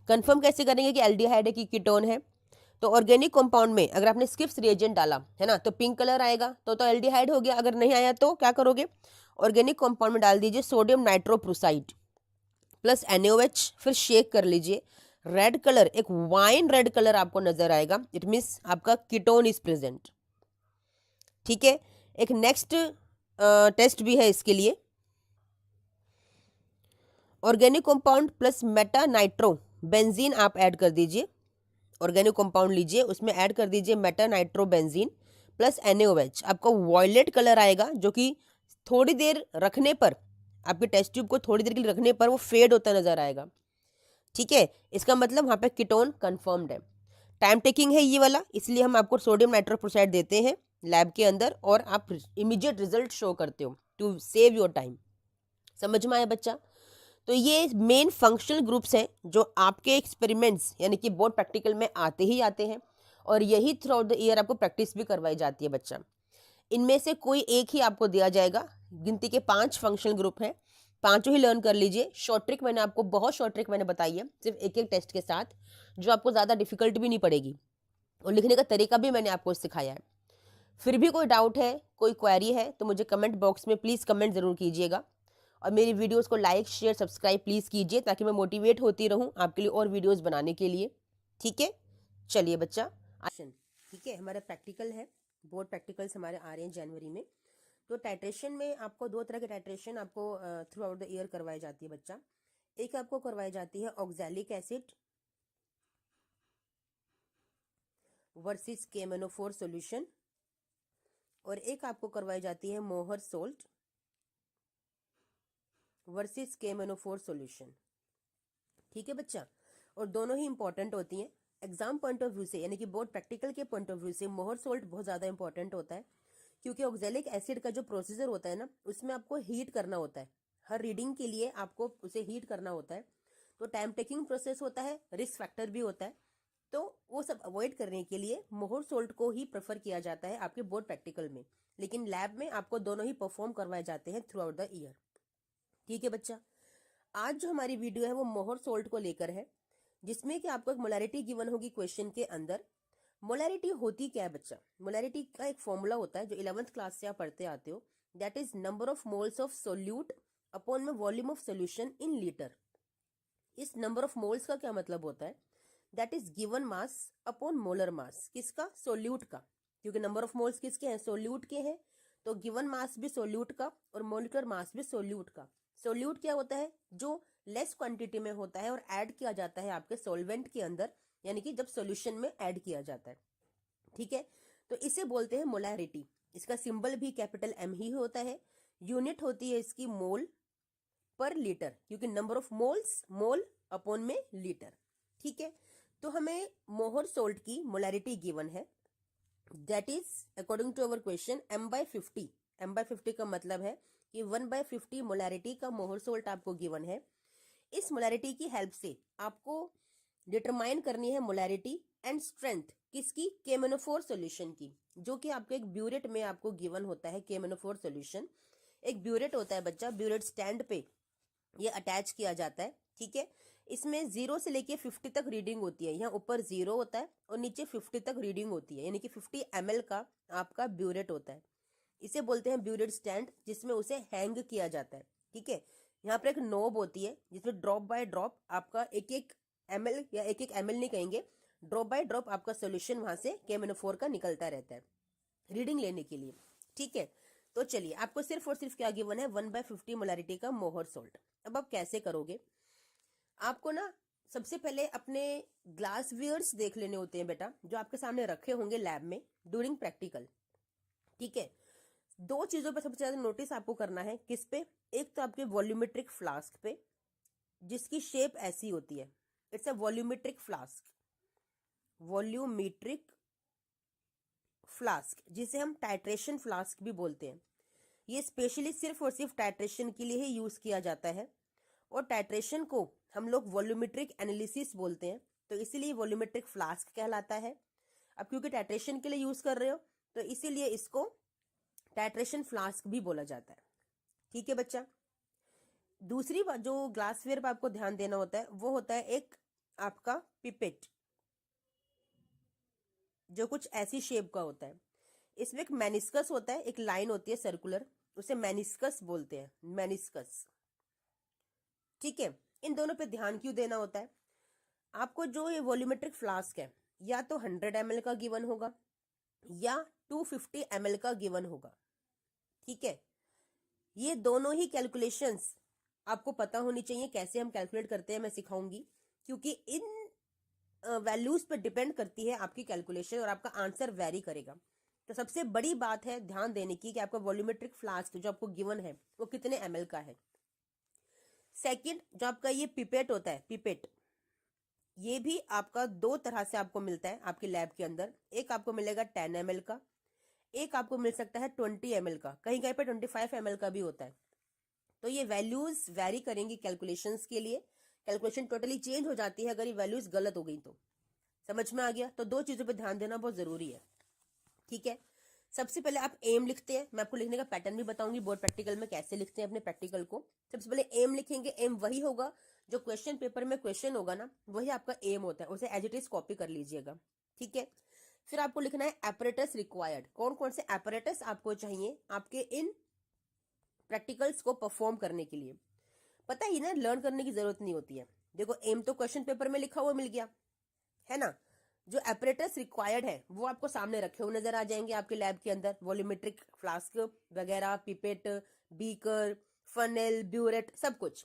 कंफर्म कैसे करेंगे कि एल्डिहाइड है कि कीटोन है, तो ऑर्गेनिक कंपाउंड में अगर आपने स्किप्स रिएजेंट डाला है ना, तो पिंक कलर आएगा, तो एल्डिहाइड हो गया। अगर नहीं आया तो क्या करोगे, ऑर्गेनिक कंपाउंड में डाल दीजिए सोडियम नाइट्रोप्रोसाइड प्लस NaOH, फिर शेक कर लीजिए। रेड कलर, एक वाइन रेड कलर आपको नजर आएगा, इट मीन्स आपका कीटोन इज प्रेजेंट, ठीक है। एक नेक्स्ट टेस्ट भी है इसके लिए, organic compound plus Meta nitro benzene आप ऐड कर दीजिए। ऑर्गेनिक कंपाउंड लीजिए, उसमें ऐड कर दीजिए Meta nitro benzene plus NaOH, आपको वॉयलेट कलर आएगा, जो कि थोड़ी देर रखने पर, आपके टेस्ट ट्यूब को थोड़ी देर के लिए रखने पर वो फेड होता नजर आएगा, ठीक है। इसका मतलब वहाँ पे कीटोन कंफर्म्ड है। टाइम टेकिंग है ये वाला, इसलिए हम आपको सोडियम नाइट्रोक्साइड देते हैं लैब के अंदर, और आप इमीडिएट रिजल्ट शो करते हो टू सेव योर टाइम। समझ में आया बच्चा। तो ये मेन फंक्शनल ग्रुप्स हैं जो आपके एक्सपेरिमेंट्स यानी कि बोर्ड प्रैक्टिकल में आते ही आते हैं, और यही थ्रू आउट द ईयर आपको प्रैक्टिस भी करवाई जाती है बच्चा। इनमें से कोई एक ही आपको दिया जाएगा। गिनती के 5 फंक्शनल ग्रुप हैं, पांचों ही लर्न कर लीजिए। शॉर्ट ट्रिक मैंने आपको, बहुत शॉर्ट ट्रिक मैंने बताई है, सिर्फ एक एक टेस्ट के साथ, जो आपको ज़्यादा डिफिकल्ट भी नहीं पड़ेगी, और लिखने का तरीका भी मैंने आपको सिखाया है। फिर भी कोई डाउट है, कोई क्वेरी है, तो मुझे कमेंट बॉक्स में प्लीज़ कमेंट ज़रूर कीजिएगा, और मेरी वीडियोस को लाइक शेयर सब्सक्राइब प्लीज़ कीजिए, ताकि मैं मोटिवेट होती रहूं आपके लिए और वीडियोस बनाने के लिए, ठीक है। चलिए बच्चा, आसन, ठीक है। हमारा प्रैक्टिकल है, बोर्ड प्रैक्टिकल्स हमारे आ रहे हैं जनवरी में। तो टाइट्रेशन में आपको 2 तरह के टाइट्रेशन आपको थ्रू आउट द ईयर करवाई जाती है बच्चा। एक आपको करवाई जाती है oxalic acid versus KMnO4 solution, और एक आपको करवाई जाती है मोहर सोल्ट वर्सेस KMnO4 सॉल्यूशन, ठीक है बच्चा। और दोनों ही इंपॉर्टेंट होती हैं एग्जाम पॉइंट ऑफ व्यू से, यानी कि बोर्ड प्रैक्टिकल के पॉइंट ऑफ व्यू से मोहर सोल्ट बहुत ज़्यादा इंपॉर्टेंट होता है, क्योंकि ऑक्सैलिक एसिड का जो प्रोसीजर होता है ना, उसमें आपको हीट करना होता है, हर रीडिंग के लिए आपको उसे हीट करना होता है, तो टाइम टेकिंग प्रोसेस होता है, रिस्क फैक्टर भी होता है। तो वो सब अवॉइड करने के लिए मोहर सोल्ट को ही प्रेफर किया जाता है आपके बोर्ड प्रैक्टिकल में, लेकिन लैब में आपको दोनों ही परफॉर्म करवाए जाते हैं थ्रू आउट द ईयर, ठीक है बच्चा। आज जो हमारी वीडियो है वो मोहर सोल्ट को लेकर है, जिसमें कि आपको एक मोलैरिटी गिवन होगी क्वेश्चन के अंदर। मोलैरिटी होती क्या है बच्चा, मोलैरिटी का एक फॉर्मूला होता है जो 11th क्लास से आप पढ़ते आते हो, that is number of moles of solute upon में volume of solution in litre. इस नंबर ऑफ मोल्स का क्या मतलब होता है, that is given mass upon molar mass, किसका, सोल्यूट का, क्योंकि नंबर ऑफ मोल्स किसके हैं, सोल्यूट के हैं, तो गिवन मास भी सोल्यूट का और मोलिकुलर मास भी सोल्यूट का। सोल्यूट क्या होता है? जो लेस क्वांटिटी में होता है और ऐड किया जाता है आपके सॉल्वेंट के अंदर, यानी कि जब सॉल्यूशन में ऐड किया जाता है। ठीक है, तो इसे बोलते हैं मोलैरिटी। इसका सिंबल भी कैपिटल M ही होता है। यूनिट होती है इसकी मोल पर लीटर, क्योंकि number of moles mole upon में लीटर। ठीक है, तो हमें मोहर सोल्ट की मोलैरिटी गिवन है, that is according to our question M/50। M/50 का मतलब है कि 1/50 मोलैरिटी का मोहर सोल्ट आपको गिवन है। इस मोलैरिटी की हेल्प से आपको डिटरमाइन करनी है मोलैरिटी एंड स्ट्रेंथ किसकी? KMnO4 सॉल्यूशन की, जो कि आपको एक ब्यूरेट में आपको गिवन होता है। KMnO4 सॉल्यूशन एक ब्यूरेट होता है बच्चा, ब्यूरेट स्टैंड पे ये अटैच किया जाता है। ठीक है, इसमें 0 से लेके 50 तक रीडिंग होती है। यहाँ ऊपर 0 होता है और नीचे 50 तक रीडिंग होती है, यानी कि 50 ml का आपका ब्यूरेट होता है। इसे बोलते हैं ब्यूरेट स्टैंड, जिसमें उसे हैंग किया जाता है। ठीक है, यहाँ पर एक नोब होती है जिसमें ड्रॉप बाय ड्रॉप आपका एक एक ml या एक एक ml नहीं कहेंगे, ड्रॉप बाय ड्रॉप आपका सोल्यूशन वहां से KMnO4 का निकलता रहता है रीडिंग लेने के लिए। ठीक है, तो चलिए आपको सिर्फ और सिर्फ क्या गिवन है? 1/50 मोलैरिटी का मोहर सोल्ट। अब आप कैसे करोगे? आपको ना सबसे पहले अपने ग्लास वेयर्स देख लेने होते हैं बेटा, जो आपके सामने रखे होंगे लैब में ड्यूरिंग प्रैक्टिकल। ठीक है, दो चीजों पर सबसे ज्यादा नोटिस आपको करना है। किस पे? एक तो आपके वॉल्यूमेट्रिक फ्लास्क पे, जिसकी शेप ऐसी होती है, it's a volumetric flask. Volumetric flask, जिसे हम टाइट्रेशन फ्लास्क भी बोलते हैं। ये स्पेशली सिर्फ और सिर्फ टाइट्रेशन के लिए ही यूज किया जाता है, और टाइट्रेशन को हम लोग वॉल्यूमेट्रिक एनालिसिस बोलते हैं, तो इसीलिए वॉल्यूमेट्रिक फ्लास्क कहलाता है। अब क्योंकि टाइट्रेशन के लिए यूज कर रहे हो, तो इसीलिए इसको टाइट्रेशन फ्लास्क भी बोला जाता है। ठीक है बच्चा, दूसरी बात जो ग्लासवेयर पर आपको ध्यान देना होता है, वो होता है एक आपका पिपेट, जो कुछ ऐसी शेप का होता है। इसमें एक मेनिस्कस होता है, एक लाइन होती है सर्कुलर, उसे मेनिस्कस बोलते हैं, मेनिस्कस। ठीक है, इन दोनों पे ध्यान क्यों देना होता है? आपको जो ये वॉल्यूमेट्रिक फ्लास्क है, या तो 100 ml का गिवन होगा या 250 ml का गिवन होगा। ठीक है, ये दोनों ही कैलकुलेशंस आपको पता होनी चाहिए। कैसे हम कैलकुलेट करते हैं मैं सिखाऊंगी, क्योंकि इन वैल्यूज पर डिपेंड करती है आपकी कैलकुलेशन और आपका आंसर वेरी करेगा। तो सबसे बड़ी बात है ध्यान देने की कि आपका वॉल्यूमेट्रिक फ्लास्क जो आपको गिवन है वो कितने ml का है। सेकंड, जो आपका ये पिपेट होता है, पिपेट, ये भी आपका दो तरह से आपको मिलता है आपके लैब के अंदर। एक आपको मिलेगा 10 ml का, एक आपको मिल सकता है 20 ml का, कहीं कहीं पे 25 ml का भी होता है। तो ये वैल्यूज वेरी करेंगी कैलकुलेशंस के लिए, कैलकुलेशन टोटली चेंज हो जाती है अगर ये वैल्यूज गलत हो गई तो। समझ में आ गया? तो दो चीजों पे ध्यान देना बहुत जरूरी है। ठीक है, सबसे पहले आप एम लिखते हैं, मैं आपको लिखने का पैटर्न भी बताऊंगी बोर्ड प्रैक्टिकल में कैसे लिखते हैं अपने प्रैक्टिकल को। सबसे पहले एम लिखेंगे, एम वही होगा जो क्वेश्चन पेपर में क्वेश्चन होगा ना, वही आपका एम होता है, उसे एज इट इज कॉपी कर लीजिएगा। ठीक है, फिर आपको लिखना है एपरेटस रिक्वायर्ड, कौन कौन से एपरेटस आपको चाहिए आपके इन प्रैक्टिकल्स को परफॉर्म करने के लिए। पता ही ना, लर्न करने की जरूरत नहीं होती है। देखो एम तो क्वेश्चन पेपर में लिखा हुआ मिल गया है ना, जो एपरेटस रिक्वायर्ड है वो आपको सामने रखे हुए नजर आ जाएंगे आपके लैब के अंदर। वॉल्यूमेट्रिक फ्लास्क वगैरह, पिपेट, बीकर, फनेल, ब्यूरेट, सब कुछ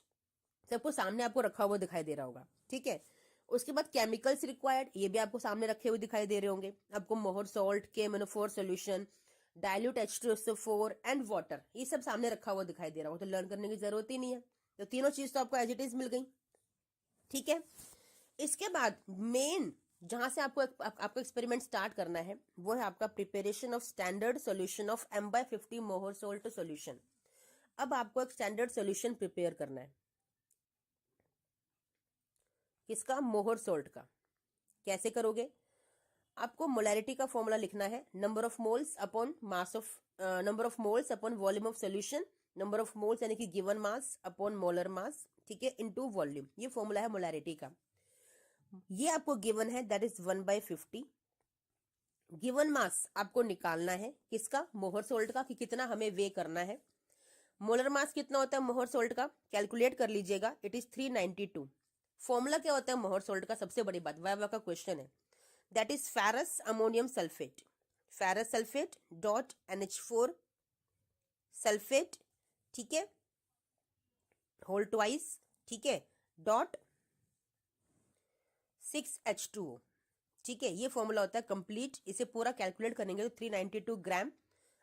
सामने आपको रखा हुआ दिखाई दे रहा होगा। ठीक है, उसके बाद केमिकल्स रिक्वायर्ड, ये भी आपको सामने रखे हुए दिखाई दे रहे होंगे आपको। मोहर salt, KMnO4 solution, dilute H2SO4 and water, ये सब सामने रखा हुआ दिखाई दे रहा होगा, तो लर्न करने की जरूरत ही नहीं है। तो तीनों चीज तो आपको एज इट इज मिल गई। ठीक है, इसके बाद मेन जहां से आपको आपका एक्सपेरिमेंट स्टार्ट करना है वो है आपका preparation of standard solution of M/50 मोहर सोल्ट सॉल्यूशन। अब आपको एक स्टैंडर्ड सॉल्यूशन प्रिपेयर करना है, किसका? मोहर सोल्ट का। कैसे करोगे? आपको मोलैरिटी का फॉर्मूला लिखना है, number of moles upon mass of, number of moles upon volume of solution, number of moles यानी कि गिवन मास अपॉन मोलर मास, ठीक है, इनटू वॉल्यूम। ये फॉर्मूला है मोलैरिटी का, ये आपको गिवन है, दैट इज 1/50। गिवन मास आपको निकालना है, किसका? मोहर सोल्ट का, कि कितना हमें वे करना है। मोलर मास कितना होता है मोहर सोल्ट का? कैलकुलेट कर लीजिएगा, इट इज 392। फॉर्मूला क्या होता है मोहर सोल्ट का? सबसे बड़ी बात, वाइवा का क्वेश्चन है, that is ferrous ammonium sulphate, ferrous sulphate dot NH4 sulphate, ठीक है, होल ट्वाइस, ठीक है, डॉट 6H2O, ठीक है। ये फॉर्मूला होता है कंप्लीट। इसे पूरा कैलकुलेट करेंगे तो 392 ग्राम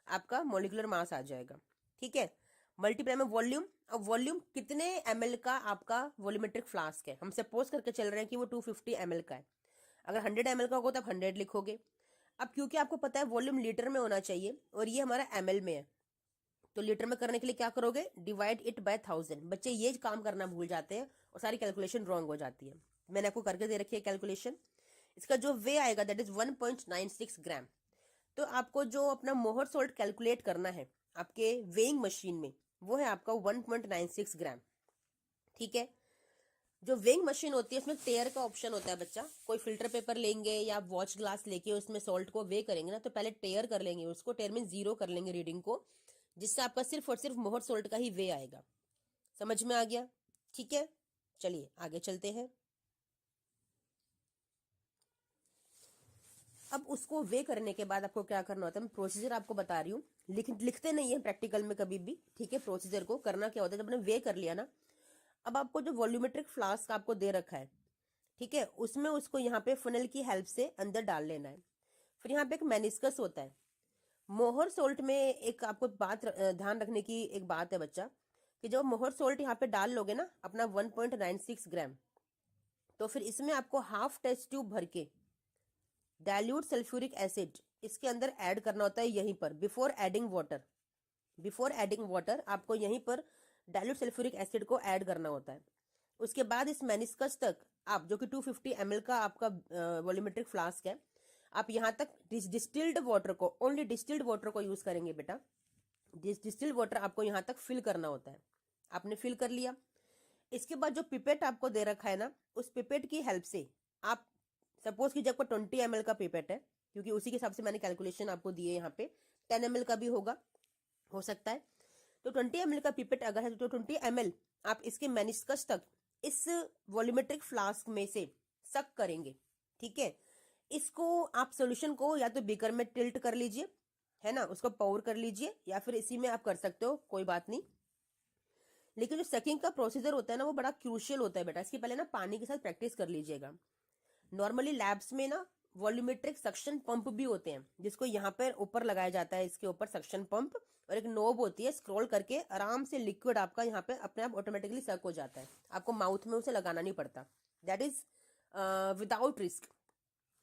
आपका मोलिकुलर मास आ जाएगा, ठीक है। मल्टीप्लाई में वॉल्यूम, अब वॉल्यूम कितने ml का आपका वॉल्यूमेट्रिक फ्लास्क है, हम सपोज करके चल रहे हैं कि वो 250 ml का है। अगर 100 ml का होगा तो आप 100 लिखोगे। अब क्योंकि आपको पता है वॉल्यूम लीटर में होना चाहिए और ये हमारा ml में है, तो लीटर में करने के लिए क्या करोगे, डिवाइड इट बाय 1000। बच्चे ये काम करना भूल जाते हैं और सारी कैलकुलेशन रॉन्ग हो जाती है। मैंने आपको करके दे रखी है कैलकुलेशन। इसका जो वे आएगा दैट इज 1.96 ग्राम। तो आपको जो अपना मोहर सोल्ट कैलकुलेट करना है आपके वेइंग मशीन में, वो है आपका 1.96 ग्राम, ठीक है। जो वेइंग मशीन होती है उसमें टेयर का ऑप्शन होता है बच्चा। कोई फिल्टर पेपर लेंगे या आप वॉच ग्लास लेके उसमें सॉल्ट को वे करेंगे ना, तो पहले टेयर कर लेंगे उसको, टेयर में 0 कर लेंगे रीडिंग को, जिससे आपका सिर्फ और सिर्फ मोहर सोल्ट का ही वे आएगा। समझ में आ गया, ठीक है। चलिए आगे चलते हैं। अब उसको वे करने के बाद आपको क्या करना होता है, मैं प्रोसीजर आपको बता रही हूँ, लिखते नहीं है प्रैक्टिकल में कभी भी, ठीक है। प्रोसीजर को करना क्या होता है, जब आपने वे कर लिया ना, अब आपको जो वॉल्यूमेट्रिक फ्लास्क आपको दे रखा है, ठीक है, उसमें उसको यहाँ पे फनल की हेल्प से अंदर डाल लेना है। फिर यहाँ पे एक मेनिस्कस होता है। मोहर सोल्ट में एक आपको बात ध्यान रखने की एक बात है बच्चा, कि जब मोहर सोल्ट यहाँ पे डाल लोगे ना अपना 1.96 ग्राम, तो फिर इसमें आपको हाफ टेस्ट ट्यूब भर के डाइल्यूट सल्फ्यूरिक एसिड इसके अंदर ऐड करना होता है यहीं पर, before adding water. Before adding water आपको यहीं पर डाइल्यूट सल्फ्यूरिक एसिड को ऐड करना होता है। उसके बाद इस मेनिस्कस तक आप, जो कि 250 ml का आपका वॉल्यूमेट्रिक फ्लास्क है, आप यहाँ तक डिस्टिल्ड वाटर को, ओनली डिस्टिल्ड वाटर को यूज करेंगे बेटा। डिस्टिल्ड वाटर आपको यहाँ तक फिल करना होता है। आपने फिल कर लिया। इसके बाद जो पिपेट आपको दे रखा है ना, उस पिपेट की हेल्प से आप, सपोज कीजिए आपको 20 ml का पिपेट है, क्योंकि उसी के हिसाब से मैंने कैलकुलेशन आपको दी है, यहाँ पे 10 ml का भी होगा, हो सकता है। तो 20 ml का पिपेट अगर है तो 20 ml आप इसके मेनिस्कस तक इस वॉल्यूमेट्रिक फ्लास्क में से सक करेंगे, ठीक है। इसको आप सोल्यूशन को या तो बीकर में टिल्ट कर लीजिए, है ना, उसको पावर कर लीजिए, या फिर इसी में आप कर सकते हो, कोई बात नहीं। लेकिन जो सकिंग का प्रोसीजर होता है ना, वो बड़ा क्रूशियल होता है बेटा। इसके पहले ना पानी के साथ प्रैक्टिस कर लीजिएगा। नॉर्मली लैब्स में ना वॉल्यूमेट्रिक सक्शन पंप भी होते हैं, जिसको यहाँ पर ऊपर लगाया जाता है, इसके ऊपर सक्शन पंप, और एक नोब होती है, स्क्रॉल करके आराम से लिक्विड आपका यहाँ पे अपने आप ऑटोमेटिकली सक हो जाता है। आपको माउथ में उसे लगाना नहीं पड़ता, दैट इज विदाउट रिस्क,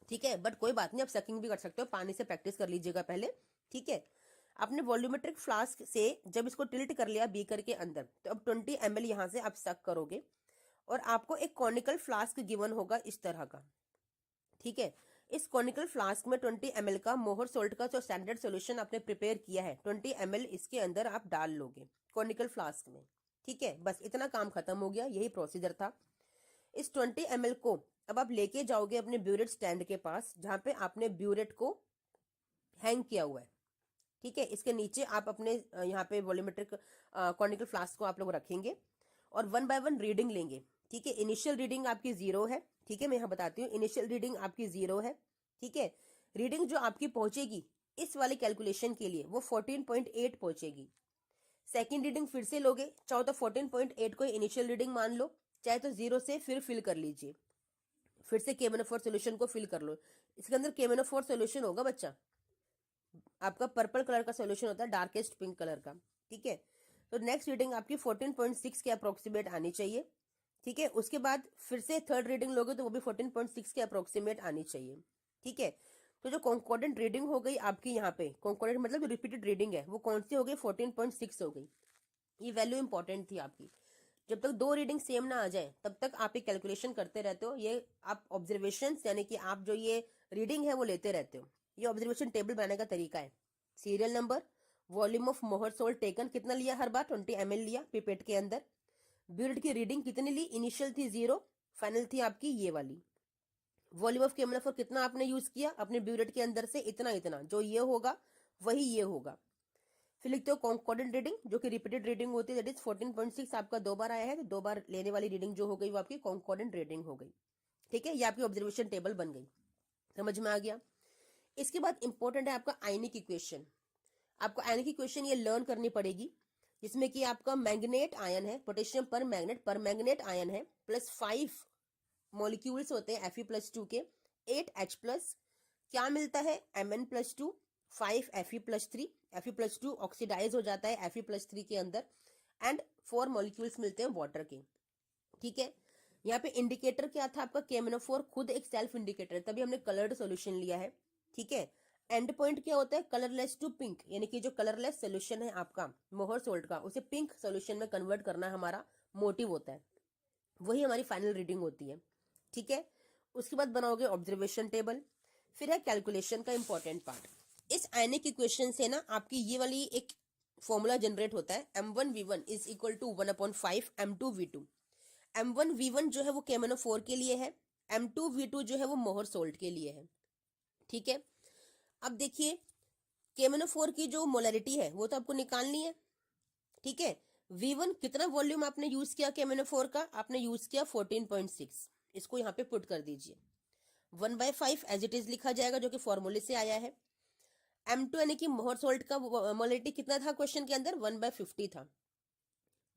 ठीक है। बट कोई बात नहीं, आप सकिंग भी कर सकते हो, पानी से प्रैक्टिस कर लीजिएगा पहले, ठीक है। आपने वॉल्यूमेट्रिक फ्लास्क से जब इसको टिल्ट कर लिया बीकर के अंदर, तो अब 20 ml यहाँ से आप सक करोगे और आपको एक कॉनिकल फ्लास्क गिवन होगा इस तरह का, ठीक है। इस कॉनिकल फ्लास्क में 20 ml का मोहर सोल्ट का जो स्टैंडर्ड सॉल्यूशन आपने प्रिपेयर किया है, 20 ml इसके अंदर आप डाल लोगे कॉनिकल फ्लास्क में, ठीक है। बस इतना काम खत्म हो गया, यही प्रोसीजर था। इस 20 ml को अब आप लेके जाओगे अपने ब्यूरेट स्टैंड के पास, जहां पे आपने ब्यूरेट को हैंग किया हुआ है, ठीक है। इसके नीचे आप अपने यहाँ पे वॉल्यूमेट्रिक कॉनिकल फ्लास्क को आप लोग रखेंगे और 1 बाय 1 रीडिंग लेंगे, ठीक है। इनिशियल रीडिंग आपकी 0 है, ठीक है, मैं यहाँ बताती हूँ। इनिशियल रीडिंग आपकी 0 है, ठीक है। रीडिंग जो आपकी पहुंचेगी इस वाले कैलकुलेशन के लिए वो 14.8 पहुंचेगी। सेकेंड रीडिंग फिर से लोगे, चाहो तो 14.8 को इनिशियल रीडिंग मान लो, चाहे तो 0 से फिर फिल कर लीजिए, फिर से KMnO4 सोल्यूशन को फिल कर लो। इसके अंदर KMnO4 सोल्यूशन होगा बच्चा, आपका पर्पल कलर का सोल्यूशन होता है, डार्केस्ट पिंक कलर का, ठीक है। तो नेक्स्ट रीडिंग आपकी 14.6 के अप्रोक्सीमेट आनी चाहिए, ठीक है। उसके बाद फिर से थर्ड रीडिंग लोगे तो वो भी 14.6 के अप्रोक्सीमेट आनी चाहिए, ठीक है। तो जो कॉन्कॉर्डेंट रीडिंग हो गई आपकी यहाँ पे, कॉन्कॉर्डेंट मतलब जो रिपीटेड रीडिंग है वो कौन सी हो गई, 14.6 हो गई। ये वैल्यू इंपॉर्टेंट थी आपकी। जब तक दो रीडिंग सेम ना आ जाए तब तक आप ये कैलकुलेशन करते रहते हो, ये आप ऑब्जर्वेशन यानी कि आप जो ये रीडिंग है वो लेते रहते हो। ये ऑब्जर्वेशन टेबल बनाने का तरीका है। सीरियल नंबर, वॉल्यूम ऑफ मोहर सोल्ट टेकन कितना लिया हर बार, 20 ml लिया पिपेट के अंदर। ब्यूरेट की रीडिंग कितनी ली, इनिशियल थी 0, फाइनल थी आपकी ये वाली। वॉल्यूम ऑफ KMnO4 कितना आपने यूज किया अपने ब्यूरेट के अंदर से, इतना इतना, जो ये होगा वही ये होगा। फिर लिखते हो कॉन्कॉर्डेंट रीडिंग, जो कि रिपीटेड रीडिंग होती है, दैट इज 14.6 आपका 2 बार आया है, तो 2 बार लेने वाली रीडिंग जो हो गई वो आपकी कॉन्कॉर्डेंट रीडिंग हो गई, ठीक है। ये आपकी ऑब्जर्वेशन टेबल बन गई, समझ में आ गया। इसके बाद इंपॉर्टेंट है आपका आयनिक इक्वेशन। आपको आयन की क्वेश्चन ये लर्न करनी पड़ेगी, जिसमें कि आपका मैग्नेट आयन है, पोटेशियम पर मैग्नेट आयन है, प्लस 5 मॉलिक्यूल्स होते हैं Fe+2 के, 8H+, क्या मिलता है Mn+2, 5 Fe+3, Fe+2 ऑक्सीडाइज हो जाता है Fe+3 के अंदर, एंड 4 मॉलिक्यूल्स मिलते हैं वाटर के। ठीक है, यहाँ पे इंडिकेटर क्या था आपका, KMnO4 खुद एक सेल्फ इंडिकेटर, तभी हमने कलर्ड सॉल्यूशन लिया है। ठीक है, एंड पॉइंट क्या होता है, कलरलेस टू पिंक, यानी कि जो कलरलेस सोल्यूशन है आपका मोहर सोल्ट का, उसे पिंक सोल्यूशन में कन्वर्ट करना हमारा मोटिव होता है, वही हमारी फाइनल रीडिंग होती है। ठीक है, उसके बाद बनाओगे ऑब्जर्वेशन टेबल, फिर है कैलकुलेशन का इंपॉर्टेंट पार्ट। इस आयनिक इक्वेशन से ना आपकी ये वाली एक फॉर्मूला जनरेट होता है, M1V1 is equal to 1/5 M2V2। M1V1 जो है वो KMnO4 के लिए है, M2V2 जो है वो मोहर सोल्ट के लिए है। ठीक है, अब देखिए KMnO4 की जो मोलरिटी है वो तो आपको निकालनी है। ठीक है, V1 कितना वॉल्यूम आपने यूज किया KMnO4 का, आपने यूज किया 14.6, इसको यहाँ पे पुट कर दीजिए। 1/5 एज इट इज लिखा जाएगा, जो कि फॉर्मूले से आया है। M2 यानी कि मोहर सोल्ट का मोलरिटी कितना था क्वेश्चन के अंदर, 1/50 था।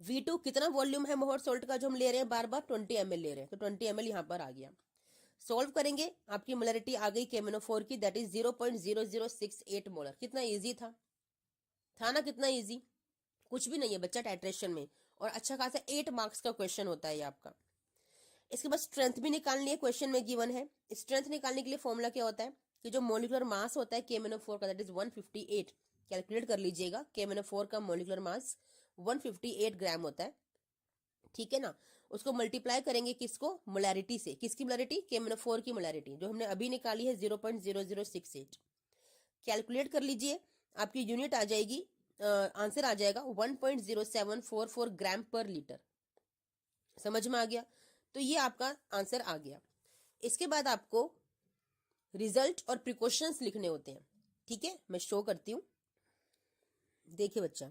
V2 कितना वॉल्यूम है मोहर सोल्ट का जो हम ले रहे हैं बार बार, 20 ml ले रहे हैं, तो 20 ml यहाँ पर आ गया। सॉल्व करेंगे, आपकी मोलरिटी आ गई KMnO4 की, दैट इज 0.0068 मोलर। कितना इजी था ना, कितना इजी, कुछ भी नहीं है बच्चा टाइट्रेशन में, और अच्छा खासा 8 मार्क्स का क्वेश्चन होता है ये आपका। इसके बाद स्ट्रेंथ भी निकालनी है, क्वेश्चन में गिवन है। स्ट्रेंथ निकालने के लिए फॉर्मूला क्या होता है कि जो मोलिकुलर मास होता है KMnO4 का, दैट इज 158, कैलकुलेट कर लीजिएगा। KMnO4 का मोलिकुलर मास 158 ग्राम होता है। ठीक है ना, उसको मल्टीप्लाई करेंगे किसको, मोलैरिटी से। किसकी मोलैरिटी, KMnO4 की मोलैरिटी, जो हमने अभी निकाली है 0.0068। कैलकुलेट कर लीजिए, आपकी यूनिट आ जाएगी, आंसर आ जाएगा 1.0744 ग्राम पर लीटर। समझ में आ गया, तो ये आपका आंसर आ गया। इसके बाद आपको रिजल्ट और प्रिकॉशंस लिखने होते हैं। ठीक है, मैं शो करती हूं, देखिए बच्चा।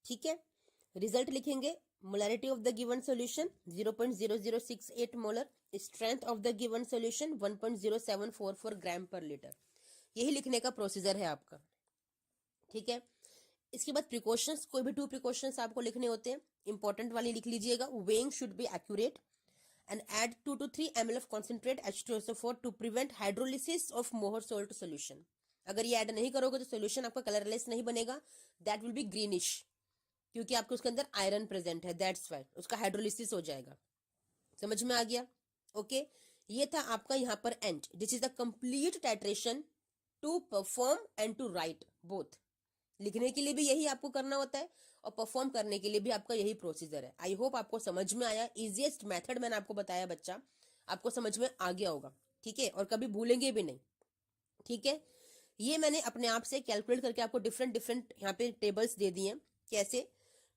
ठीक है, रिजल्ट लिखेंगे, molarity of the given solution 0.0068 molar, strength of the given solution 1.0744 ग्राम पर लीटर। यही लिखने का प्रोसीजर है आपका। ठीक है, इसके बाद प्रिकॉशंस, कोई भी 2 प्रिकॉशंस आपको लिखने होते हैं, इंपॉर्टेंट वाली लिख लीजिएगा। Weighing should be accurate and add 2 to 3 ml of concentrate H2SO4 to prevent hydrolysis of Mohr salt solution। अगर ये ऐड नहीं करोगे तो सोल्यूशन आपका कलरलेस नहीं बनेगा, दैट विल बी ग्रीनिश, क्योंकि आपके उसके अंदर आयरन प्रेजेंट है, दैट्स वाई उसका हाइड्रोलिसिस हो जाएगा। समझ में आ गया, ओके। ये था आपका यहाँ पर end, this is the complete titration to perform and to write both. लिखने के लिए भी यही आपको करना होता है और परफॉर्म करने के लिए भी आपका यही प्रोसीजर है। आई होप आपको समझ में आया, इजीएस्ट मेथड मैंने आपको बताया बच्चा, आपको समझ में आ गया होगा। ठीक है, और कभी भूलेंगे भी नहीं। ठीक है, ये मैंने अपने आप से कैलकुलेट करके आपको डिफरेंट डिफरेंट यहाँ पे टेबल्स दे दिए। कैसे,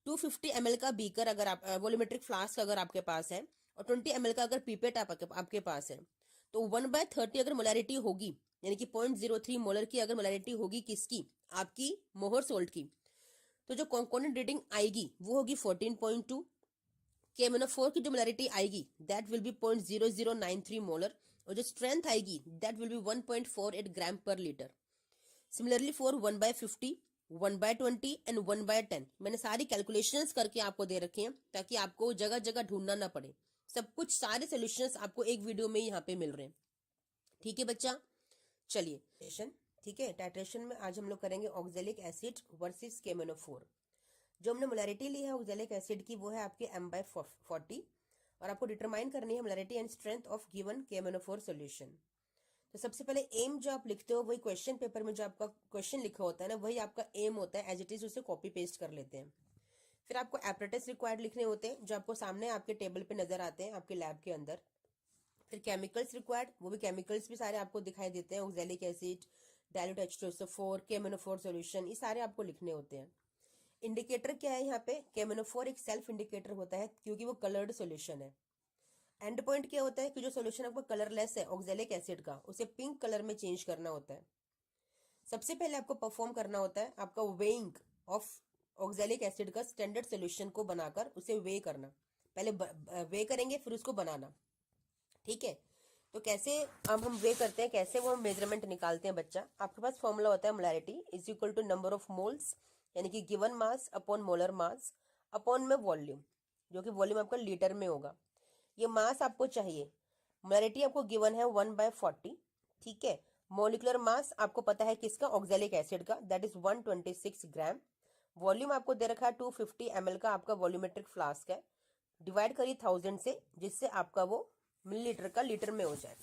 250 ml का बीकर अगर आप वॉल्यूमेट्रिक फ्लास्क अगर आपके पास है, और 20 ml का अगर पीपेट आपके पास है, तो 1/30 अगर मोलैरिटी होगी, यानी कि 0.03 मोलर की अगर मोलैरिटी होगी किसकी, आपकी मोहर सोल्ट की, तो जो कंपोनेंट रीडिंग आएगी वो होगी 14.2। KMnO4 की जो मोलैरिटी आएगी दैट विल बी 0.0093 मोलर, और जो स्ट्रेंथ आएगी दैट विल बी 1.48 ग्राम पर लीटर। सिमिलरली फॉर 1/50, 1/20 एंड 1/10 मैंने सारी कैलकुलेशंस करके आपको दे रखे हैं, ताकि आपको जगह जगह ढूंढना ना पड़े। सब कुछ सारे सोल्यूशंस आपको एक वीडियो में यहाँ पे मिल रहे हैं। ठीक है बच्चा, चलिए। ठीक है, टाइट्रेशन में आज हम लोग करेंगे ऑक्जेलिक एसिड वर्सेस KMnO4। जो हमने मोलैरिटी ली है ऑक्जेलिक एसिड की वो है आपके M/40, और आपको डिटरमाइन करनी है molarity and strength of given KMnO4 solution. तो सबसे पहले एम जो आप लिखते हो, वही क्वेश्चन पेपर में जो आपका क्वेश्चन लिखा होता है ना, वही आपका एम होता है, एज इट इज उसे कॉपी पेस्ट कर लेते हैं। फिर आपको एपरेटस रिक्वायर्ड लिखने होते हैं, जो आपको सामने आपके टेबल पे नजर आते हैं आपके लैब के अंदर। फिर केमिकल्स रिक्वायर्ड, वो भी केमिकल्स भी सारे आपको दिखाई देते हैं, oxalic acid, dilute H2SO4, KMnO4 solution, ये सारे आपको लिखने होते हैं। इंडिकेटर क्या है यहाँ पे, KMnO4 एक सेल्फ इंडिकेटर होता है, क्योंकि वो कलर्ड सॉल्यूशन है। एंड पॉइंट क्या होता है कि जो सॉल्यूशन आपका कलरलेस है ऑक्जेलिक एसिड का, उसे पिंक कलर में चेंज करना होता है। सबसे पहले आपको परफॉर्म करना होता है आपका वेइंग ऑफ ऑक्जेलिक एसिड का स्टैंडर्ड सॉल्यूशन को बनाकर उसे वे करना। पहले वे करेंगे फिर उसको बनाना। ठीक है, तो कैसे अब हम वे करते हैं, कैसे वो हम मेजरमेंट निकालते हैं बच्चा। आपके पास फॉर्मूला होता है molarity is equal to number of moles, यानी कि given mass upon molar mass upon में वॉल्यूम, जो कि वॉल्यूम आपका लीटर में होगा। ये मास आपको चाहिए। मोलैरिटी आपको गिवन है 1/40, ठीक है। मोलिकुलर मास आपको पता है किसका, ऑक्जेलिक एसिड का, दैट इज 126 ग्राम। वॉल्यूम आपको दे रखा है 250 ml का आपका वॉल्यूमेट्रिक फ्लास्क है। डिवाइड करिए 1000 से, जिससे आपका वो मिलीलीटर का लीटर में हो जाए।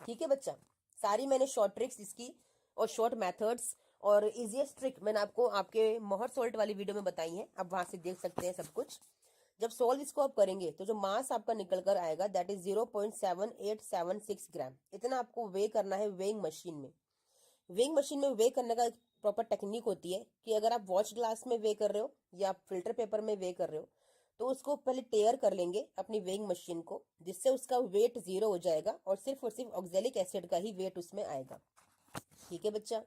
ठीक है बच्चा, सारी मैंने शॉर्ट ट्रिक्स इसकी और शॉर्ट मेथड्स और इजीएस्ट ट्रिक मैंने आपको आपके मोहर सोल्ट वाली वीडियो में बताई है। आप वहां से देख सकते हैं सब कुछ। जब सोल्व इसको आप करेंगे तो जो मास आपका निकल कर आएगा दैट इज 0.7876 ग्राम। इतना आपको वे करना है वेइंग मशीन में। वेइंग मशीन में वे करने का एक प्रॉपर टेक्निक होती है कि अगर आप वॉच ग्लास में वे कर रहे हो या फिल्टर पेपर में वे कर रहे हो तो उसको पहले टेयर कर लेंगे अपनी वेइंग मशीन को, जिससे उसका वेट 0 हो जाएगा और सिर्फ ऑक्जेलिक एसिड का ही वेट उसमें आएगा। ठीक है बच्चा।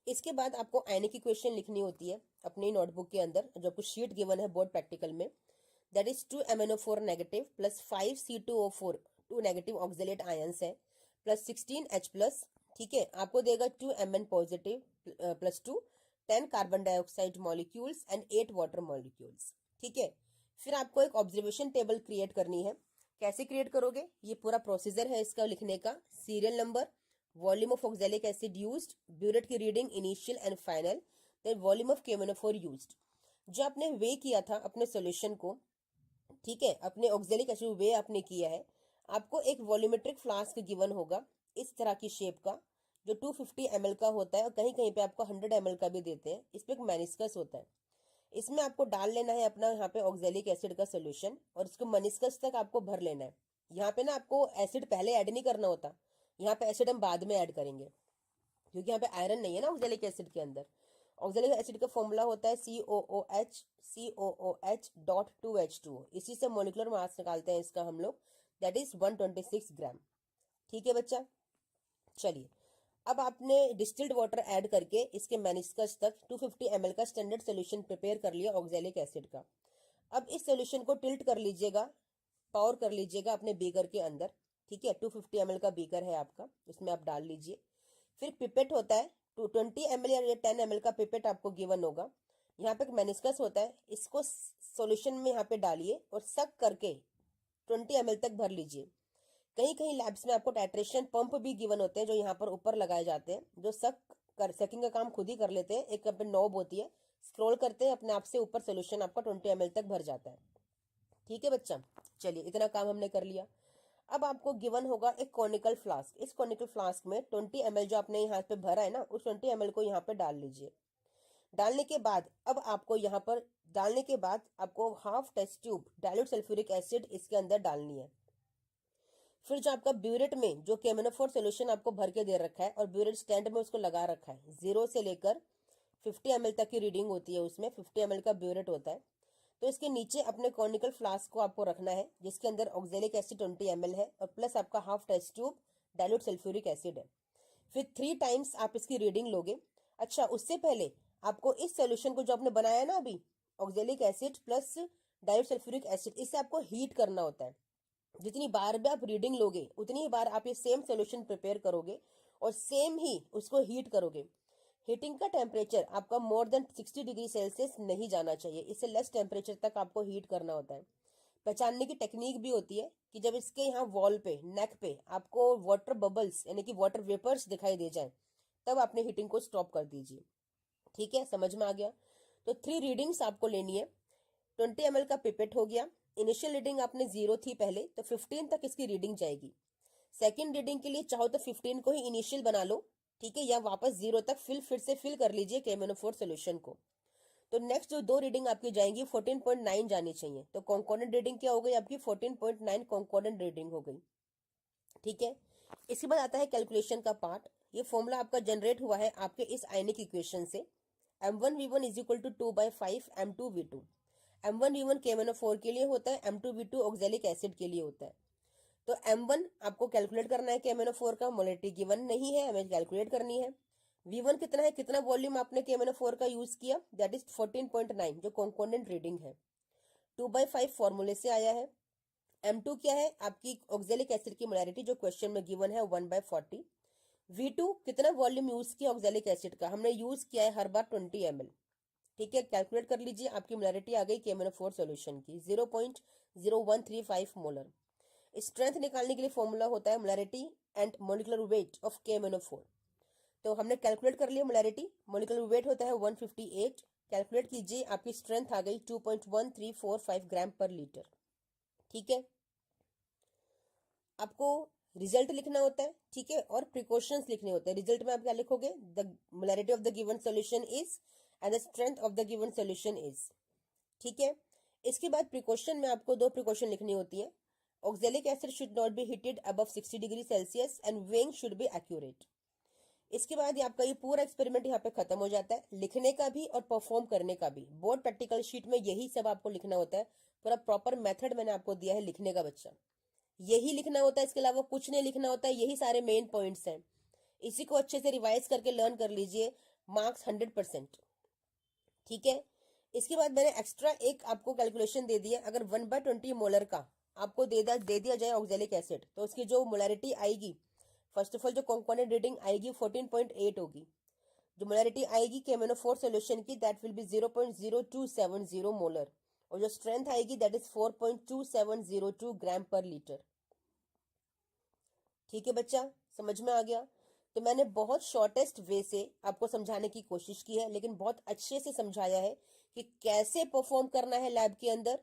इसके बाद आपको आयनिक इक्वेशन लिखनी होती है अपनी नोटबुक के अंदर, जो आपको शीट गिवन है बोर्ड प्रैक्टिकल में। That is 2MnO4 negative plus 5C2O4, 2 negative oxalate ions है, प्लस 16H प्लस। ठीक है, आपको देगा 2Mn positive plus 2, 10 carbon dioxide molecules and 8 water molecules. ठीक है, फिर आपको एक ऑब्जर्वेशन टेबल क्रिएट करनी है। कैसे क्रिएट करोगे, ये पूरा प्रोसीजर है इसका लिखने का। Serial number, volume of oxalic acid used, burette की reading initial and final, then volume of KMnO4 used. जो आपने वे किया था अपने सॉल्यूशन को, ठीक है, अपने ऑक्जेलिक एसिड वे आपने किया है, आपको एक वॉल्यूमेट्रिक फ्लास्क गिवन होगा इस तरह की शेप का, जो 250 ml का होता है और कहीं कहीं पे आपको 100 ml का भी देते हैं। इस पे एक मेनिस्कस होता है, इसमें आपको डाल लेना है अपना यहाँ पे ऑक्जेलिक एसिड का सोल्यूशन और इसको मेनिस्कस तक आपको भर लेना है। यहाँ पे ना आपको एसिड पहले ऐड नहीं करना होता, यहाँ पे एसिड हम बाद में ऐड करेंगे, क्योंकि यहाँ पे आयरन नहीं है ना ऑक्जेलिक एसिड के अंदर। ऑक्जेलिक एसिड का फॉर्मूला होता है COOH इसी से मोलिकुलर मास निकालते हैं इसका हम लोग, दैट इज 126 ग्राम। ठीक है बच्चा, चलिए अब आपने डिस्टिल्ड वाटर ऐड करके इसके मेनिस्कस तक 250 ml का स्टैंडर्ड सोल्यूशन प्रिपेयर कर लिया ऑक्जेलिक एसिड का। अब इस सोल्यूशन को टिल्ट कर लीजिएगा, पावर कर लीजिएगा अपने बीकर के अंदर। ठीक है, 250 ml का बीकर है आपका, उसमें आप डाल लीजिए। फिर पिपेट होता है 20 ml या 10 ml का पिपेट आपको गिवन होगा। यहाँ पे एक मेनिस्कस होता है, इसको सॉल्यूशन में यहाँ पे डालिए और सक करके 20 ml तक भर लीजिए। कहीं कहीं लैब्स में आपको टाइट्रेशन पंप भी गिवन होते हैं, जो यहाँ पर ऊपर लगाए जाते हैं, जो सकिंग का काम खुद ही कर लेते हैं। एक पे नॉब होती है, स्क्रॉल करते हैं अपने आप से ऊपर सोल्यूशन आपका 20 ml तक भर जाता है। ठीक है बच्चा, चलिए इतना काम हमने कर लिया। अब आपको गिवन होगा एक कॉनिकल फ्लास्क। इस कॉनिकल फ्लास्क में 20 ml जो आपने यहाँ पे भरा है ना, उस 20 ml को यहाँ पे डाल लीजिए। डालने के बाद अब आपको यहाँ पर डालने के बाद आपको half test tube dilute sulphuric acid इसके अंदर डालनी है। फिर जो आपका ब्यूरेट में जो KMnO4 सोल्यूशन आपको भर के दे रखा है और ब्यूरेट स्टैंड में उसको लगा रखा है, 0 से लेकर 50 ml तक की रीडिंग होती है उसमें, 50 ml का ब्यूरेट होता है। तो इसके नीचे अपने कॉनिकल फ्लास्क को आपको रखना है, जिसके अंदर ऑक्जेलिक एसिड 20 ml है और प्लस आपका half test tube dilute sulphuric acid है। फिर 3 टाइम्स आप इसकी रीडिंग लोगे। अच्छा, उससे पहले आपको इस सोल्यूशन को जो आपने बनाया ना अभी, oxalic acid plus dilute sulphuric acid, इसे आपको हीट करना होता है। जितनी बार भी आप रीडिंग लोगे उतनी ही बार आप ये सेम सोल्यूशन प्रिपेयर करोगे और सेम ही उसको हीट करोगे। हीटिंग का टेम्परेचर आपका मोर देन 60 डिग्री सेल्सियस नहीं जाना चाहिए, इससे लेस टेम्परेचर तक आपको हीट करना होता है। पहचानने की टेक्निक भी होती है कि जब इसके यहाँ वॉल पे, नेक पे आपको वाटर बबल्स यानी कि वाटर वेपर्स दिखाई दे जाए, तब आपने हीटिंग को स्टॉप कर दीजिए। ठीक है, समझ में आ गया। तो 3 रीडिंग्स आपको लेनी है। 20 ml का पिपेट हो गया, इनिशियल रीडिंग आपने 0 थी पहले, तो 15 तक इसकी रीडिंग जाएगी। सेकंड रीडिंग के लिए चाहो तो 15 को ही इनिशियल बना लो, ठीक है, या वापस 0 तक फिर से फिल कर लीजिए KMnO4 सोल्यूशन को। तो नेक्स्ट जो 2 रीडिंग आपकी जाएंगी 14.9 जानी चाहिए। तो कॉन्कॉर्डेंट रीडिंग क्या हो गई आपकी, 14.9 कॉन्कॉर्डेंट रीडिंग हो गई। ठीक है, इसके बाद आता है कैलकुलेशन का पार्ट। ये फॉर्मूला आपका जनरेट हुआ है आपके इस आयनिक इक्वेशन से, M1V1 is equal to 2/5 M2V2। M1V1 KMnO4 के लिए होता है, M2V2 ऑक्जेलिक एसिड के लिए होता है। तो M1 आपको कैलकुलेट करना है KMnO4 का, मोलेरिटी गिवन नहीं है, हमें कैलकुलेट करनी है। V1 कितना है, कितना वॉल्यूम आपने KMnO4 का यूज किया, दैट इज 14.9 जो कॉन्कोनेंट रीडिंग है। 2/5 फॉर्मूले से आया है। M2 क्या है, आपकी ऑक्जेलिक एसिड की मोलैरिटी जो क्वेश्चन में गिवन है 1/40। V2 कितना वॉल्यूम यूज किया ऑक्जेलिक एसिड का, हमने यूज किया है हर बार 20 ml। ठीक है, कैलकुलेट कर लीजिए, आपकी मोलैरिटी आ गई KMnO4 सॉल्यूशन की 0.0135 मोलर। स्ट्रेंथ निकालने के लिए फॉर्मूला होता है molarity and molecular weight of KMnO4। तो हमने कैलकुलेट कर लिया मोलैरिटी, मोलिकुलर वेट होता है 158। कैलकुलेट कीजिए, आपकी स्ट्रेंथ आ गई 2.1345 ग्राम पर लीटर। ठीक है, आपको रिजल्ट लिखना होता है, ठीक है, और प्रिकॉशंस लिखने होते हैं। रिजल्ट में आप क्या लिखोगे, the molarity of the given solution is and the strength of the given solution is. ठीक है, इसके बाद प्रिकॉशन में आपको दो प्रिकॉशन लिखनी होती है। Oxalic acid should not be heated above 60 degree Celsius and weighing should be accurate. इसके बाद आपका ये पूरा एक्सपेरिमेंट यहाँ पे खत्म हो जाता है, लिखने का भी और परफॉर्म करने का भी। बोर्ड प्रैक्टिकल शीट में यही सब आपको लिखना होता है, पूरा प्रॉपर मेथड मैंने आपको दिया है लिखने का बच्चा, यही लिखना होता है, इसके अलावा कुछ नहीं लिखना होता है, यही सारे मेन पॉइंट्स हैं। इसी को अच्छे से रिवाइज करके लर्न कर लीजिए, मार्क्स 100%। ठीक है, इसके बाद मैंने एक्स्ट्रा एक आपको कैलकुलेशन दे दिया। अगर 1/20 मोलर का आपको दे दिया जाए ऑक्जेलिक एसिड, तो उसकी जो मोलैरिटी आएगी, फर्स्ट ऑफ ऑल जो कंपोनेंट रेटिंग आएगी 14.8 होगी। जो मोलैरिटी आएगी KMnO4 सॉल्यूशन की, दैट विल बी 0.0270 मोलर, और जो स्ट्रेंथ आएगी दैट इज 4.2702 ग्राम पर लीटर। ठीक है बच्चा, समझ में आ गया? तो मैंने बहुत शॉर्टेस्ट वे से आपको समझाने की कोशिश की है, लेकिन बहुत अच्छे से समझाया है कि कैसे परफॉर्म करना है लैब के अंदर,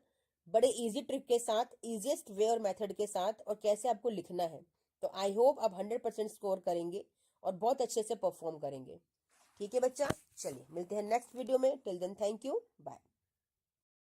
बड़े इजी ट्रिक के साथ, इजीएस्ट वे और मेथड के साथ, और कैसे आपको लिखना है। तो आई होप आप 100% स्कोर करेंगे और बहुत अच्छे से परफॉर्म करेंगे। ठीक है बच्चा, चलिए मिलते हैं नेक्स्ट वीडियो में। Till then thank you, bye.